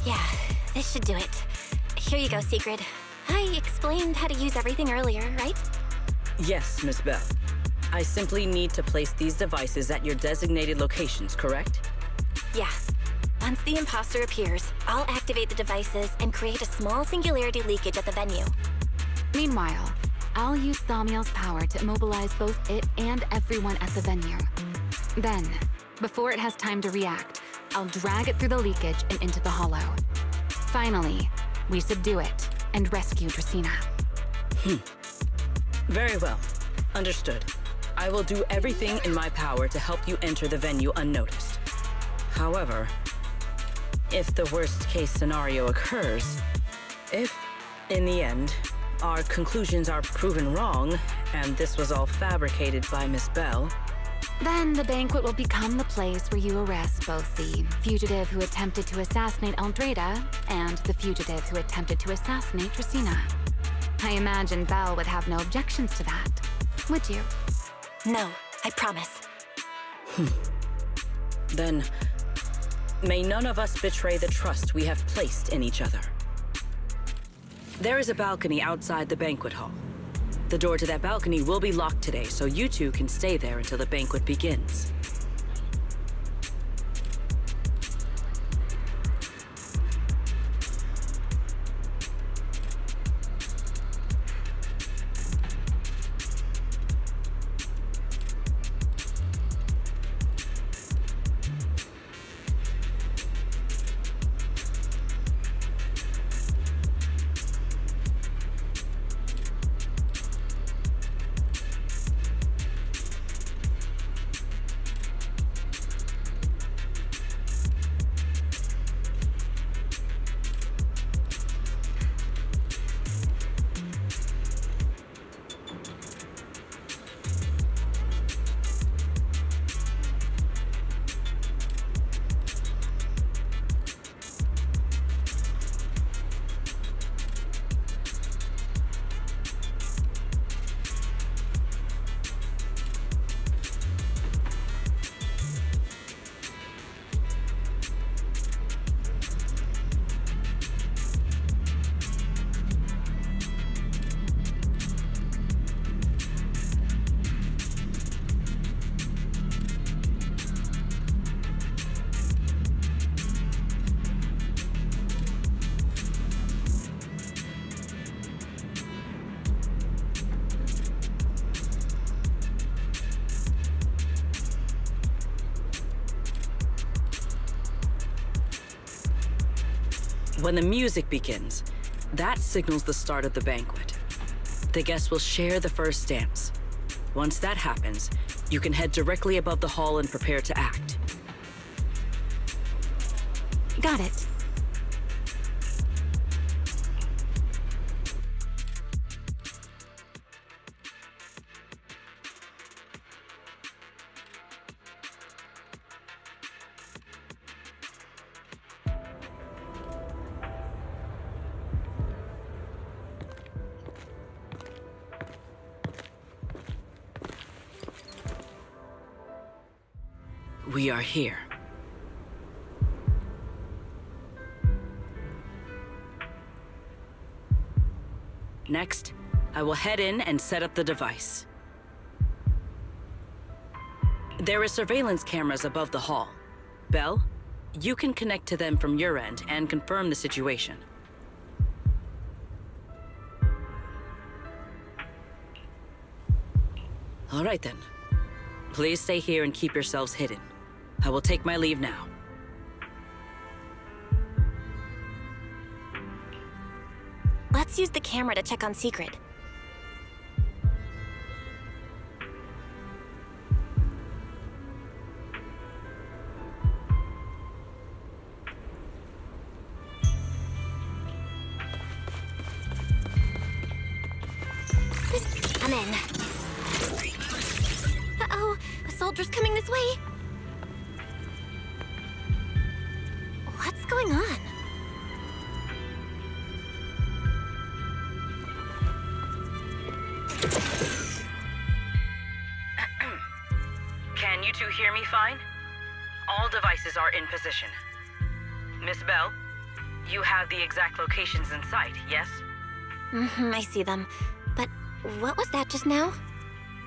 Speaker 2: Yeah, this should do it. Here you go, Sigrid. I explained how to use everything earlier, right?
Speaker 3: Yes, Miss Bell. I simply need to place these devices at your designated locations, correct?
Speaker 2: Yeah. Once the imposter appears, I'll activate the devices and create a small singularity leakage at the venue.
Speaker 4: Meanwhile, I'll use Thaumiel's power to immobilize both it and everyone at the venue. Then, before it has time to react, I'll drag it through the leakage and into the hollow. Finally, we subdue it and rescue Dracaena.
Speaker 3: Very well. Understood. I will do everything in my power to help you enter the venue unnoticed. However, if the worst-case scenario occurs, if, in the end, our conclusions are proven wrong, and this was all fabricated by Miss Bell,
Speaker 4: Then the banquet will become the place where you arrest both the fugitive who attempted to assassinate Aldrada and the fugitive who attempted to assassinate Dracena. I imagine Belle would have no objections to that, would you?
Speaker 2: No, I promise.
Speaker 3: Then may none of us betray the trust we have placed in each other. There is a balcony outside the banquet hall. The door to that balcony will be locked today, so you two can stay there until the banquet begins. When the music begins, that signals the start of the banquet. The guests will share the first dance. Once that happens, you can head directly above the hall and prepare to act.
Speaker 4: Got it.
Speaker 3: We are here. Next, I will head in and set up the device. There are surveillance cameras above the hall. Belle, you can connect to them from your end and confirm the situation. All right then. Please stay here and keep yourselves hidden. I will take my leave now.
Speaker 2: Let's use the camera to check on Secret. I'm in. Uh-oh, a soldier's coming this way. What's going on?
Speaker 3: Can you two hear me fine? All devices are in position. Miss Bell, you have the exact locations in sight, yes?
Speaker 2: I see them. But what was that just now?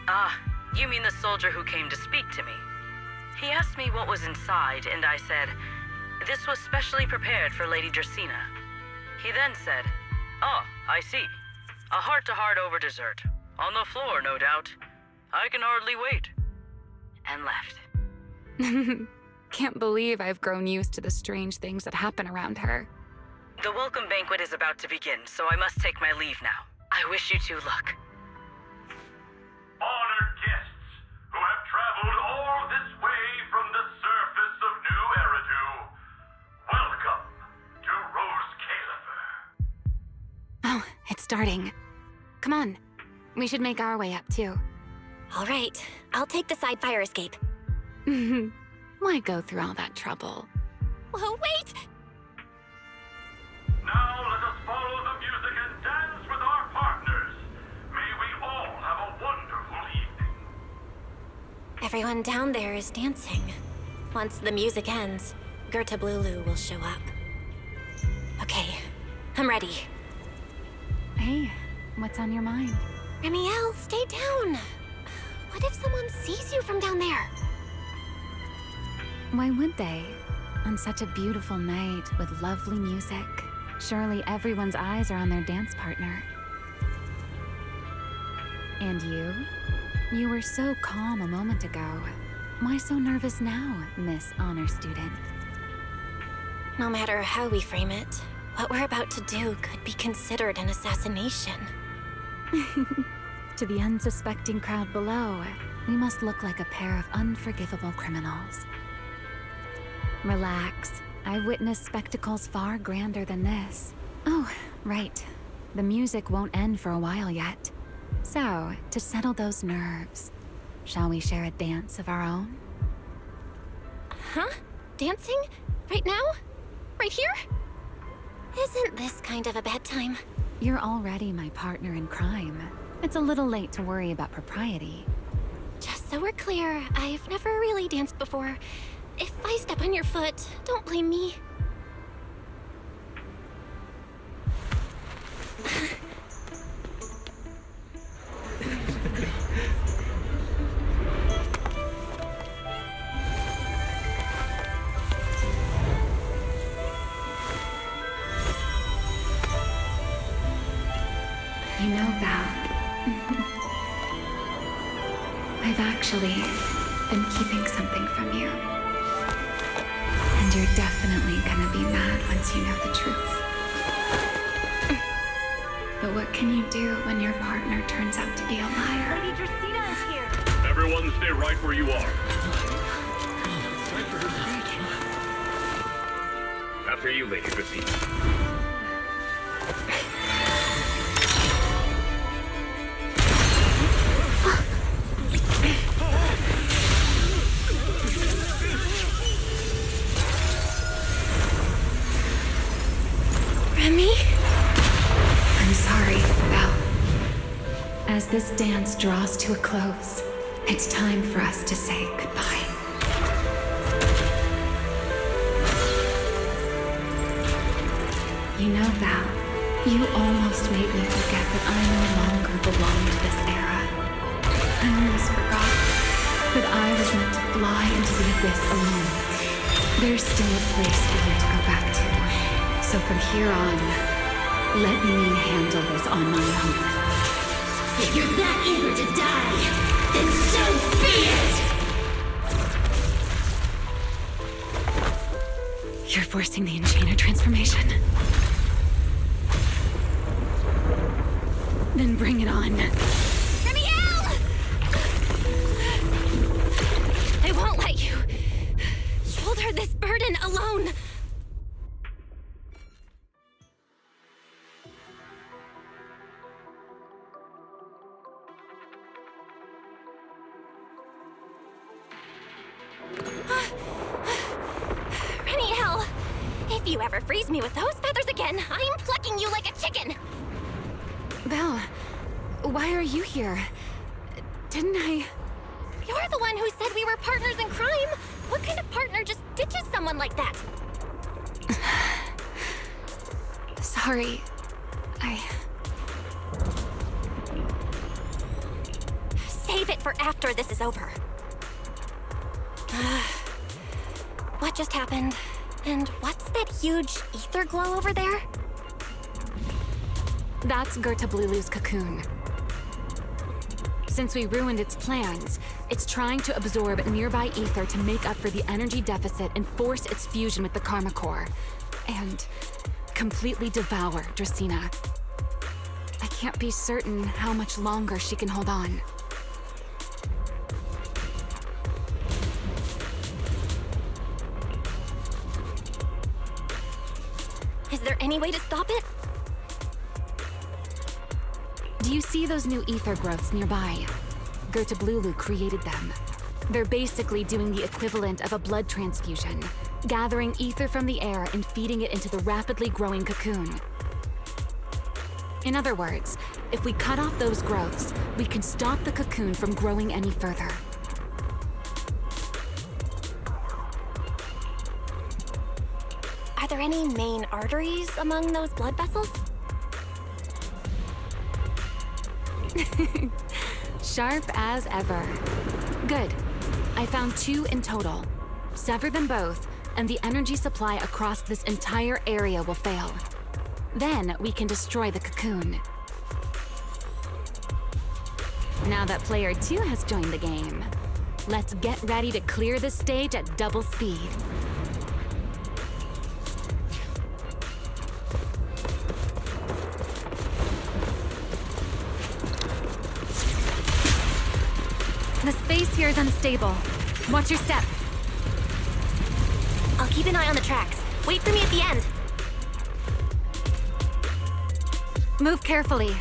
Speaker 3: Ah, you mean the soldier who came to speak to me. He asked me what was inside, and I said, this was specially prepared for Lady Dracena. He then said, oh, I see. A heart-to-heart over dessert. On the floor, no doubt. I can hardly wait. And left.
Speaker 4: Can't believe I've grown used to the strange things that happen around her.
Speaker 3: The welcome banquet is about to begin, so I must take my leave now. I wish you two luck.
Speaker 5: Honored guests,
Speaker 4: starting. Come on. We should make our way up, too.
Speaker 2: All right, I'll take the side fire escape.
Speaker 4: Why go through all that trouble?
Speaker 2: Oh, wait!
Speaker 5: Now let us follow the music and dance with our partners. May we all have a wonderful evening.
Speaker 2: Everyone down there is dancing. Once the music ends, Gerta Blulu will show up. Okay, I'm ready.
Speaker 4: Hey, what's on your mind?
Speaker 2: Remiel, stay down. What if someone sees you from down there?
Speaker 4: Why would they? On such a beautiful night with lovely music, surely everyone's eyes are on their dance partner. And you? You were so calm a moment ago. Why so nervous now, Miss Honor Student?
Speaker 2: No matter how we frame it, what we're about to do could be considered an assassination.
Speaker 4: To the unsuspecting crowd below, we must look like a pair of unforgivable criminals. Relax. I've witnessed spectacles far grander than this. Oh, right. The music won't end for a while yet. So, to settle those nerves, shall we share a dance of our own?
Speaker 2: Huh? Dancing? Right now? Right here? Isn't this kind of a bad time?
Speaker 4: You're already my partner in crime. It's a little late to worry about propriety.
Speaker 2: Just so we're clear, I've never really danced before. If I step on your foot, don't blame me.
Speaker 4: You know, Val, I've actually been keeping something from you. And you're definitely gonna be mad once you know the truth. But what can you do when your partner turns out to be a liar?
Speaker 6: Lady Dracena is here.
Speaker 5: Everyone stay right where you are. After you, Lady Dracena.
Speaker 2: Remy?
Speaker 4: I'm sorry, Val. As this dance draws to a close, it's time for us to say goodbye. You know, Val, you almost made me forget that I no longer belong to this era. I almost forgot that I was meant to fly into the abyss alone. There's still a place for you to go back to. So from here on, let me handle this on my own.
Speaker 15: If you're that eager to die, then so be it!
Speaker 4: You're forcing the Enchanter transformation. Then bring it on.
Speaker 2: Remiel! I won't let you shoulder this burden alone. Remiel! If you ever freeze me with those feathers again, I'm plucking you like a chicken!
Speaker 4: Belle, why are you here? Didn't I...
Speaker 2: You're the one who said we were partners in crime! What kind of partner just ditches someone like that?
Speaker 4: Sorry.
Speaker 2: Save it for after this is over. What just happened? And what's that huge ether glow over there?
Speaker 4: That's Gerta Blulu's cocoon. Since we ruined its plans, it's trying to absorb nearby ether to make up for the energy deficit and force its fusion with the Karma Core. And completely devour Dracena. I can't be certain how much longer she can hold on.
Speaker 2: Is there any way to stop it?
Speaker 4: Do you see those new ether growths nearby? Ju-FuFu created them. They're basically doing the equivalent of a blood transfusion, gathering ether from the air and feeding it into the rapidly growing cocoon. In other words, if we cut off those growths, we can stop the cocoon from growing any further.
Speaker 2: Are there any main arteries among those blood vessels?
Speaker 4: Sharp as ever. Good. I found 2 in total. Sever them both, and the energy supply across this entire area will fail. Then we can destroy the cocoon. Now that player 2 has joined the game, let's get ready to clear the stage at double speed. The space here is unstable. Watch your step.
Speaker 2: I'll keep an eye on the tracks. Wait for me at the end.
Speaker 4: Move carefully.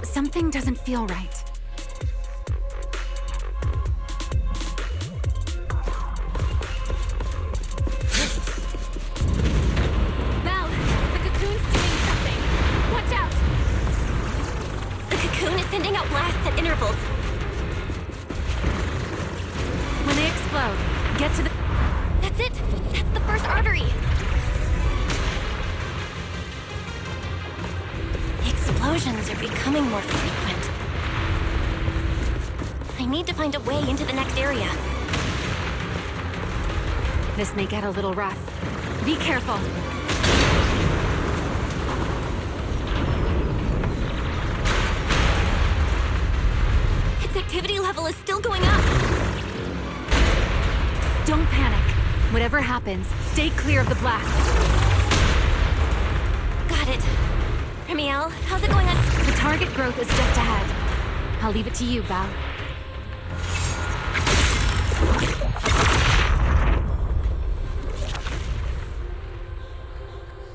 Speaker 4: Something doesn't feel right.
Speaker 2: Val, the cocoon's doing something. Watch out! The cocoon is sending out blasts at intervals.
Speaker 4: When they explode, get to the...
Speaker 2: That's it! That's the first artery! The explosions are becoming more frequent. I need to find a way into the next area.
Speaker 4: This may get a little rough. Be careful.
Speaker 2: Its activity level is still going up.
Speaker 4: Don't panic. Whatever happens, stay clear of the blast.
Speaker 2: Got it. Remiel, how's it going on?
Speaker 4: The target growth is just ahead. I'll leave it to you, Val.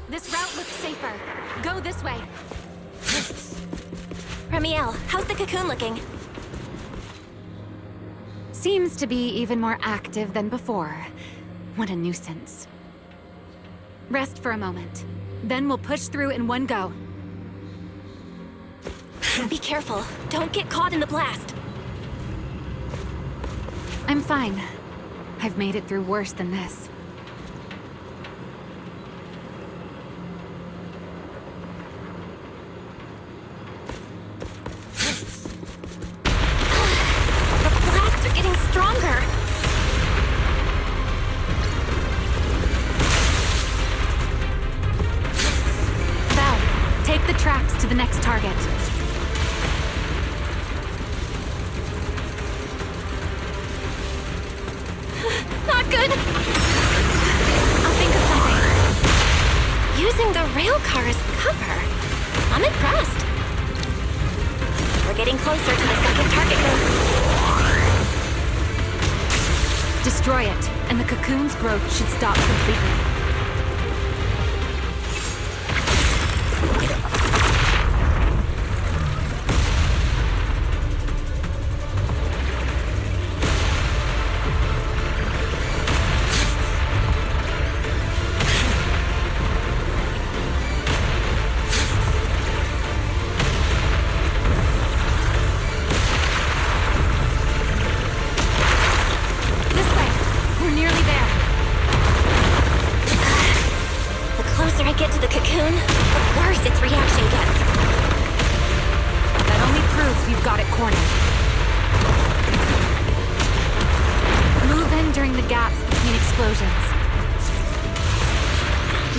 Speaker 4: This route looks safer. Go this way.
Speaker 2: Remiel, how's the cocoon looking?
Speaker 4: Seems to be even more active than before. What a nuisance. Rest for a moment. Then we'll push through in one go.
Speaker 2: Be careful. Don't get caught in the blast.
Speaker 4: I'm fine. I've made it through worse than this.
Speaker 2: Stronger!
Speaker 4: Val, take the tracks to the next target.
Speaker 2: Not good! I'll think of something. Using the rail car as cover? I'm impressed. We're getting closer to the second target group.
Speaker 4: Destroy it, and the cocoon's growth should stop completely.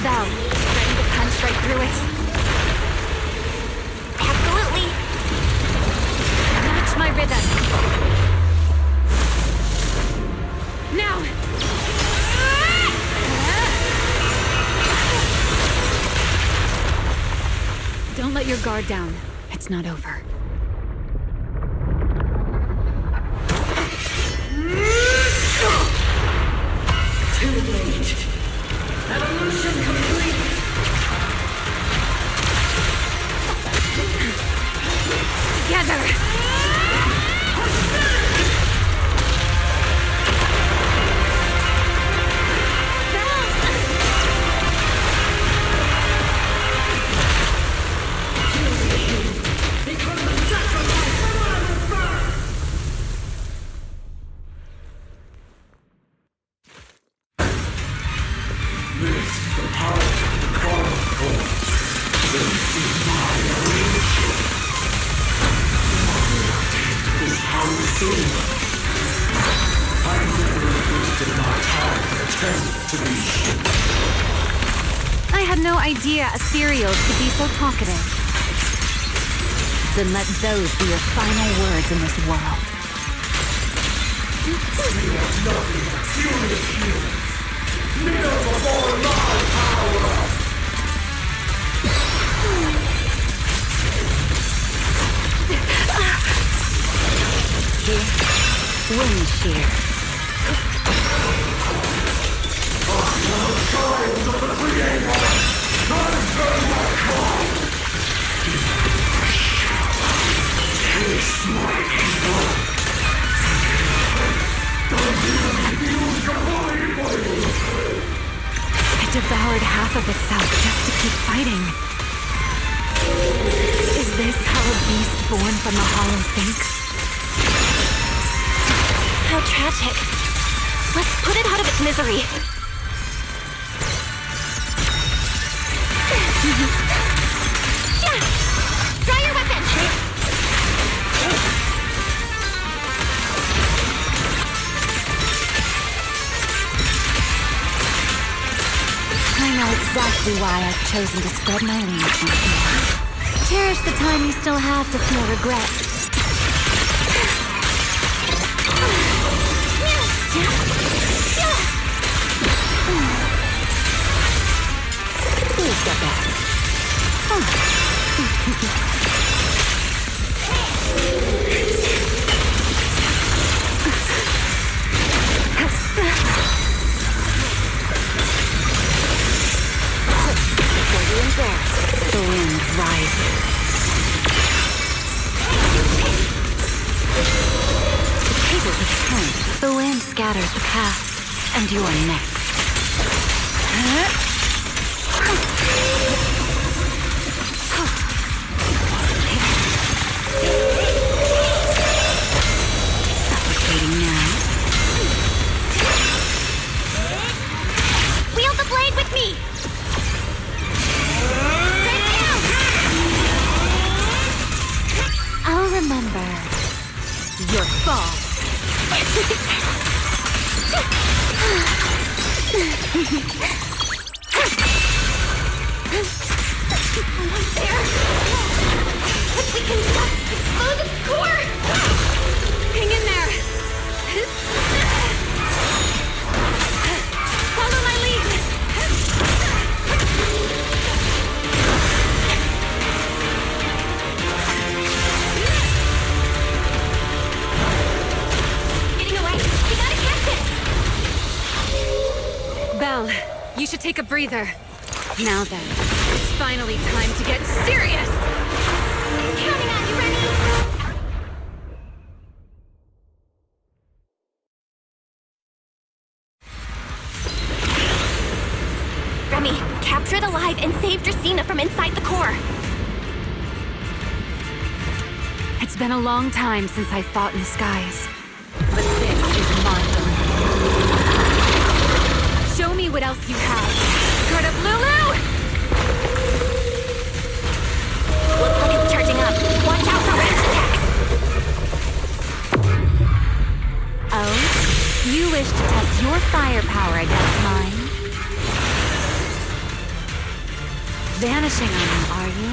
Speaker 4: Val, ready to punch right through it?
Speaker 2: Absolutely.
Speaker 4: Match my rhythm. Now! Don't let your guard down. It's not over.
Speaker 15: Too late. Evolution complete.
Speaker 4: I had no idea ethereals could be so talkative. Then let those be your final words in this world. Wind shear. It devoured half of itself just to keep fighting. Is this how a beast born from the hollow thinks?
Speaker 2: How tragic. Let's put it out of its misery. Draw your weapon!
Speaker 4: I know exactly why I've chosen to spread my wings once more. Cherish the time you still have to feel regret. Please get back. The wind rises. The table is turned. The wind scatters the past, and you are next. Suffocating now.
Speaker 2: Wield the blade with me!
Speaker 4: I'll remember your fall.
Speaker 2: Almost there. If we can just expose its core!
Speaker 4: Hang in there. Follow my lead.
Speaker 2: Getting away. We gotta catch it!
Speaker 4: Belle, you should take a breather. Now then, it's finally time to get serious!
Speaker 2: Counting on you, Remy! Remy, capture it alive and save Dracena from inside the core.
Speaker 4: It's been a long time since I fought in the skies. But this is my domain. Show me what else you have. Guard up, Lulu!
Speaker 2: Looks like it's charging up. Watch out for range attacks.
Speaker 4: Oh? You wish to test your firepower against mine? Vanishing on me, are you?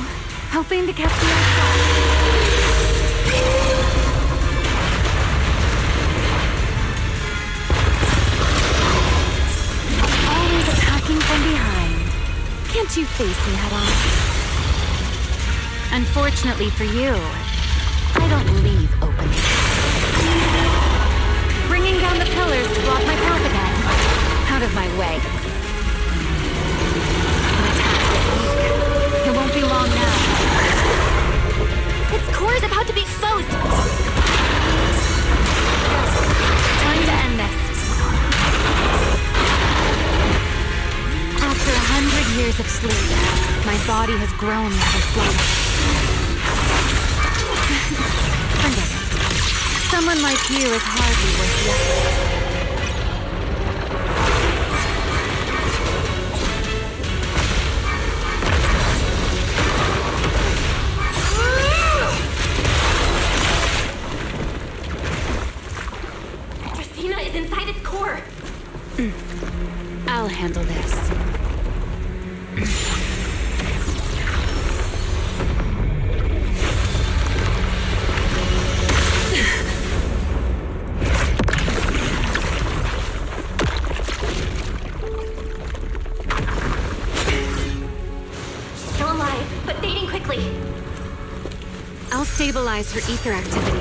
Speaker 4: Hoping to catch me off guard? Always attacking from behind. Can't you face me head on? Unfortunately for you, I don't leave openly. Bringing down the pillars to block my path again. Out of my way. It won't be long now.
Speaker 2: Its core is about to be exposed.
Speaker 4: Time to end this. After 100 years of sleep, my body has grown like a flower. Forget it. Someone like you is hardly worth the effort. this.
Speaker 2: Still alive, but fading quickly.
Speaker 4: I'll stabilize her ether activity.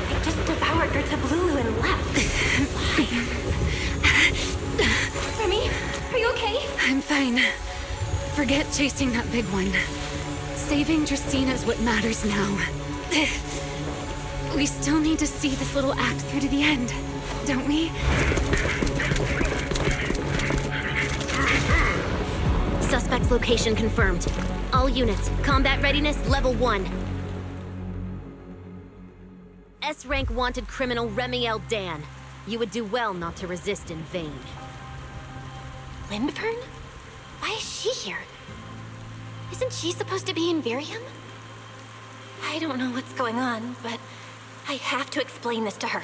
Speaker 2: I just devoured Gertablulu and left. Why? Remy, are you okay?
Speaker 4: I'm fine. Forget chasing that big one. Saving Dracaena is what matters now. We still need to see this little act through to the end, don't we?
Speaker 6: Suspect's location confirmed. All units, combat readiness level 1. S-rank wanted criminal Remiel Dan. You would do well not to resist in vain.
Speaker 2: Lindburn? Why is she here? Isn't she supposed to be in Virium? I don't know what's going on, but I have to explain this to her.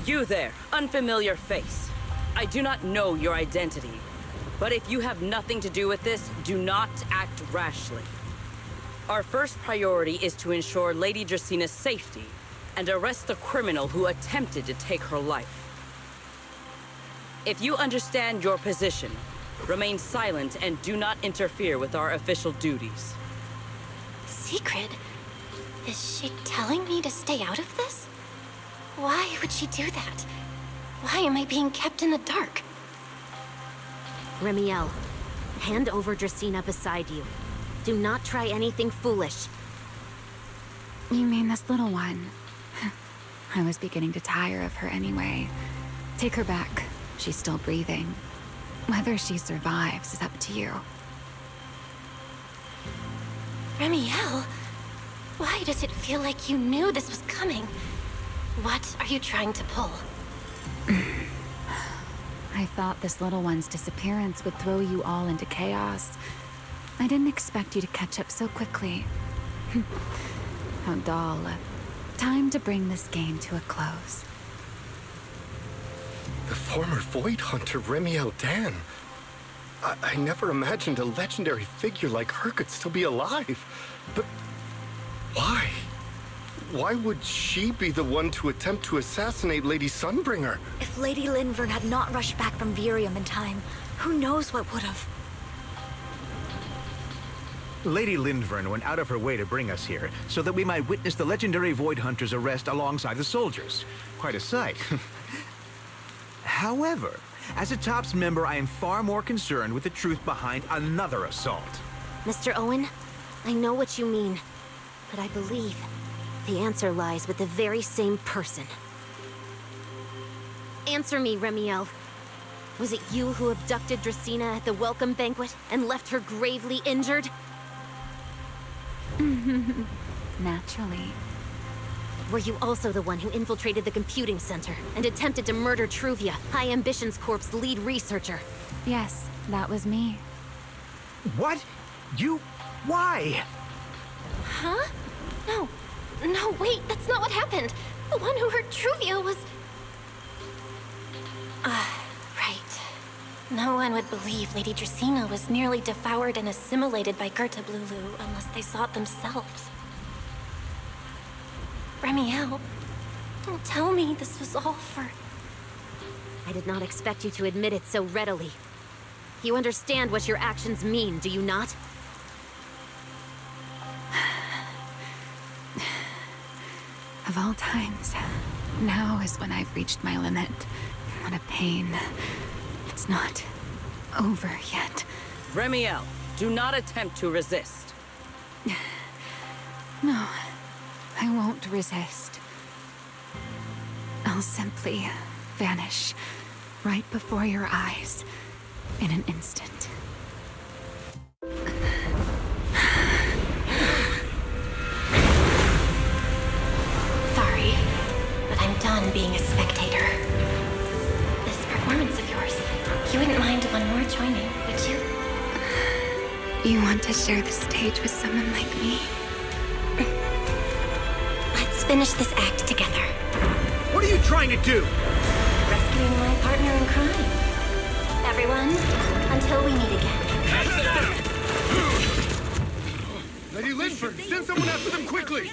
Speaker 3: You there, unfamiliar face. I do not know your identity. But if you have nothing to do with this, do not act rashly. Our first priority is to ensure Lady Dracaena's safety and arrest the criminal who attempted to take her life. If you understand your position, remain silent and do not interfere with our official duties.
Speaker 2: Secret? Is she telling me to stay out of this? Why would she do that? Why am I being kept in the dark?
Speaker 6: Remiel, hand over Dracaena beside you. Do not try anything foolish.
Speaker 4: You mean this little one? I was beginning to tire of her anyway. Take her back. She's still breathing. Whether she survives is up to you.
Speaker 2: Remiel, why does it feel like you knew this was coming? What are you trying to pull?
Speaker 4: I thought this little one's disappearance would throw you all into chaos. I didn't expect you to catch up so quickly. How dull. Time to bring this game to a close.
Speaker 16: The former Void Hunter Remiel Dan. I never imagined a legendary figure like her could still be alive. But why? Why would she be the one to attempt to assassinate Lady Sunbringer?
Speaker 17: If Lady Lindburn had not rushed back from Virium in time, who knows what would have.
Speaker 18: Lady Lindburn went out of her way to bring us here, so that we might witness the legendary Void Hunter's arrest alongside the soldiers. Quite a sight. However, as a TOPS member, I am far more concerned with the truth behind another assault.
Speaker 6: Mr. Owen, I know what you mean, but I believe the answer lies with the very same person. Answer me, Remiel. Was it you who abducted Dracaena at the welcome banquet and left her gravely injured?
Speaker 4: Naturally.
Speaker 6: Were you also the one who infiltrated the computing center and attempted to murder Truvia, High Ambitions Corp's lead researcher?
Speaker 4: Yes, that was me.
Speaker 18: What? You... why?
Speaker 2: Huh? No, wait, that's not what happened. The one who hurt Truvia was... right. No one would believe Lady Dracaena was nearly devoured and assimilated by Gertablulu unless they saw it themselves. Remiel, don't tell me this was all for...
Speaker 6: I did not expect you to admit it so readily. You understand what your actions mean, do you not?
Speaker 4: Of all times, now is when I've reached my limit. What a pain. It's not over yet.
Speaker 3: Remiel, do not attempt to resist.
Speaker 4: No, I won't resist. I'll simply vanish right before your eyes in an instant.
Speaker 2: Sorry, but I'm done being a spectator. one more joining, would you?
Speaker 4: You want to share the stage with someone like me?
Speaker 2: Let's finish this act together.
Speaker 18: What are you trying to do?
Speaker 2: Rescuing my partner in crime. Everyone, until we meet again.
Speaker 16: Lady Linford, send someone after them quickly!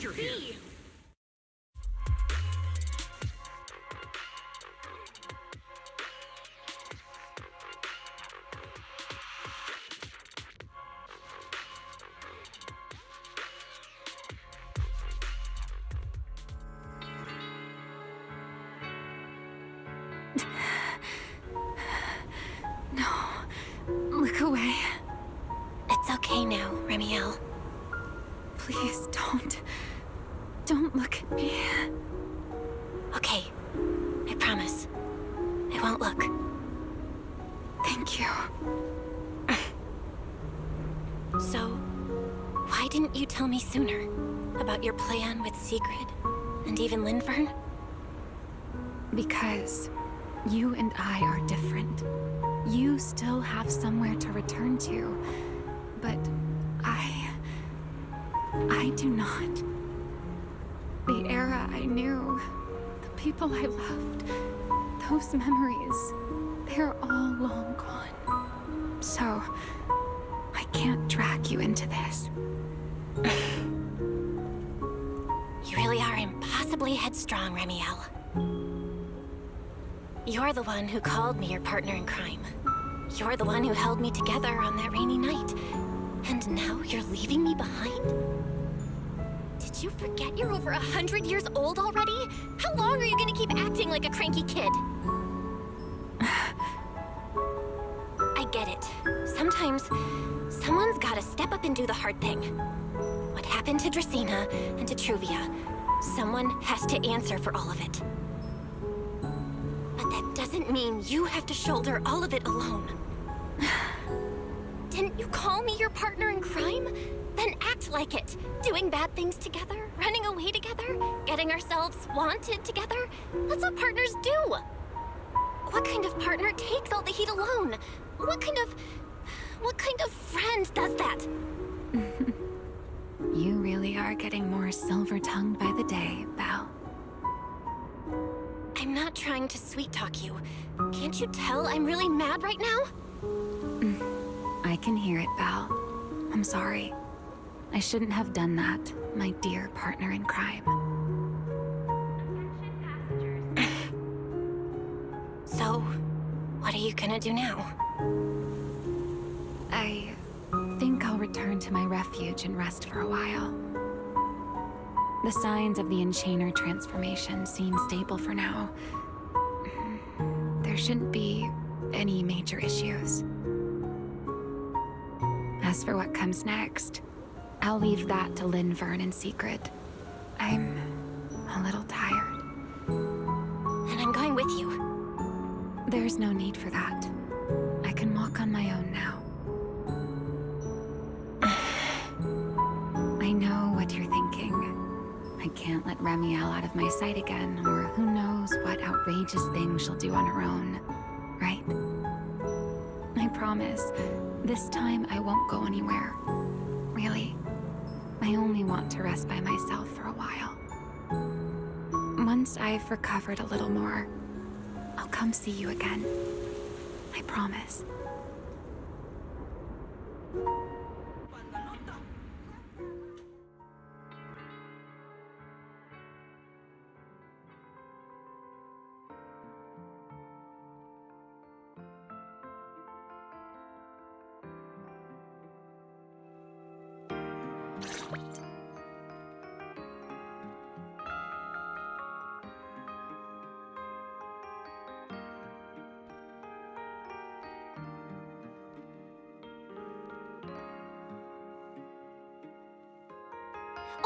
Speaker 4: Look away.
Speaker 2: It's okay now, Remiel.
Speaker 4: Please don't. Don't look at me.
Speaker 2: Okay. I promise. I won't look.
Speaker 4: Thank you.
Speaker 2: So, why didn't you tell me sooner about your plan with Sigrid and even Linfern?
Speaker 4: Because you and I are different. You still have somewhere to return to, but I do not. The era I knew, the people I loved, those memories, they're all long gone. So, I can't drag you into this.
Speaker 2: You really are impossibly headstrong, Remiel. You're the one who called me your partner in crime. You're the one who held me together on that rainy night. And now you're leaving me behind? Did you forget you're over 100 years old already? How long are you gonna keep acting like a cranky kid? I get it. Sometimes, someone's gotta step up and do the hard thing. What happened to Dracena and to Truvia? Someone has to answer for all of it. But that doesn't mean you have to shoulder all of it alone. Didn't you call me your partner in crime? Then act like it. Doing bad things together, running away together, getting ourselves wanted together. That's what partners do. What kind of partner takes all the heat alone? What kind of friend does that?
Speaker 4: You really are getting more silver-tongued by the day, Belle.
Speaker 2: I'm not trying to sweet-talk you. Can't you tell I'm really mad right now?
Speaker 4: I can hear it, Belle. I'm sorry. I shouldn't have done that, my dear partner in crime.
Speaker 2: So, what are you gonna do now?
Speaker 4: I think I'll return to my refuge and rest for a while. The signs of the Enchainer transformation seem stable for now. There shouldn't be any major issues. As for what comes next, I'll leave that to Linfern and Sigrid. I'm a little tired.
Speaker 2: And I'm going with you.
Speaker 4: There's no need for that. I can walk on my own now. I know what you're thinking. I can't let Remiel out of my sight again, or who knows what outrageous thing she'll do on her own, right? I promise, this time I won't go anywhere. Really. I only want to rest by myself for a while. Once I've recovered a little more, I'll come see you again. I promise.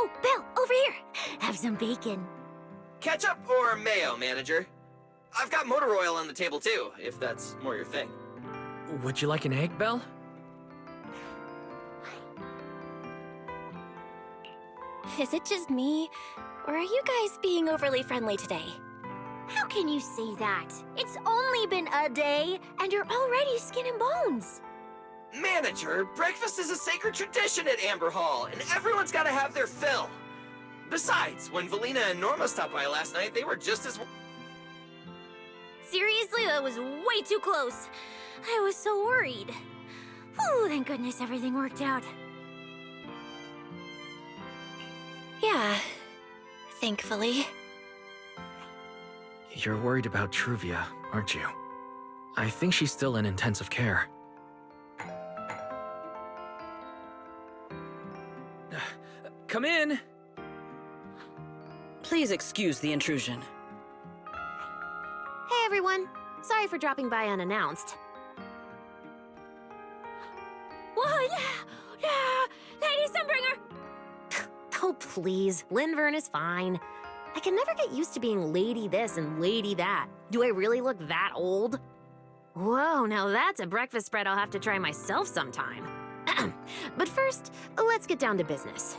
Speaker 6: Oh, Belle, over here! Have some bacon.
Speaker 10: Ketchup or mayo, manager? I've got motor oil on the table too, if that's more your thing.
Speaker 9: Would you like an egg, Belle?
Speaker 2: Is it just me, or are you guys being overly friendly today?
Speaker 6: How can you say that? It's only been a day, and you're already skin and bones.
Speaker 10: Manager, breakfast is a sacred tradition at Amber Hall, and everyone's gotta have their fill. Besides, when Valina and Norma stopped by last night, they were just as...
Speaker 6: Seriously, that was way too close. I was so worried. Whew, thank goodness everything worked out.
Speaker 2: Yeah, thankfully.
Speaker 9: You're worried about Truvia, aren't you? I think she's still in intensive care. Come in!
Speaker 3: Please excuse the intrusion.
Speaker 19: Hey everyone, sorry for dropping by unannounced.
Speaker 6: What? Lady Sunbringer!
Speaker 19: Oh please, Linvern is fine. I can never get used to being lady this and lady that. Do I really look that old? Whoa, now that's a breakfast spread I'll have to try myself sometime. But first, let's get down to business.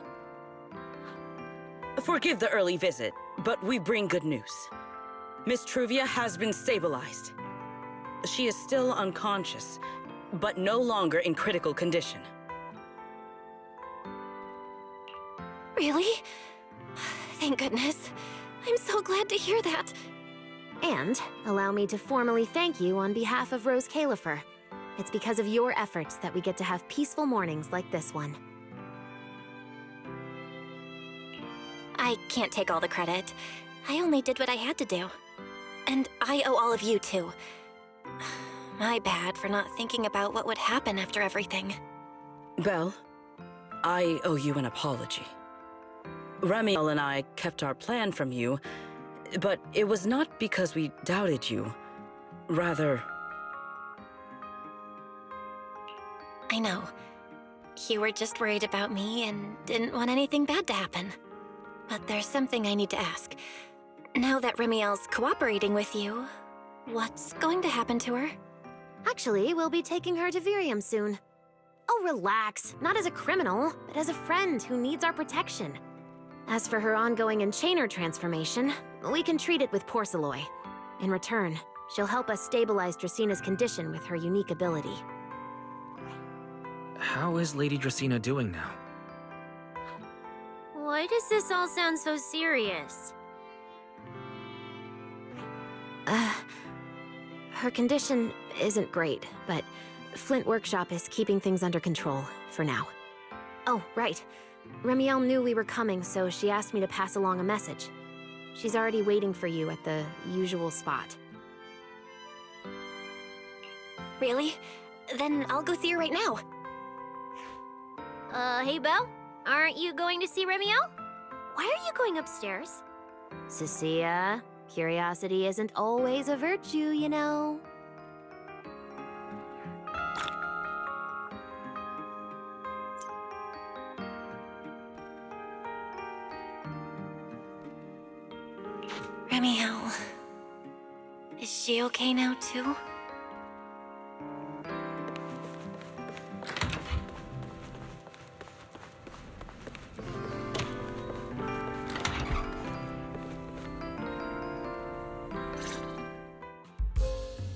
Speaker 3: Forgive the early visit, but we bring good news. Miss Truvia has been stabilized. She is still unconscious, but no longer in critical condition.
Speaker 2: Really? Thank goodness. I'm so glad to hear that.
Speaker 19: And allow me to formally thank you on behalf of Rose Califer. It's because of your efforts that we get to have peaceful mornings like this one.
Speaker 2: I can't take all the credit. I only did what I had to do. And I owe all of you, too. My bad for not thinking about what would happen after everything.
Speaker 3: Belle, I owe you an apology. Remiel and I kept our plan from you, but it was not because we doubted you. Rather...
Speaker 2: I know. You were just worried about me and didn't want anything bad to happen. But there's something I need to ask. Now that Remiel's cooperating with you, what's going to happen to her?
Speaker 19: Actually, we'll be taking her to Virium soon. Oh, relax. Not as a criminal, but as a friend who needs our protection. As for her ongoing Enchainer transformation, we can treat it with Porceloy. In return, she'll help us stabilize Dracina's condition with her unique ability.
Speaker 9: How is Lady Dracina doing now?
Speaker 6: Why does this all sound so serious?
Speaker 19: Her condition isn't great, but Flint Workshop is keeping things under control, for now. Oh, right. Remiel knew we were coming, so she asked me to pass along a message. She's already waiting for you at the usual spot.
Speaker 2: Really? Then I'll go see her right now.
Speaker 6: Hey Belle? Aren't you going to see Remiel? Why are you going upstairs?
Speaker 19: Cecilia, curiosity isn't always a virtue, you know.
Speaker 2: Remiel. Is she okay now, too?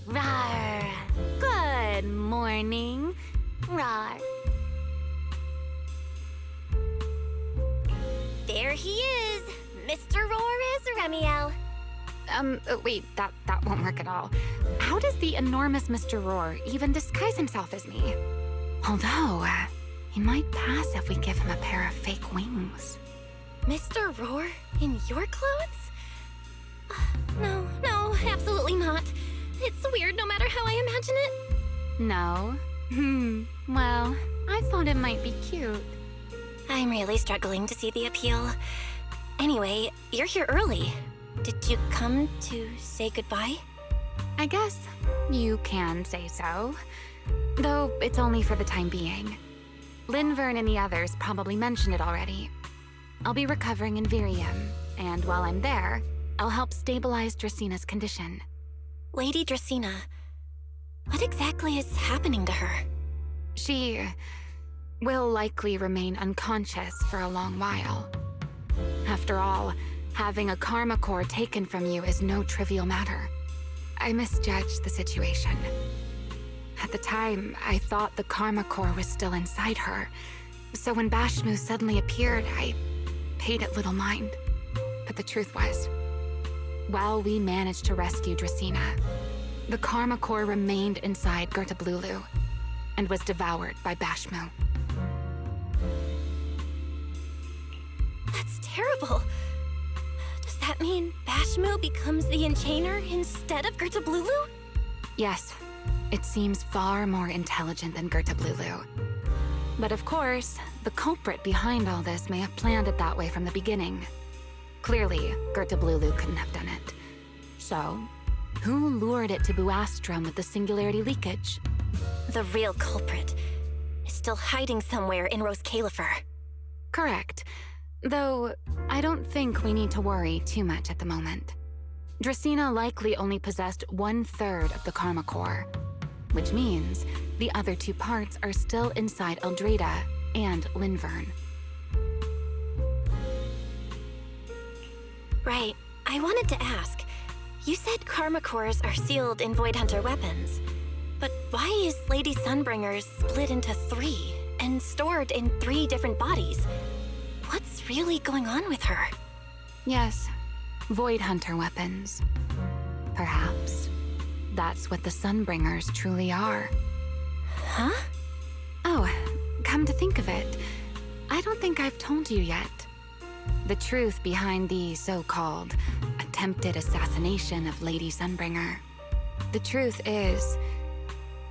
Speaker 4: Rawr! Good morning. Rawr.
Speaker 2: There he is! Mr. Roar is Remiel.
Speaker 4: Wait, that won't work at all. How does the enormous Mr. Roar even disguise himself as me? Although, he might pass if we give him a pair of fake wings.
Speaker 2: Mr. Roar in your clothes? No, absolutely not. It's weird no matter how I imagine it.
Speaker 4: No? Well, I thought it might be cute.
Speaker 2: I'm really struggling to see the appeal. Anyway, you're here early. Did you come to say goodbye?
Speaker 4: I guess you can say so. Though it's only for the time being. Linvern and the others probably mentioned it already. I'll be recovering in Virium, and while I'm there, I'll help stabilize Dracina's condition.
Speaker 2: Lady Dracina, what exactly is happening to her?
Speaker 4: She will likely remain unconscious for a long while. After all, Having a karma core taken from you is no trivial matter. I misjudged the situation. At the time, I thought the karma core was still inside her. So when Bashmu suddenly appeared, I paid it little mind. But the truth was, while we managed to rescue Dracena, the karma core remained inside Gertablulu and was devoured by Bashmu.
Speaker 2: That's terrible. Does that mean Bashmu becomes the Enchainer instead of Gertablulu?
Speaker 4: Yes, it seems far more intelligent than Gertablulu. But of course, the culprit behind all this may have planned it that way from the beginning. Clearly, Gertablulu couldn't have done it. So, who lured it to Buastrom with the singularity leakage?
Speaker 2: The real culprit is still hiding somewhere in Rose Califer.
Speaker 4: Correct. Though, I don't think we need to worry too much at the moment. Dracena likely only possessed 1/3 of the karma core, which means the other 2 parts are still inside Eldrada and Linvern.
Speaker 2: Right. I wanted to ask. You said karma cores are sealed in Void Hunter weapons. But why is Lady Sunbringer's split into 3 and stored in 3 different bodies? What's really going on with her?
Speaker 4: Yes, Void Hunter weapons. Perhaps that's what the Sunbringers truly are.
Speaker 2: Huh?
Speaker 4: Oh, come to think of it, I don't think I've told you yet. The truth behind the so-called attempted assassination of Lady Sunbringer. The truth is,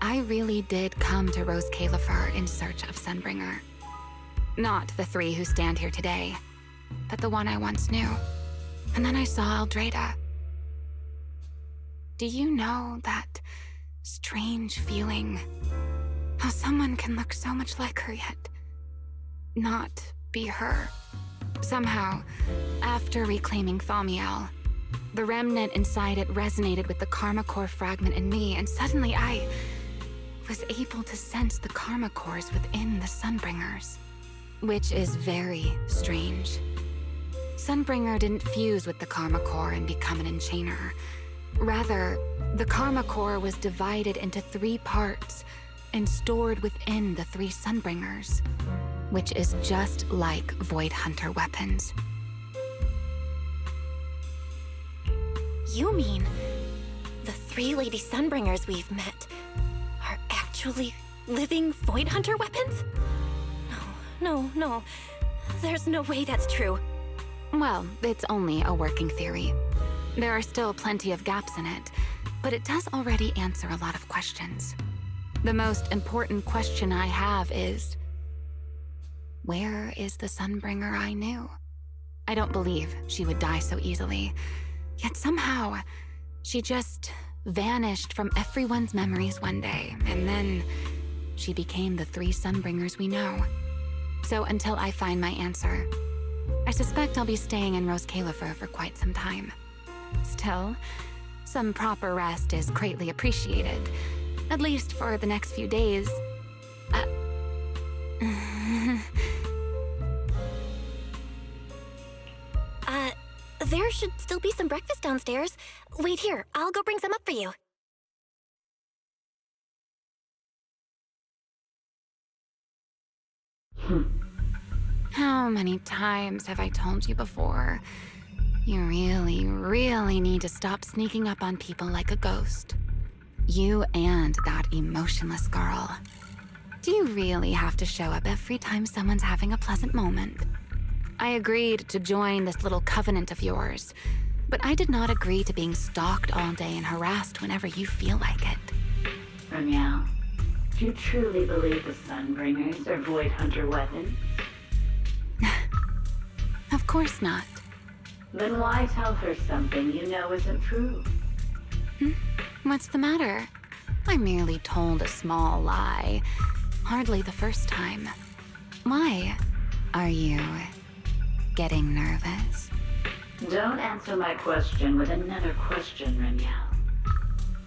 Speaker 4: I really did come to Rose Califer in search of Sunbringer. Not the 3 who stand here today, but the one I once knew. And then I saw Eldrada. Do you know that strange feeling? How someone can look so much like her yet not be her. Somehow, after reclaiming Thaumiel, the remnant inside it resonated with the karma core fragment in me, and suddenly I was able to sense the karma cores within the Sunbringers, which is very strange. Sunbringer didn't fuse with the karma core and become an enchainer. Rather, the karma core was divided into 3 parts and stored within the 3 Sunbringers, which is just like Void Hunter weapons.
Speaker 2: You mean the 3 Lady Sunbringers we've met are actually living Void Hunter weapons? No. There's no way that's true.
Speaker 4: Well, it's only a working theory. There are still plenty of gaps in it, but it does already answer a lot of questions. The most important question I have is, where is the Sunbringer I knew? I don't believe she would die so easily. Yet somehow, she just vanished from everyone's memories one day, and then she became the 3 Sunbringers we know. So until I find my answer, I suspect I'll be staying in Rose Califer for quite some time. Still, some proper rest is greatly appreciated, at least for the next few days.
Speaker 2: There should still be some breakfast downstairs. Wait here, I'll go bring some up for you.
Speaker 4: How many times have I told you before? You really, really need to stop sneaking up on people like a ghost. You and that emotionless girl. Do you really have to show up every time someone's having a pleasant moment? I agreed to join this little covenant of yours, but I did not agree to being stalked all day and harassed whenever you feel like it.
Speaker 8: Ramiel, do you truly believe the Sunbringers are Void Hunter weapons?
Speaker 4: Of course not.
Speaker 8: Then why tell her something you know isn't true?
Speaker 4: What's the matter? I merely told a small lie. Hardly the first time. Why? Are you getting nervous?
Speaker 8: Don't answer my question with another question, Ramiel.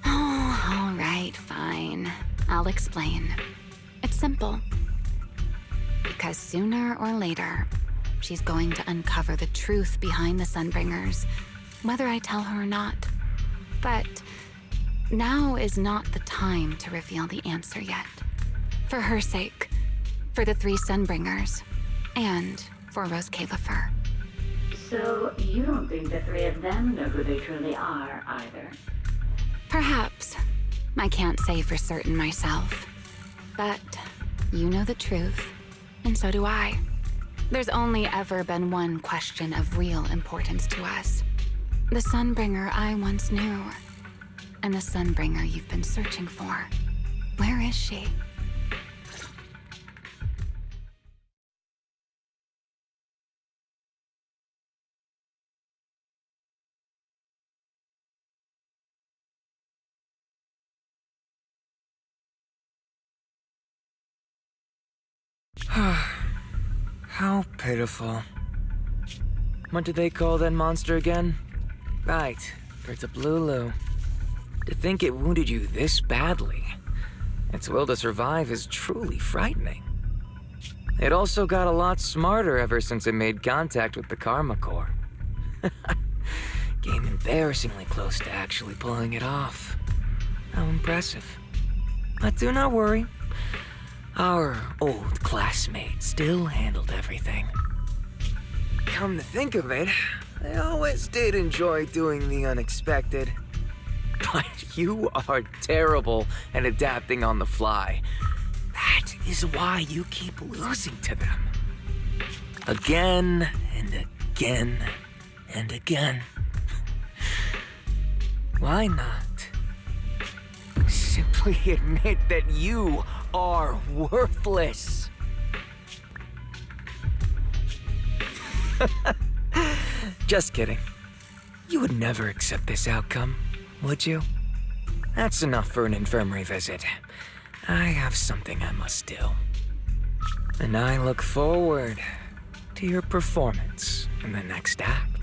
Speaker 4: Oh, all right, fine. I'll explain. It's simple. Because sooner or later, she's going to uncover the truth behind the Sunbringers, whether I tell her or not. But now is not the time to reveal the answer yet. For her sake, for the 3 Sunbringers, and for Rose Kalifer.
Speaker 8: So, you don't think the 3 of them know who they truly are, either?
Speaker 4: Perhaps. I can't say for certain myself. But you know the truth, and so do I. There's only ever been one question of real importance to us. The Sunbringer I once knew, and the Sunbringer you've been searching for. Where is she?
Speaker 20: How pitiful. What did they call that monster again? Right, Bertablulu. To think it wounded you this badly. Its will to survive is truly frightening. It also got a lot smarter ever since it made contact with the Karma Core. Came embarrassingly close to actually pulling it off. How impressive. But do not worry. Our old classmate still handled everything. Come to think of it, I always did enjoy doing the unexpected. But you are terrible at adapting on the fly. That is why you keep losing to them. Again and again and again. Why not? Simply admit that you are worthless. Just kidding. You would never accept this outcome, would you? That's enough for an infirmary visit. I have something I must do. And I look forward to your performance in the next act.